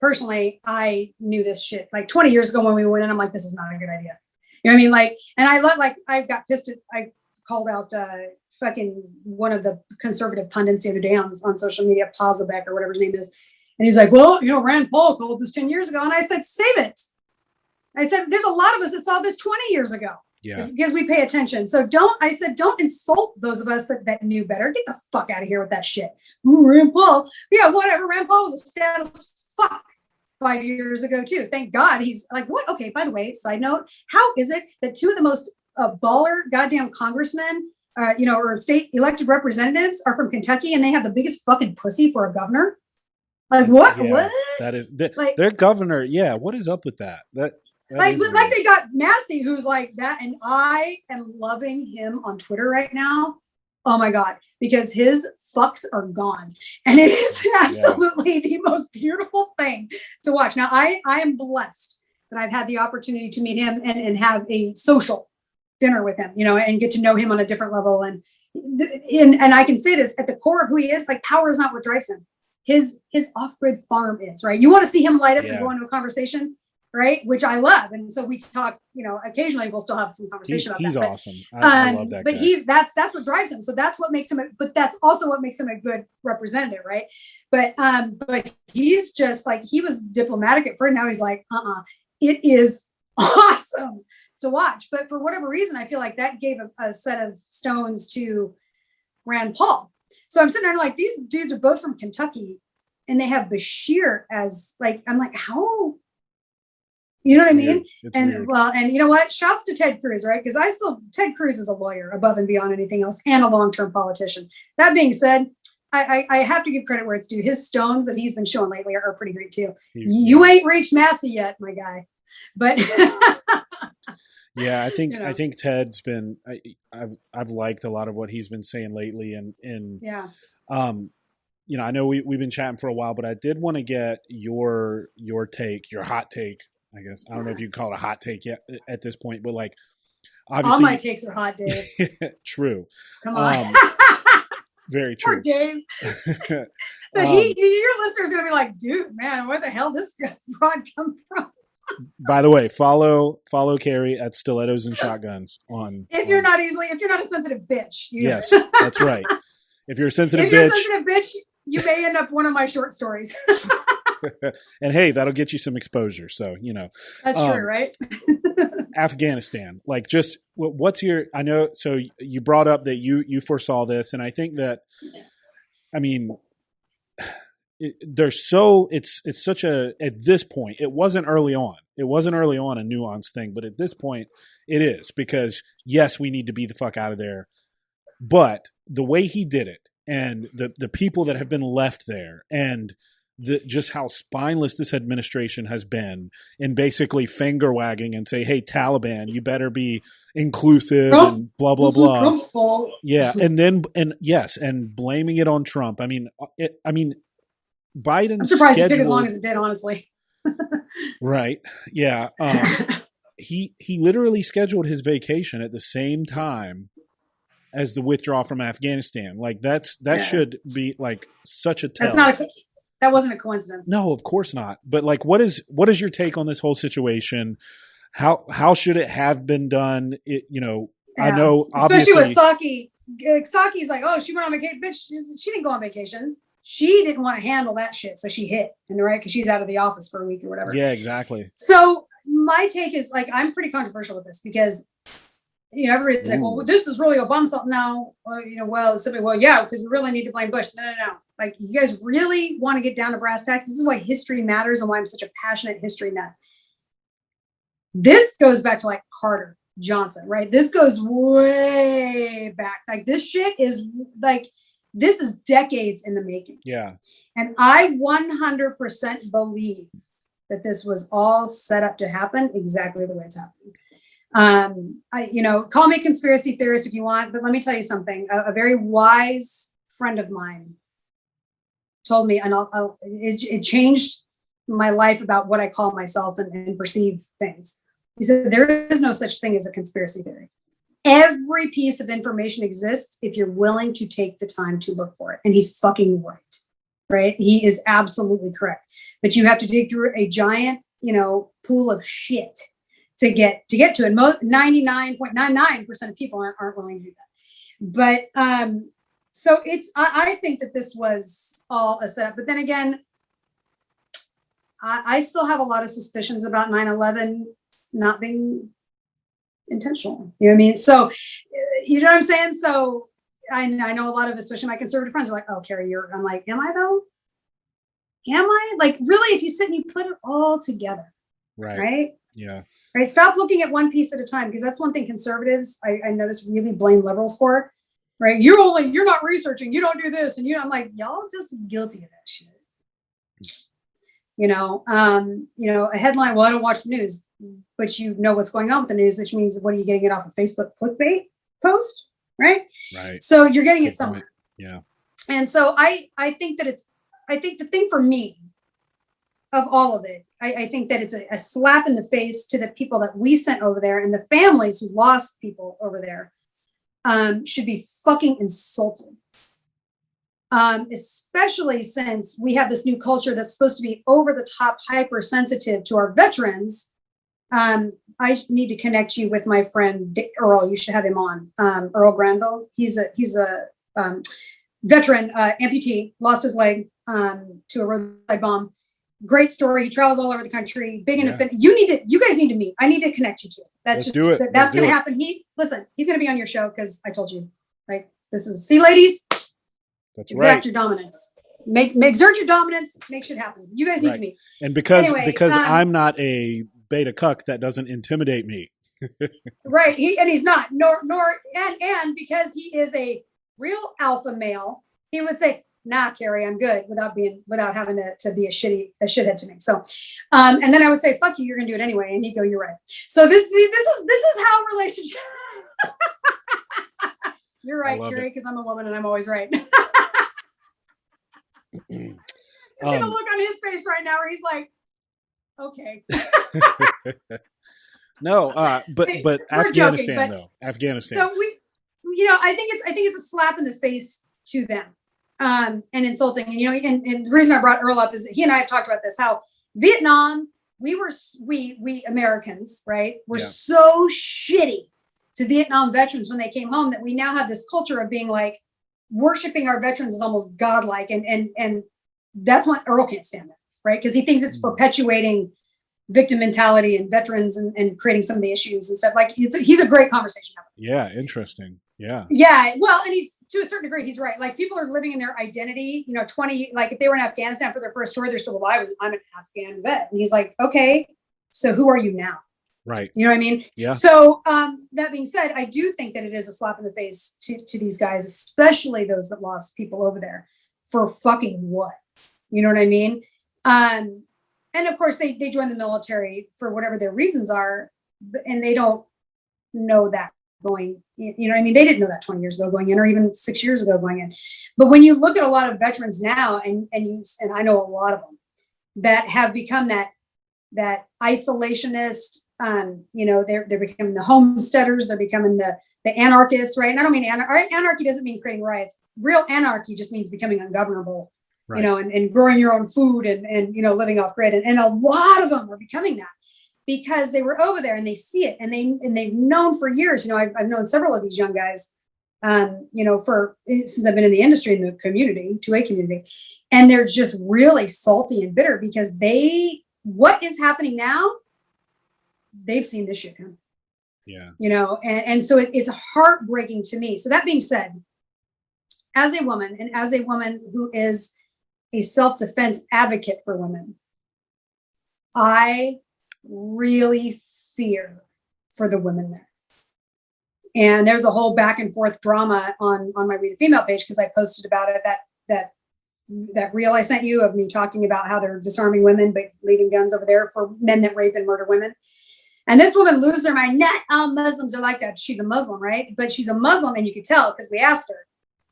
Personally, I knew this shit like 20 years ago when we went in. I'm like, this is not a good idea. You know what I mean? Like, and I got pissed at, I called out fucking one of the conservative pundits the other day on social media, Pazabek or whatever his name is. And he's like, well, you know, Rand Paul called this 10 years ago. And I said, save it. I said, there's a lot of us that saw this 20 years ago. Yeah. Because we pay attention. So don't insult those of us that knew better. Get the fuck out of here with that shit. Ooh, Rand Paul. Yeah, whatever. Rand Paul was a status fuck 5 years ago too. Thank God he's like, what? Okay, by the way, side note, how is it that two of the most baller goddamn congressmen, or state elected representatives are from Kentucky and they have the biggest fucking pussy for a governor? Like what? Yeah, what? That is like, their governor. Yeah. What is up with that? That like they got Massey, who's like that, and I am loving him on Twitter right now. Oh my God, because his fucks are gone, and it is absolutely the most beautiful thing to watch. Now, I am blessed that I've had the opportunity to meet him and have a social dinner with him, and get to know him on a different level. And I can say this, at the core of who he is, like, power is not what drives him. His off-grid farm is, right? You want to see him light up and go into a conversation, right? Which I love. And so we talk, occasionally we'll still have some conversation about that. He's awesome. I love that but guy. That's what drives him. So that's what makes him, but that's also what makes him a good representative, right? But he's just like, he was diplomatic at first. Now he's like, it is awesome to watch. But for whatever reason, I feel like that gave a set of stones to Rand Paul. So I'm sitting there like, these dudes are both from Kentucky and they have Bashir as like, I'm like, how? You know what I mean? And weird. Well, and you know what? Shouts to Ted Cruz, right? Because Ted Cruz is a lawyer above and beyond anything else and a long-term politician. That being said, I have to give credit where it's due. His stones that he's been showing lately are pretty great too. You ain't reached Massey yet, my guy. But yeah, I think Ted's been. I've liked a lot of what he's been saying lately, and yeah. I know we've been chatting for a while, but I did want to get your take, your hot take. I guess I don't know if you call it a hot take yet at this point, but like, obviously, all my takes are hot, Dave. True. Come on. Very true. Poor Dave. Your listeners are gonna be like, dude, man, where the hell this fraud come from? By the way, follow Kerry at Stilettos and Shotguns on. If you're not a sensitive bitch. Yes, that's right. If you're a sensitive bitch, you may end up one of my short stories. And hey, that'll get you some exposure. So, That's true, right? Afghanistan, like, just what's your, I know, so you brought up that you foresaw this. And I think that, I mean, it's such at this point, it wasn't early on a nuanced thing, but at this point it is, because yes, we need to be the fuck out of there. But the way he did it, and the people that have been left there, and just how spineless this administration has been in basically finger wagging and say, hey, Taliban, you better be inclusive and blah, blah, blah. Trump's fault. Yeah. And blaming it on Trump. I mean, Biden. I'm surprised it took as long as it did, honestly. Right. Yeah. He literally scheduled his vacation at the same time as the withdrawal from Afghanistan. Like that should be like such a tell. That wasn't a coincidence. No, of course not. But like, what is your take on this whole situation? How should it have been done? I know, especially with Psaki. Psaki's like, oh, she went on vacation. Bitch, she didn't go on vacation. She didn't want to handle that shit, so she hit, right? Because she's out of the office for a week or whatever. Yeah, exactly. So my take is like, I'm pretty controversial with this because everybody's like, well, this is really Obama's fault now. Yeah, because we really need to blame Bush. No. Like, you guys really want to get down to brass tacks? This is why history matters and why I'm such a passionate history nut. This goes back to like Carter Johnson, right? This goes way back. Like this shit is like, this is decades in the making. Yeah. And I 100% believe that this was all set up to happen exactly the way it's happening. Call me a conspiracy theorist if you want, but let me tell you something. A very wise friend of mine told me, and it changed my life about what I call myself and perceive things. He said, there is no such thing as a conspiracy theory. Every piece of information exists if you're willing to take the time to look for it. And he's fucking right. Right? He is absolutely correct. But you have to dig through a giant, pool of shit to get to it. Most 99.99% of people aren't willing to do that. But so I think that this was all a setup. But then again, I still have a lot of suspicions about 9/11 not being intentional. You know what I mean? So, you know what I'm saying? So I know a lot of, especially my conservative friends are like, oh, Kerry, I'm like, am I though? Am I? Like, really, if you sit and you put it all together, right? Yeah. Right. Stop looking at one piece at a time, because that's one thing conservatives, I notice, really blame liberals for, right? You're not researching, you don't do this. And I'm like, y'all just as guilty of that shit. A headline, well, I don't watch the news, but you know what's going on with the news, which means, what are you getting it off of Facebook clickbait post? Right. So you're getting it somewhere. Yeah. And so I think the thing for me of all of it, I think that it's a slap in the face to the people that we sent over there and the families who lost people over there, should be fucking insulted. Especially since we have this new culture that's supposed to be over the top, hypersensitive to our veterans. I need to connect you with my friend Earl. You should have him on. Earl Granville. He's a veteran, amputee, lost his leg to a roadside bomb. Great story. He travels all over the country. Big into fitness. You guys need to meet. I need to connect you to. Let's do it. That's going to happen. He's going to be on your show, because I told you, like, this is, see, ladies. That's Exert your dominance. Exert your dominance. Make shit happen. You guys need to meet. And because I'm not a beta cuck, that doesn't intimidate me. Right. He's not. And because he is a real alpha male, he would say, nah, Kerry, I'm good, without having to be a shithead to me. So, and then I would say, fuck you, you're gonna do it anyway. And he'd go, you're right. So this is how relationship. You're right, Kerry, because I'm a woman and I'm always right. See the look on his face right now where he's like, okay. No, but Afghanistan, joking, Afghanistan. So I think it's a slap in the face to them, and insulting. And the reason I brought Earl up is that he and I have talked about this, how Vietnam, we Americans, right, were so shitty to Vietnam veterans when they came home, that we now have this culture of being like, worshiping our veterans is almost godlike. And that's what Earl can't stand that, right? Because he thinks it's perpetuating victim mentality and veterans and creating some of the issues and stuff. Like, he's a great conversation. Yeah. Interesting. Yeah. Yeah. Well, and he's, to a certain degree, he's right. Like, people are living in their identity, 20, like if they were in Afghanistan for their first tour, they're still, well, I'm an Afghan vet. And he's like, okay, so who are you now? Right. You know what I mean? Yeah. So that being said, I do think that it is a slap in the face to these guys, especially those that lost people over there, for fucking what? You know what I mean? And of course they join the military for whatever their reasons are, and they don't know that going, you know what I mean? They didn't know that 20 years ago going in, or even 6 years ago going in. But when you look at a lot of veterans now, and I know a lot of them that have become that isolationist, they're becoming the homesteaders, they're becoming the anarchists, right? And I don't mean anarchy doesn't mean creating riots. Real anarchy just means becoming ungovernable, right. And growing your own food and living off grid. And a lot of them are becoming that because they were over there and they see it, and they've known for years. I've known several of these young guys, since I've been in the industry, in the community, 2A community, and they're just really salty and bitter because what is happening now, they've seen this shit come. Yeah. And so it's heartbreaking to me. So that being said, as a woman, and as a woman who is a self-defense advocate for women, I really fear for the women there. And there's a whole back and forth drama on my We the Female page, because I posted about it, that reel I sent you of me talking about how they're disarming women but leaving guns over there for men that rape and murder women. And this woman loses her mind. Not all Muslims are like that. She's a Muslim, right? But she's a Muslim, and you could tell because we asked her,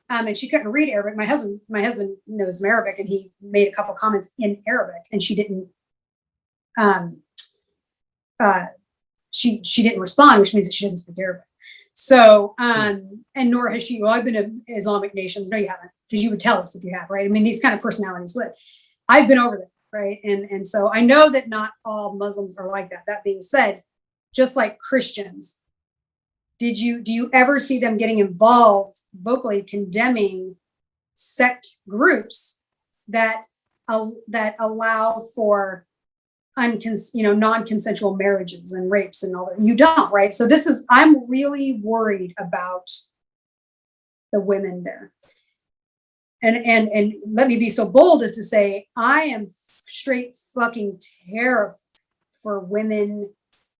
and she couldn't read Arabic. My husband knows some Arabic, and he made a couple comments in Arabic, and she didn't. She didn't respond, which means that she doesn't speak Arabic. So, and nor has she. Well, I've been to Islamic nations. No, you haven't, because you would tell us if you have, right? I mean, these kind of personalities would. I've been over there. Right. And so I know that not all Muslims are like that. That being said, just like Christians, do you ever see them getting involved vocally condemning sect groups that allow for non-consensual marriages and rapes and all that? You don't, right? So I'm really worried about the women there. And let me be so bold as to say, I am straight fucking terrified for women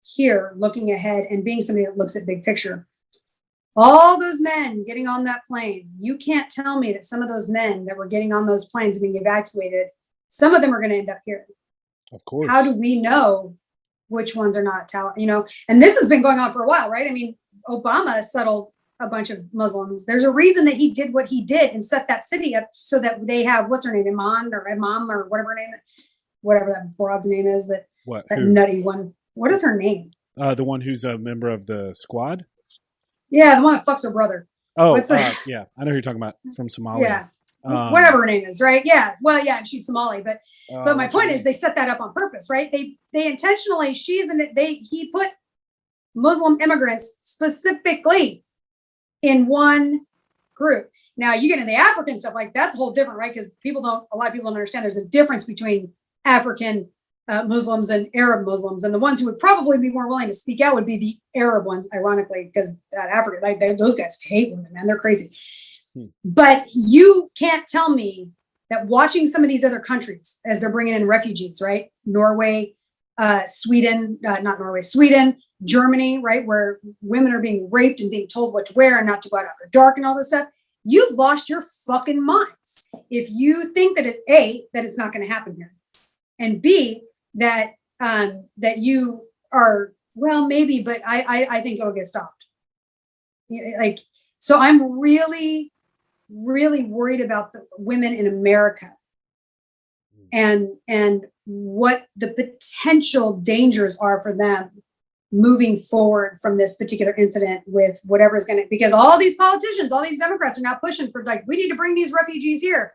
here looking ahead and being somebody that looks at big picture. All those men getting on that plane, you can't tell me that some of those men that were getting on those planes and being evacuated, some of them are going to end up here. Of course. How do we know which ones are not talent? And this has been going on for a while, right? I mean, Obama settled a bunch of Muslims. There's a reason that he did what he did and set that city up so that they have, what's her name, Imam or whatever her name, whatever that broad's name is, that nutty one. What is her name? The one who's a member of the squad? Yeah, the one that fucks her brother. Oh, yeah. I know who you're talking about, from Somalia. Yeah. Whatever her name is, right? Yeah. Well, yeah, she's Somali, but my point is they set that up on purpose, right? They intentionally, he put Muslim immigrants specifically in one group. Now you get into the African stuff, like that's a whole different, right? Because a lot of people don't understand there's a difference between African Muslims and Arab Muslims. And the ones who would probably be more willing to speak out would be the Arab ones, ironically, because that Africa, those guys hate women, man. They're crazy. But you can't tell me that watching some of these other countries as they're bringing in refugees, right? Norway, Sweden, Germany, right? Where women are being raped and being told what to wear and not to go out after dark and all this stuff. You've lost your fucking minds if you think that that it's not going to happen here, and B, that you are, well, maybe, but I think it'll get stopped. So I'm really, really worried about the women in America and what the potential dangers are for them moving forward from this particular incident with whatever is going to, because all these politicians, all these Democrats are now pushing for, like, we need to bring these refugees here.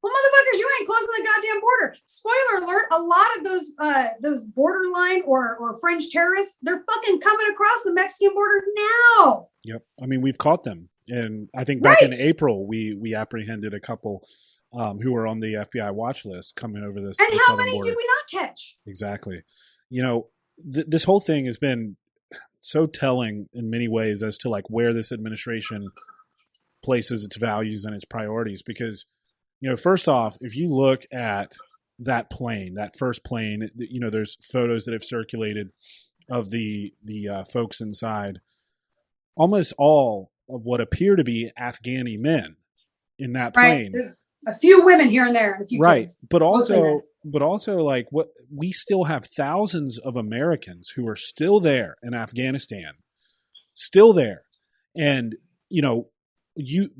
Well, motherfuckers, you ain't closing the goddamn border. Spoiler alert, a lot of those borderline or fringe terrorists, they're fucking coming across the Mexican border now. Yep. I mean, we've caught them. And I think back in April, we apprehended a couple who were on the FBI watch list coming over this. And how many did we not catch? Exactly. This whole thing has been so telling in many ways as to like where this administration places its values and its priorities. Because, first off, if you look at that plane, that first plane, there's photos that have circulated of the folks inside. Almost all of what appear to be Afghani men in that plane. Right. There's a few women here and there, and a few kids. But also like what we still have thousands of Americans who are still there in Afghanistan, still there. And,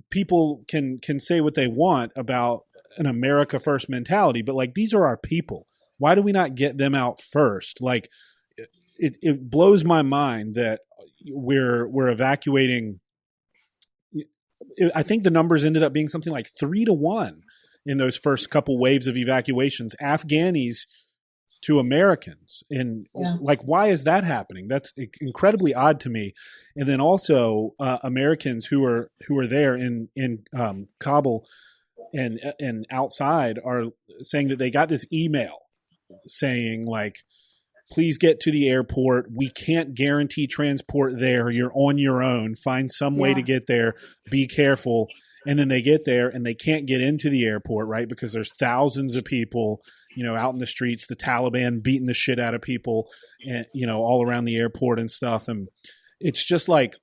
people can say what they want about an America first mentality, but like, these are our people. Why do we not get them out first? Like, it blows my mind that we're evacuating. I think the numbers ended up being something like 3-1 in those first couple waves of evacuations, Afghanis to Americans. And like, why is that happening? That's incredibly odd to me. And then also Americans who are there in Kabul and outside are saying that they got this email saying like, please get to the airport. We can't guarantee transport there. You're on your own. Find some way to get there. Be careful. And then they get there and they can't get into the airport, right? Because there's thousands of people out in the streets, the Taliban beating the shit out of people, and all around the airport and stuff. And it's just like,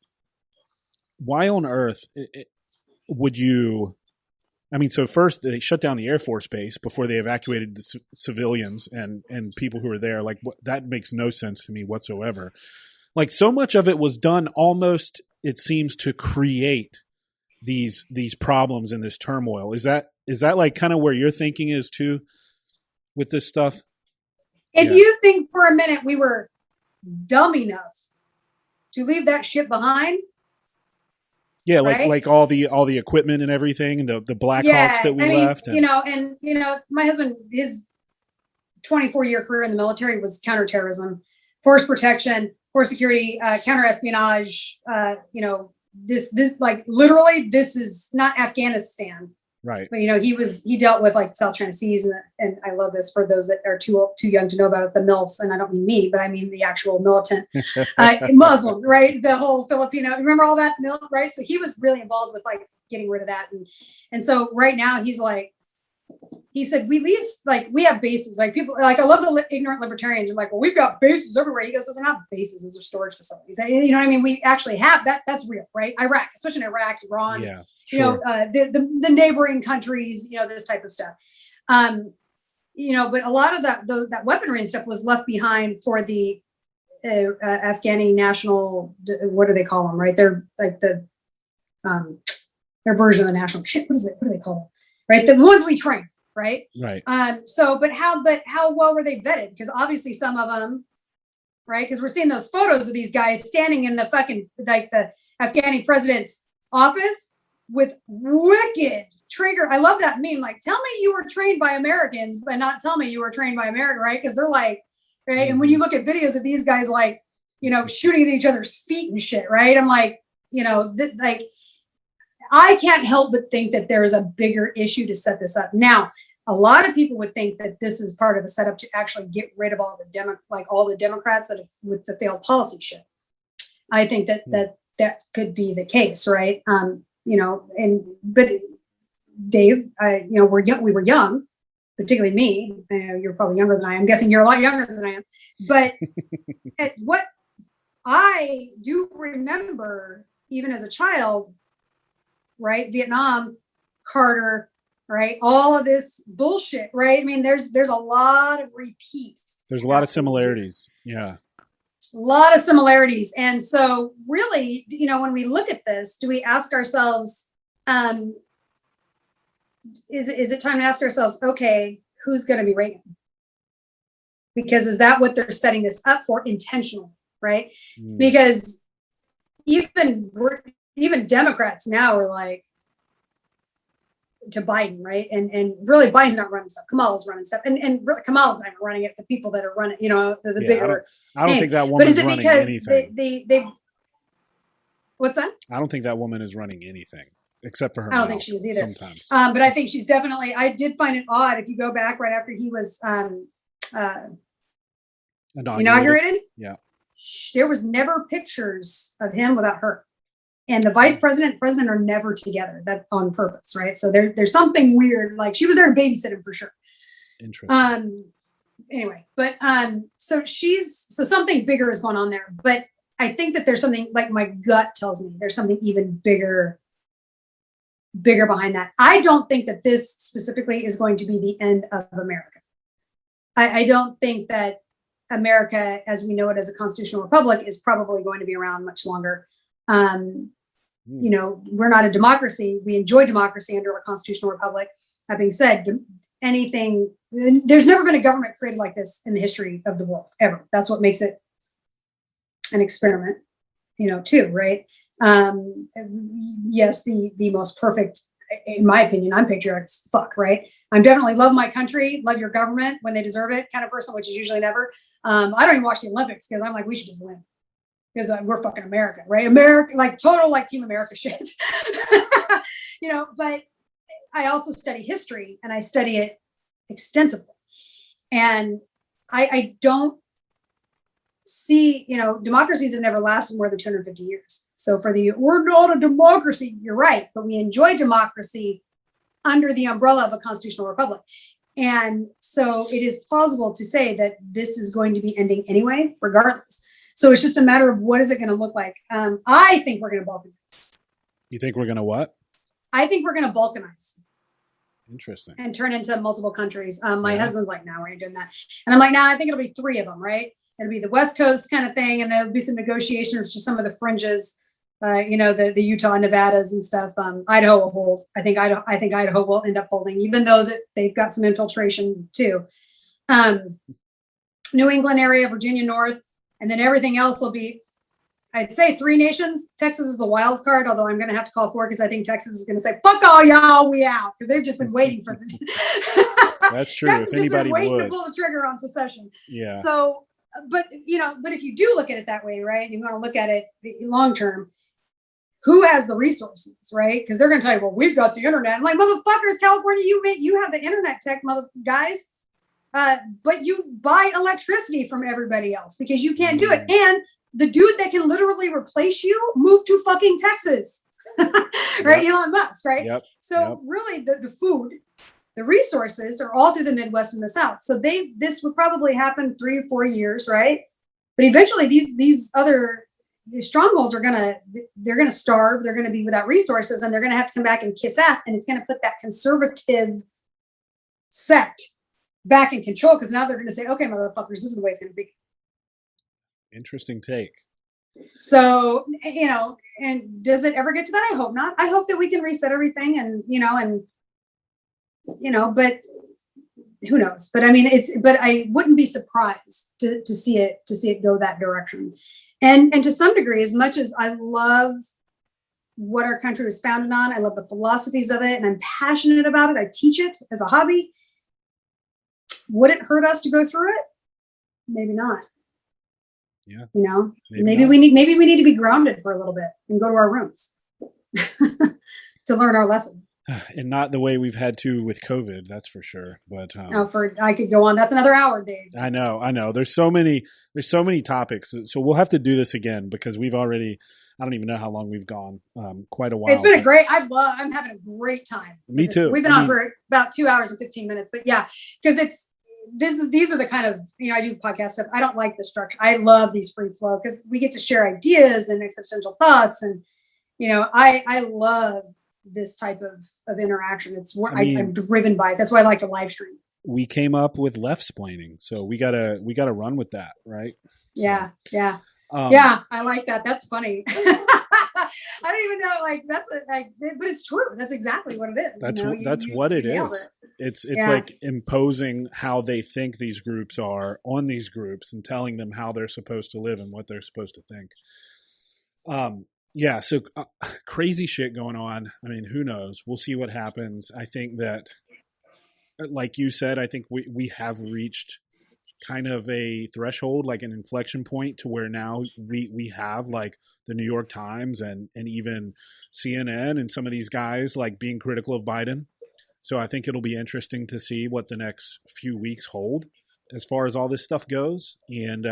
why on earth would you? I mean, so first they shut down the Air Force base before they evacuated the civilians and people who were there. Like, that makes no sense to me whatsoever. Like, so much of it was done almost, it seems, to create these problems and this turmoil. Is that like kind of where your thinking is too with this stuff? If you think for a minute we were dumb enough to leave that shit behind. Yeah, like all the equipment and everything, the Black Hawks that we left. And, my husband, his 24-year career in the military was counterterrorism, force protection, force security, counter-espionage. This like literally, this is not Afghanistan. Right. But he dealt with like South China Seas, and I love this for those that are too young to know about it, the MILFs, and I don't mean me, but I mean the actual militant Muslim, right? The whole Filipino, remember all that MILF, right? So he was really involved with like getting rid of that, and so right now he's like, he said we have bases, like people like, I love the ignorant libertarians are like, well, we've got bases everywhere. He goes, those are not bases, those are storage facilities. You know what I mean? We actually have that. That's real, right? Iraq, especially in Iraq, Iran. Yeah. Sure. The neighboring countries, this type of stuff. But a lot of that weaponry and stuff was left behind for the Afghani national, what do they call them, right? They're like their version of the national shit. What do they call them? Right? The ones we train, right? Right. But how well were they vetted? Because obviously some of them, right? Because we're seeing those photos of these guys standing in the fucking, like the Afghani president's office with wicked trigger. I love that meme. Like, tell me you were trained by Americans, but not tell me you were trained by America, right? Because they're like, right. Mm-hmm. And when you look at videos of these guys, like, shooting at each other's feet and shit, right? I'm like, like, I can't help but think that there is a bigger issue to set this up. Now, a lot of people would think that this is part of a setup to actually get rid of all the Democrats that have, with the failed policy shit. I think that could be the case, right? But Dave, we were young, particularly me. I know you're probably younger than I am. I'm guessing you're a lot younger than I am. But what I do remember, even as a child, right? Vietnam, Carter, right? All of this bullshit, right? I mean, there's a lot of repeat. There's a lot of similarities. Yeah. A lot of similarities. And so really, when we look at this, do we ask ourselves, is it time to ask ourselves, okay, who's going to be Reagan? Because is that what they're setting this up for intentionally, right? Mm. Because even Democrats now are like, to Biden, right? And really Biden's not running stuff. Kamala's running stuff. And really, Kamala's not even running it. The people that are running, the bigger. I don't think that woman's running anything. They what's that? I don't think that woman is running anything except for her. I don't think she is either. Sometimes. But I think she's definitely, I did find it odd if you go back right after he was inaugurated. Yeah. There was never pictures of him without her. And the vice president and president are never together. That on purpose, right? So there's something weird. Like she was there to babysit him for sure. Interesting. Anyway, but so something bigger is going on there. But I think that there's something, like my gut tells me there's something even bigger behind that. I don't think that this specifically is going to be the end of America. I don't think that America, as we know it as a constitutional republic, is probably going to be around much longer. We're not a democracy. We enjoy democracy under a constitutional republic. That being said, there's never been a government created like this in the history of the world, ever. That's what makes it an experiment, too, right? Yes, the most perfect, in my opinion, I'm patriotic as fuck, right? I'm definitely love my country, love your government when they deserve it kind of person, which is usually never. I don't even watch the Olympics because I'm like, we should just win. Because we're fucking America, right? America, like total, like Team America shit, but I also study history and I study it extensively. And I don't see, democracies have never lasted more than 250 years. So we're not a democracy, you're right, but we enjoy democracy under the umbrella of a constitutional republic. And so it is plausible to say that this is going to be ending anyway, regardless. So it's just a matter of what is it going to look like. I think we're going to balkanize. You think we're going to what? I think we're going to balkanize. Interesting. And turn into multiple countries. My husband's like, no, we're not doing that. And I'm like, nah, I think it'll be 3 of them, right? It'll be the West Coast kind of thing. And there'll be some negotiations for some of the fringes, the Utah, Nevadas and stuff. Idaho will hold. I think Idaho will end up holding, even though that they've got some infiltration too. New England area, Virginia North, and then everything else will be, I'd say 3 nations. Texas is the wild card, although I'm going to have to call 4 because I think Texas is going to say, fuck all y'all, we out. Because they've just been waiting for That's true. Texas if anybody waiting would to pull the trigger on secession. Yeah. So, but if you do look at it that way, right, and you want to look at it long term, who has the resources, right? Because they're going to tell you, well, we've got the internet. I'm like, motherfuckers, California, you have the internet tech, guys. But you buy electricity from everybody else because you can't do it. And the dude that can literally replace you moved to fucking Texas, right? Yep. Elon Musk, right? Yep. So really the food, the resources are all through the Midwest and the South. So this would probably happen 3 or 4 years, right? But eventually these other strongholds they're gonna starve, they're gonna be without resources, and they're gonna have to come back and kiss ass, and it's gonna put that conservative sect back in control because now they're gonna say, okay, motherfuckers, this is the way it's gonna be. Interesting take. So, and does it ever get to that? I hope not. I hope that we can reset everything and but who knows? But I mean, but I wouldn't be surprised to see it go that direction. And to some degree, as much as I love what our country was founded on, I love the philosophies of it, and I'm passionate about it. I teach it as a hobby. Would it hurt us to go through it? Maybe not. Yeah. Maybe we need to be grounded for a little bit and go to our rooms to learn our lesson. And not the way we've had to with COVID, that's for sure. But I could go on. That's another hour, Dave. I know. There's so many topics. So we'll have to do this again because we've already, I don't even know how long we've gone. Quite a while. It's been I'm having a great time. Me too. We've been on for about 2 hours and 15 minutes, but yeah, because these are the kind of, I do podcast stuff. I don't like the structure. I love these free flow because we get to share ideas and existential thoughts. And, I love this type of interaction. It's where I'm driven by it. That's why I like to live stream. We came up with left-splaining. So we gotta run with that. Right. Yeah. So, yeah. Yeah. I like that. That's funny. I don't even know, but it's true. That's exactly what it is. That's what it is. It's like imposing how they think these groups are on these groups and telling them how they're supposed to live and what they're supposed to think. So crazy shit going on. I mean, who knows? We'll see what happens. I think that, like you said, I think we have reached kind of a threshold, like an inflection point to where now we have like the New York Times and even CNN and some of these guys like being critical of Biden. So I think it'll be interesting to see what the next few weeks hold as far as all this stuff goes. And,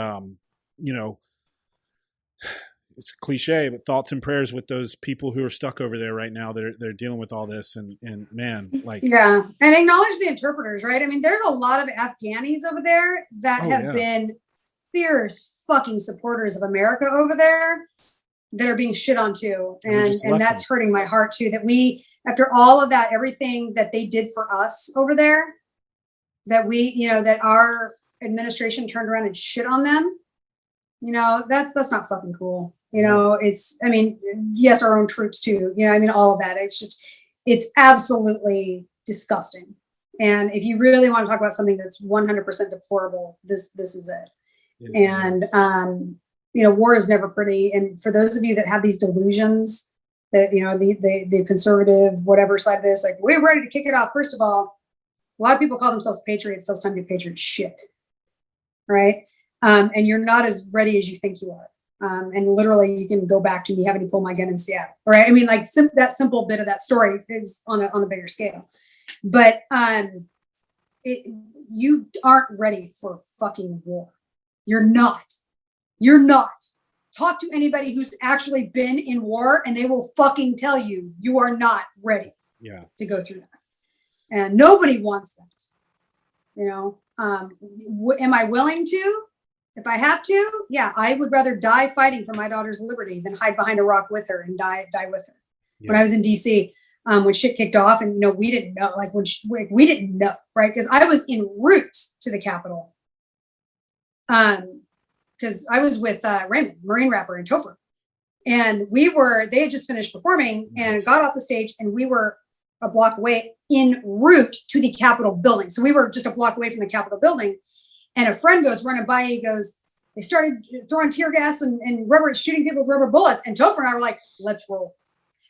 it's cliche, but thoughts and prayers with those people who are stuck over there right now. They're dealing with all this and man, like. Yeah. And acknowledge the interpreters, right? I mean, there's a lot of Afghanis over there that have been fierce fucking supporters of America over there that are being shit on too. And that's hurting my heart too, that we, after all of that, everything that they did for us over there, that that our administration turned around and shit on them, that's not fucking cool. Yes, our own troops too, all of that. It's absolutely disgusting. And if you really want to talk about something that's 100% deplorable, this is it. And, war is never pretty. And for those of you that have these delusions that, the conservative, whatever side of this, like, we're ready to kick it off. First of all, a lot of people call themselves patriots. So it's time to be patriot shit. Right. And you're not as ready as you think you are. And literally you can go back to me having to pull my gun in Seattle. Right. I mean, like that simple bit of that story is on a bigger scale, but, you aren't ready for fucking war. You're not. Talk to anybody who's actually been in war and they will fucking tell you are not ready to go through that. And nobody wants that. Am I willing to? If I have to, yeah, I would rather die fighting for my daughter's liberty than hide behind a rock with her and die with her. Yeah. When I was in DC, when shit kicked off, and we didn't know, like we didn't know, right? Because I was en route to the Capitol, because I was with Raymond, Marine rapper, in Topher, and they had just finished performing and got off the stage, and we were a block away en route to the Capitol building. So we were just a block away from the Capitol building. And a friend goes running by, and he goes, they started throwing tear gas and shooting people with rubber bullets. And Topher and I were like, let's roll.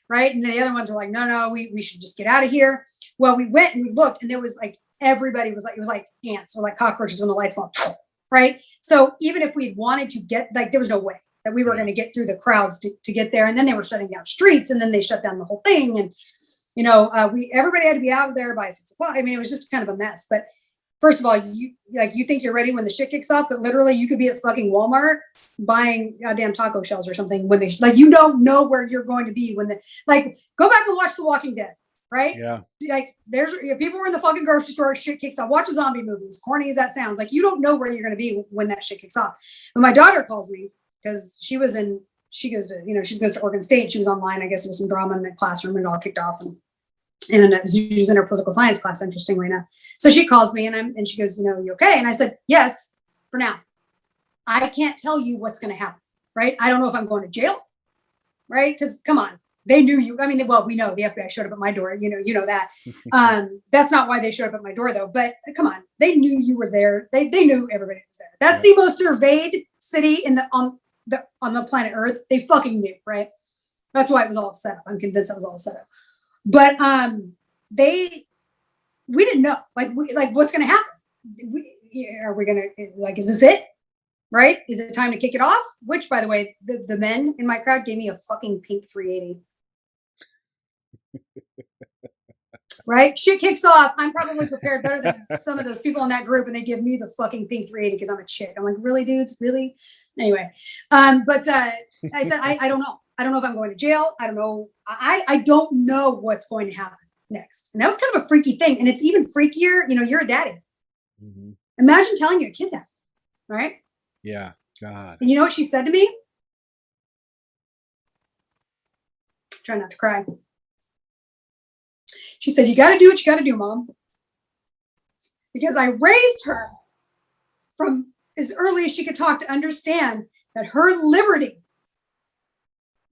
Right. And the other ones were like, no, we should just get out of here. Well, we went and we looked, and there was like, everybody was like, it was like ants or like cockroaches when the lights went off. Right. So even if we wanted to get, like, there was no way that we were going to get through the crowds to get there. And then they were shutting down streets, and then they shut down the whole thing. And, everybody had to be out of there by 6 o'clock. I mean, it was just kind of a mess. But first of all, you think you're ready when the shit kicks off, but literally you could be at fucking Walmart buying goddamn taco shells or something when you don't know where you're going to be when go back and watch The Walking Dead, right? Yeah. Like people were in the fucking grocery store, shit kicks off. Watch a zombie movie, as corny as that sounds. Like, you don't know where you're going to be when that shit kicks off. But my daughter calls me because she goes to Oregon State. She was online. I guess there was some drama in the classroom, and it all kicked off. And she was in her political science class, interestingly enough. So she calls me and she goes, you okay? And I said, yes, for now. I can't tell you what's going to happen, right? I don't know if I'm going to jail, right? Because come on, they knew you. I mean, well, we know the FBI showed up at my door. You know that. That's not why they showed up at my door, though. But come on, they knew you were there. They knew everybody was there. That's the most surveyed city on the planet Earth. They fucking knew, right? That's why it was all set up. I'm convinced it was all set up. But we didn't know, what's going to happen. Are we going to, is this it? Right? Is it time to kick it off? Which, by the way, the men in my crowd gave me a fucking pink 380. Right? Shit kicks off. I'm probably prepared better than some of those people in that group, and they give me the fucking pink 380 because I'm a chick. I'm like, really, dudes? Really? Anyway. But I said, I don't know. I don't know if I'm going to jail. I don't know. I don't know what's going to happen next. And that was kind of a freaky thing. And it's even freakier. You're a daddy. Mm-hmm. Imagine telling your kid that, right? Yeah. God. And you know what she said to me? Try not to cry. She said, you got to do what you got to do, Mom. Because I raised her from as early as she could talk to understand that her liberty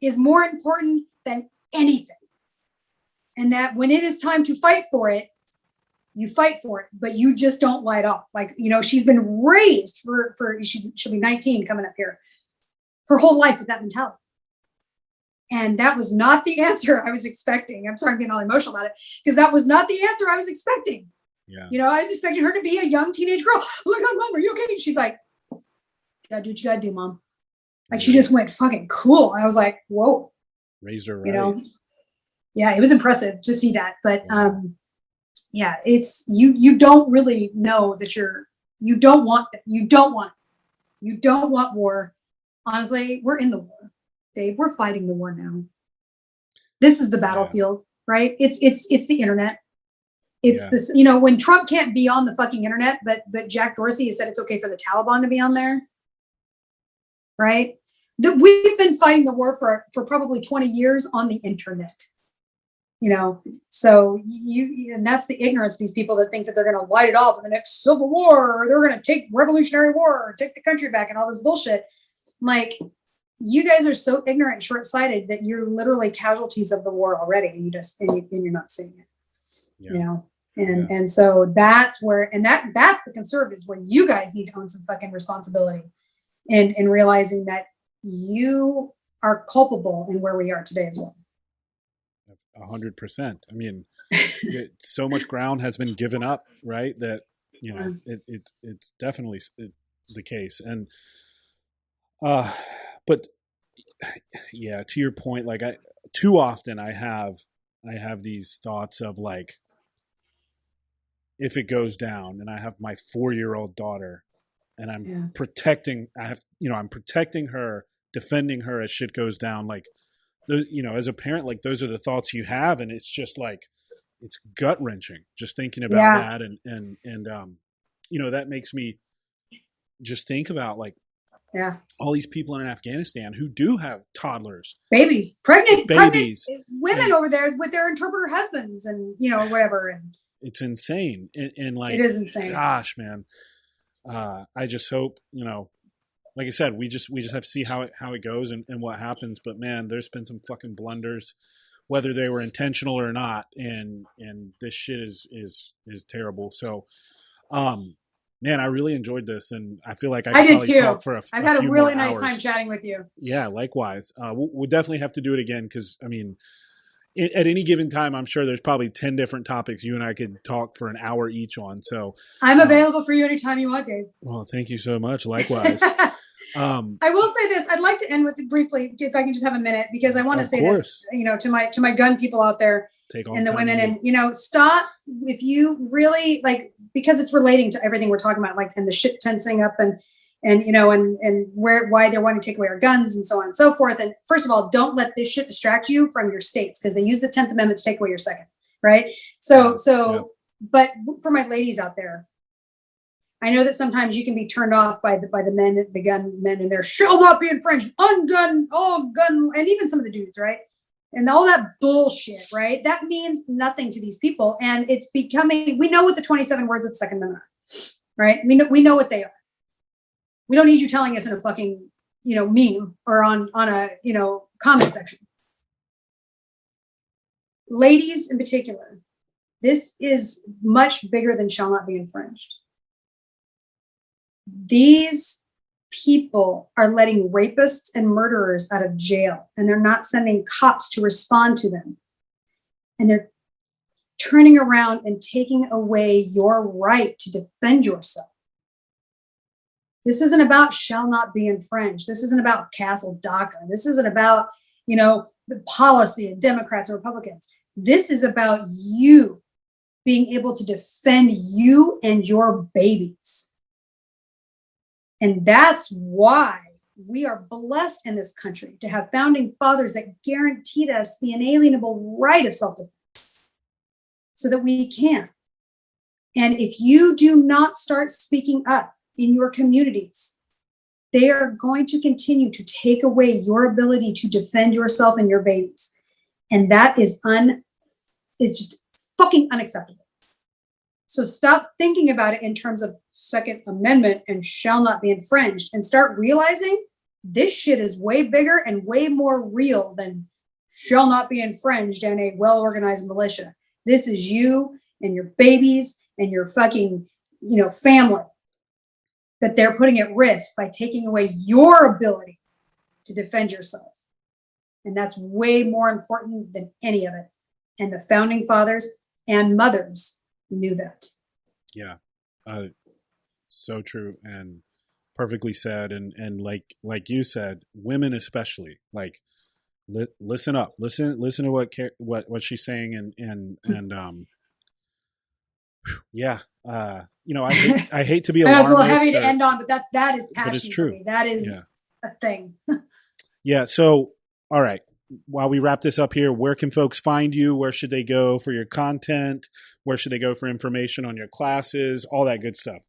is more important than anything. And that when it is time to fight for it, you fight for it, but you just don't light off. She's been raised she'll be 19 coming up here, her whole life with that mentality. And that was not the answer I was expecting. I'm sorry, I'm getting all emotional about it, because that was not the answer I was expecting. Yeah. I was expecting her to be a young teenage girl. Oh my God, Mom, are you okay? She's like, you gotta do what you gotta do, Mom. She just went fucking cool. And I was like, whoa. Raised her right. Yeah, it was impressive to see that. But it's you don't really know that you don't want war. Honestly, we're in the war, Dave. We're fighting the war now. This is the battlefield, right? It's the internet. It's this, when Trump can't be on the fucking internet, but Jack Dorsey has said it's okay for the Taliban to be on there. Right? We've been fighting the war for probably 20 years on the internet. So and that's the ignorance of these people that think that they're going to light it off in the next civil war, or they're going to take revolutionary war, or take the country back, and all this bullshit. Like, you guys are so ignorant and short-sighted that you're literally casualties of the war already, and you're not seeing it. And so that's where, and that's the conservatives, where you guys need to own some fucking responsibility in realizing that you are culpable in where we are today as well. 100%. I mean, so much ground has been given up, right? That, it's definitely the case. And, but yeah, to your point, too often I have these thoughts of if it goes down, and I have my 4-year-old daughter, and I'm protecting her, defending her as shit goes down. As a parent, those are the thoughts you have. And it's just it's gut wrenching just thinking about that. And that makes me just think about like Yeah. all these people in Afghanistan who do have toddlers, Babies, pregnant women and over there with their interpreter husbands and, whatever. And it's insane. And like, it is insane. Gosh, man. I just hope, like I said, we just have to see how it goes and what happens. But man, there's been some fucking blunders, whether they were intentional or not. And this shit is terrible. So, man, I really enjoyed this, and I feel like I did probably too. talk for I've had a really nice hours. time chatting with you. Yeah, likewise. We'll definitely have to do it again because, I mean, at any given time, I'm sure there's probably 10 different topics you and I could talk for an hour each on. So I'm available for you anytime you want, Dave. Well, thank you so much. Likewise. I will say this. I'd like to end with briefly, if I can just have a minute, because I want to say this, to my gun people out there and the women, and stop if you really like, because it's relating to everything we're talking about, like, and the shit tensing up and why they're wanting to take away our guns and so on and so forth. And first of all, don't let this shit distract you from your states, because they use the 10th Amendment to take away your second. Right. But for my ladies out there, I know that sometimes you can be turned off by the gun men, and there shall not be infringed, ungun, all gun, and even some of the dudes, right? And all that bullshit, right? That means nothing to these people. And it's becoming, we know what the 27 words of the Second Amendment are, right? We know what they are. We don't need you telling us in a fucking, meme or on a, comment section. Ladies in particular, this is much bigger than shall not be infringed. These people are letting rapists and murderers out of jail, and they're not sending cops to respond to them. And they're turning around and taking away your right to defend yourself. This isn't about shall not be infringed. This isn't about castle doctrine. This isn't about, the policy of Democrats or Republicans. This is about you being able to defend you and your babies. And that's why we are blessed in this country to have founding fathers that guaranteed us the inalienable right of self-defense so that we can. And if you do not start speaking up in your communities, they are going to continue to take away your ability to defend yourself and your babies. And that is it's just fucking unacceptable. So stop thinking about it in terms of Second Amendment and shall not be infringed, and start realizing this shit is way bigger and way more real than shall not be infringed and a well-organized militia. This is you and your babies and your fucking, family that they're putting at risk by taking away your ability to defend yourself. And that's way more important than any of it. And the founding fathers and mothers knew that. Yeah. So true and perfectly said. And like you said, women especially, like, listen up, listen to what she's saying. And yeah. I hate to be alarmist. That's a little heavy to end on, but that is passion. But it's true. For me. That is a thing. Yeah. So, all right. While we wrap this up here, where can folks find you? Where should they go for your content? Where should they go for information on your classes? All that good stuff.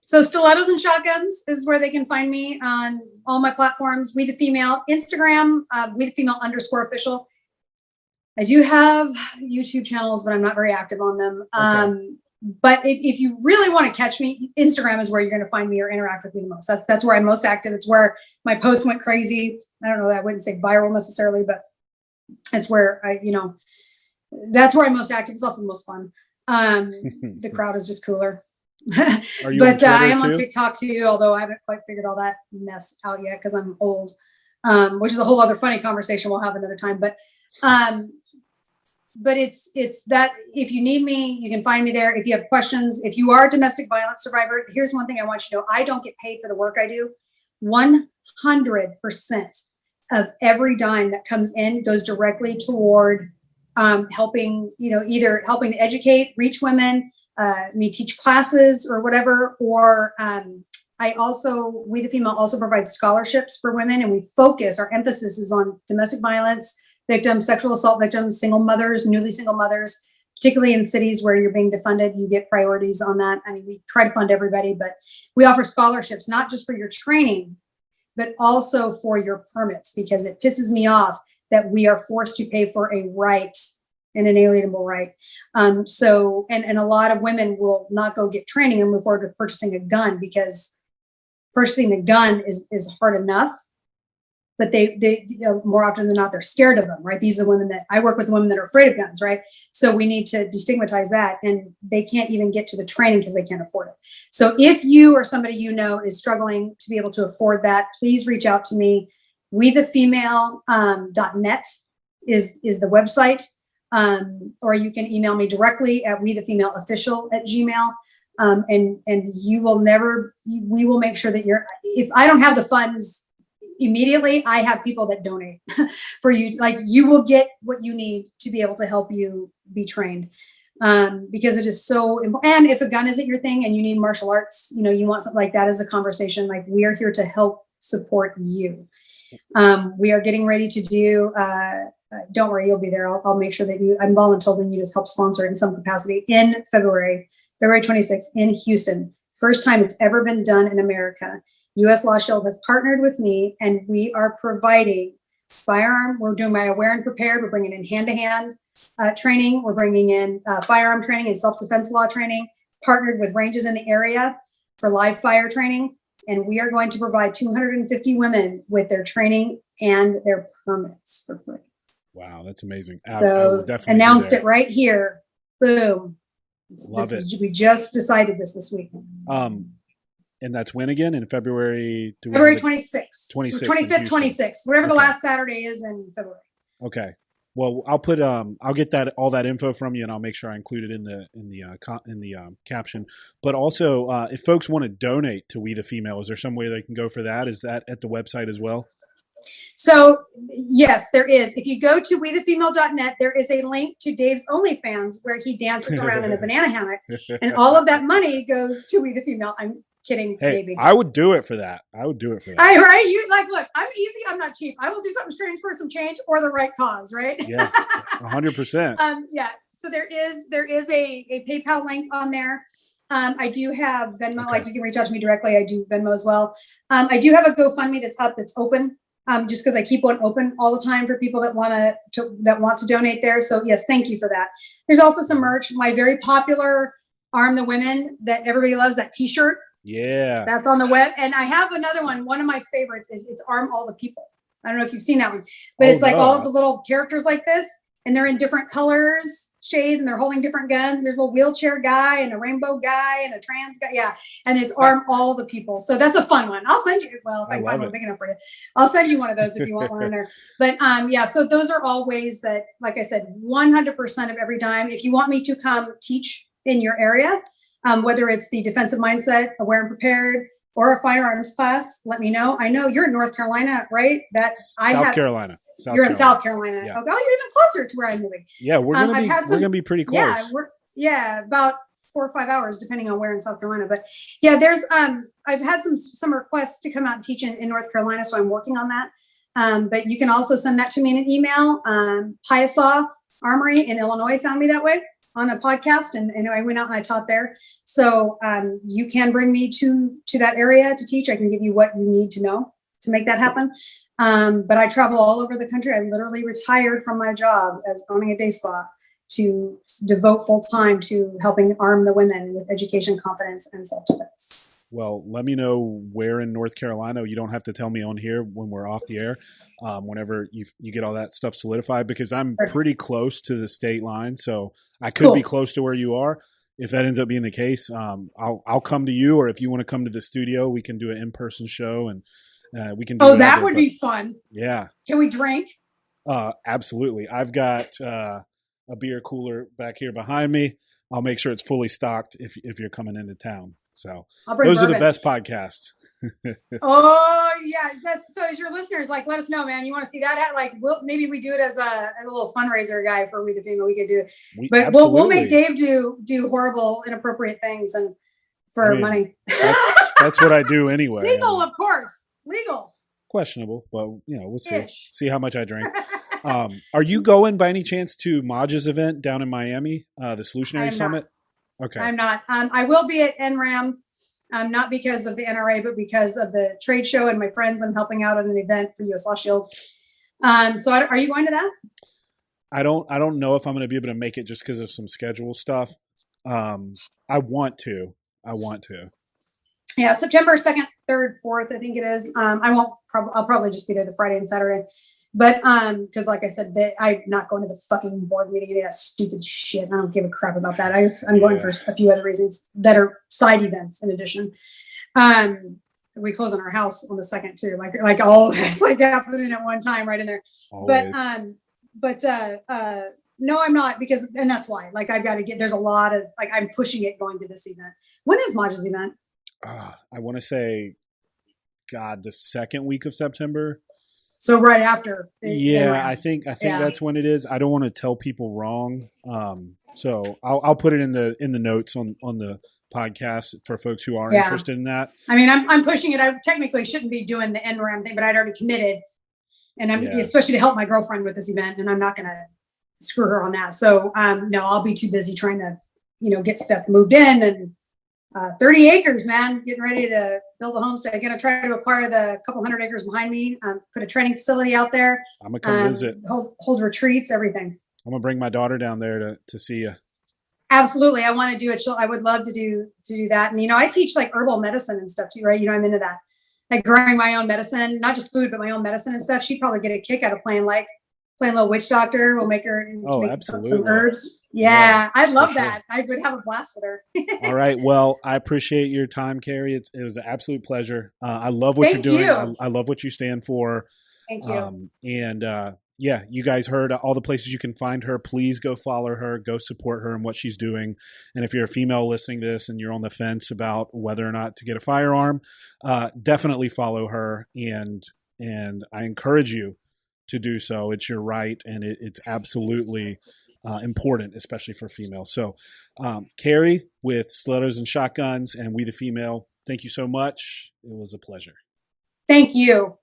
So Stilettos and Shotguns is where they can find me on all my platforms. We the Female, Instagram, We the Female _official. I do have YouTube channels, but I'm not very active on them. Okay. But if you really want to catch me, Instagram is where you're going to find me or interact with me the most. That's where I'm most active. It's where my post went crazy. I don't know that I wouldn't say viral necessarily, but it's where that's where I'm most active. It's also the most fun. The crowd is just cooler. Are you but I am on TikTok too, although I haven't quite figured all that mess out yet because I'm old, which is a whole other funny conversation we'll have another time. But it's that if you need me, you can find me there. If you have questions, if you are a domestic violence survivor, here's one thing I want you to know. I don't get paid for the work I do. 100% of every dime that comes in goes directly toward helping, either helping to educate, reach women, me teach classes or whatever, or We the Female also provides scholarships for women, and our emphasis is on domestic violence victims, sexual assault victims, single mothers, newly single mothers, particularly in cities where you're being defunded, you get priorities on that. I mean, we try to fund everybody, but we offer scholarships, not just for your training, but also for your permits, because it pisses me off that we are forced to pay for a right, an inalienable right. So a lot of women will not go get training and move forward with purchasing a gun, because purchasing a gun is hard enough, but they more often than not, they're scared of them, right? These are the women that I work with, women that are afraid of guns, right? So we need to destigmatize that, and they can't even get to the training because they can't afford it. So if you or somebody you know is struggling to be able to afford that, please reach out to me. WeTheFemale.net is the website, or you can email me directly at WeTheFemaleOfficial@gmail. And we will make sure that if I don't have the funds immediately, I have people that donate for you. Like, you will get what you need to be able to help you be trained, because it is so important. And if a gun isn't your thing and you need martial arts, you want something like that as a conversation, like, we are here to help support you. We are getting ready to do, don't worry, you'll be there. I'll make sure that I'm volunteering you to help sponsor it in some capacity in February 26th in Houston. First time it's ever been done in America. U.S. Law Shield has partnered with me, and we are providing firearm. We're doing my Aware and Prepared. We're bringing in hand-to-hand training. We're bringing in firearm training and self-defense law training, partnered with ranges in the area for live fire training. And we are going to provide 250 women with their training and their permits for free. Wow, that's amazing. So announced it right here. Boom. We just decided this week. And that's when again? In February? February 26th. 25th, 26th. Whatever the last Saturday is in February. Okay. Well, I'll put I'll get all that info from you, and I'll make sure I include it in the caption. But also, if folks want to donate to We the Female, is there some way they can go for that? Is that at the website as well? So yes, there is. If you go to WeTheFemale.net, there is a link to Dave's OnlyFans where he dances around in a banana hammock, and all of that money goes to We the Female. I'm kidding, baby. I would do it for that. Right? You look, I'm easy. I'm not cheap. I will do something strange for some change or the right cause, right? Yeah, 100%. Yeah. So there is a PayPal link on there. I do have Venmo. Okay. Like, you can reach out to me directly. I do Venmo as well. I do have a GoFundMe that's up, that's open. Just because I keep one open all the time for people that want to donate there. So yes, thank you for that. There's also some merch. My very popular Arm the Women that everybody loves, that T-shirt. Yeah, that's on the web. And I have another one. One of my favorites is it's Arm All the People. I don't know if you've seen that one, but it's like all of the little characters like this, and they're in different colors, shades, and they're holding different guns. And there's a little wheelchair guy and a rainbow guy and a trans guy. Yeah. And it's Arm All the People. So that's a fun one. I'll send you, if I can find one big enough for you, I'll send you one of those if you want one on there. But yeah, so those are all ways that, like I said, 100% of every dime, if you want me to come teach in your area, whether it's the defensive mindset, Aware and Prepared, or a firearms class, let me know. I know you're in North Carolina, right? South Carolina. You're in South Carolina. Yeah. Oh, you're even closer to where I'm moving. Yeah, we're gonna be pretty close. Yeah, about 4 or 5 hours, depending on where in South Carolina. But yeah, there's I've had some requests to come out and teach in North Carolina, so I'm working on that. But you can also send that to me in an email. Piasaw Armory in Illinois found me that way on a podcast, and I went out and I taught there. So you can bring me to that area to teach. I can give you what you need to know to make that happen. But I travel all over the country. I literally retired from my job as owning a day spa to devote full time to helping arm the women with education, confidence, and self-defense. Well, let me know where in North Carolina. You don't have to tell me on here when we're off the air, whenever you get all that stuff solidified, because I'm pretty close to the state line. So I could be close to where you are. If that ends up being the case, I'll come to you, or if you want to come to the studio, we can do an in-person show, and we can do whatever, that would be fun. Yeah. Can we drink? Absolutely. I've got a beer cooler back here behind me. I'll make sure it's fully stocked if you're coming into town. So those are the best podcasts. Oh yeah. So as your listeners, like, let us know, man. You want to see that? Like, maybe we do it as a little fundraiser guy for We the Female. We could do it, but we'll make Dave do horrible, inappropriate things and for money. That's what I do anyway. Legal, of course. Legal. Questionable, but we'll see how much I drink. Are you going by any chance to Maj's event down in Miami, the I Solutionary am not. Summit? Okay. I'm not. I will be at NRAM, not because of the NRA, but because of the trade show and my friends. I'm helping out at an event for US Law Shield. Are you going to that? I don't know if I'm going to be able to make it just because of some schedule stuff. I want to. I want to. Yeah, September 2nd, 3rd, 4th, I think it is. I won't. I'll probably just be there the Friday and Saturday. But because like I said, I'm not going to the fucking board meeting, any of that stupid shit. I don't give a crap about that. I'm going for a few other reasons that are side events in addition. We close on our house on the 2nd too, like all that's like happening at one time right in there. Always. But no, I'm not, because, and that's why, like, I've got to get, there's a lot of, like, I'm pushing it going to this event. When is Maj's event? I want to say, God, the second week of September. So right after. I think that's when it is. I don't want to tell people wrong. So I'll put it in the notes on the podcast for folks who are interested in that. I mean, I'm pushing it. I technically shouldn't be doing the NRAM thing, but I'd already committed, and I'm especially to help my girlfriend with this event, and I'm not going to screw her on that. So no, I'll be too busy trying to, get stuff moved in, and 30 acres, man, getting ready to build a homestead. I'm going to try to acquire the couple hundred acres behind me, put a training facility out there. I'm going to come visit. Hold retreats, everything. I'm going to bring my daughter down there to see you. Absolutely. I want to do it. I would love to do that. And, I teach like herbal medicine and stuff too, right? I'm into that. Like growing my own medicine, not just food, but my own medicine and stuff. She'd probably get a kick out of playing a little witch doctor. We'll make her make some herbs. Yeah, I'd love that. I would have a blast with her. All right. Well, I appreciate your time, Kerry. It was an absolute pleasure. I love what you're doing. I love what you stand for. Thank you. You guys heard all the places you can find her. Please go follow her, go support her and what she's doing. And if you're a female listening to this and you're on the fence about whether or not to get a firearm, definitely follow her. And I encourage you to do so. It's your right, and it's absolutely important, especially for females. So, Kerry with Stilettos and Shotguns and We the Female, thank you so much. It was a pleasure. Thank you.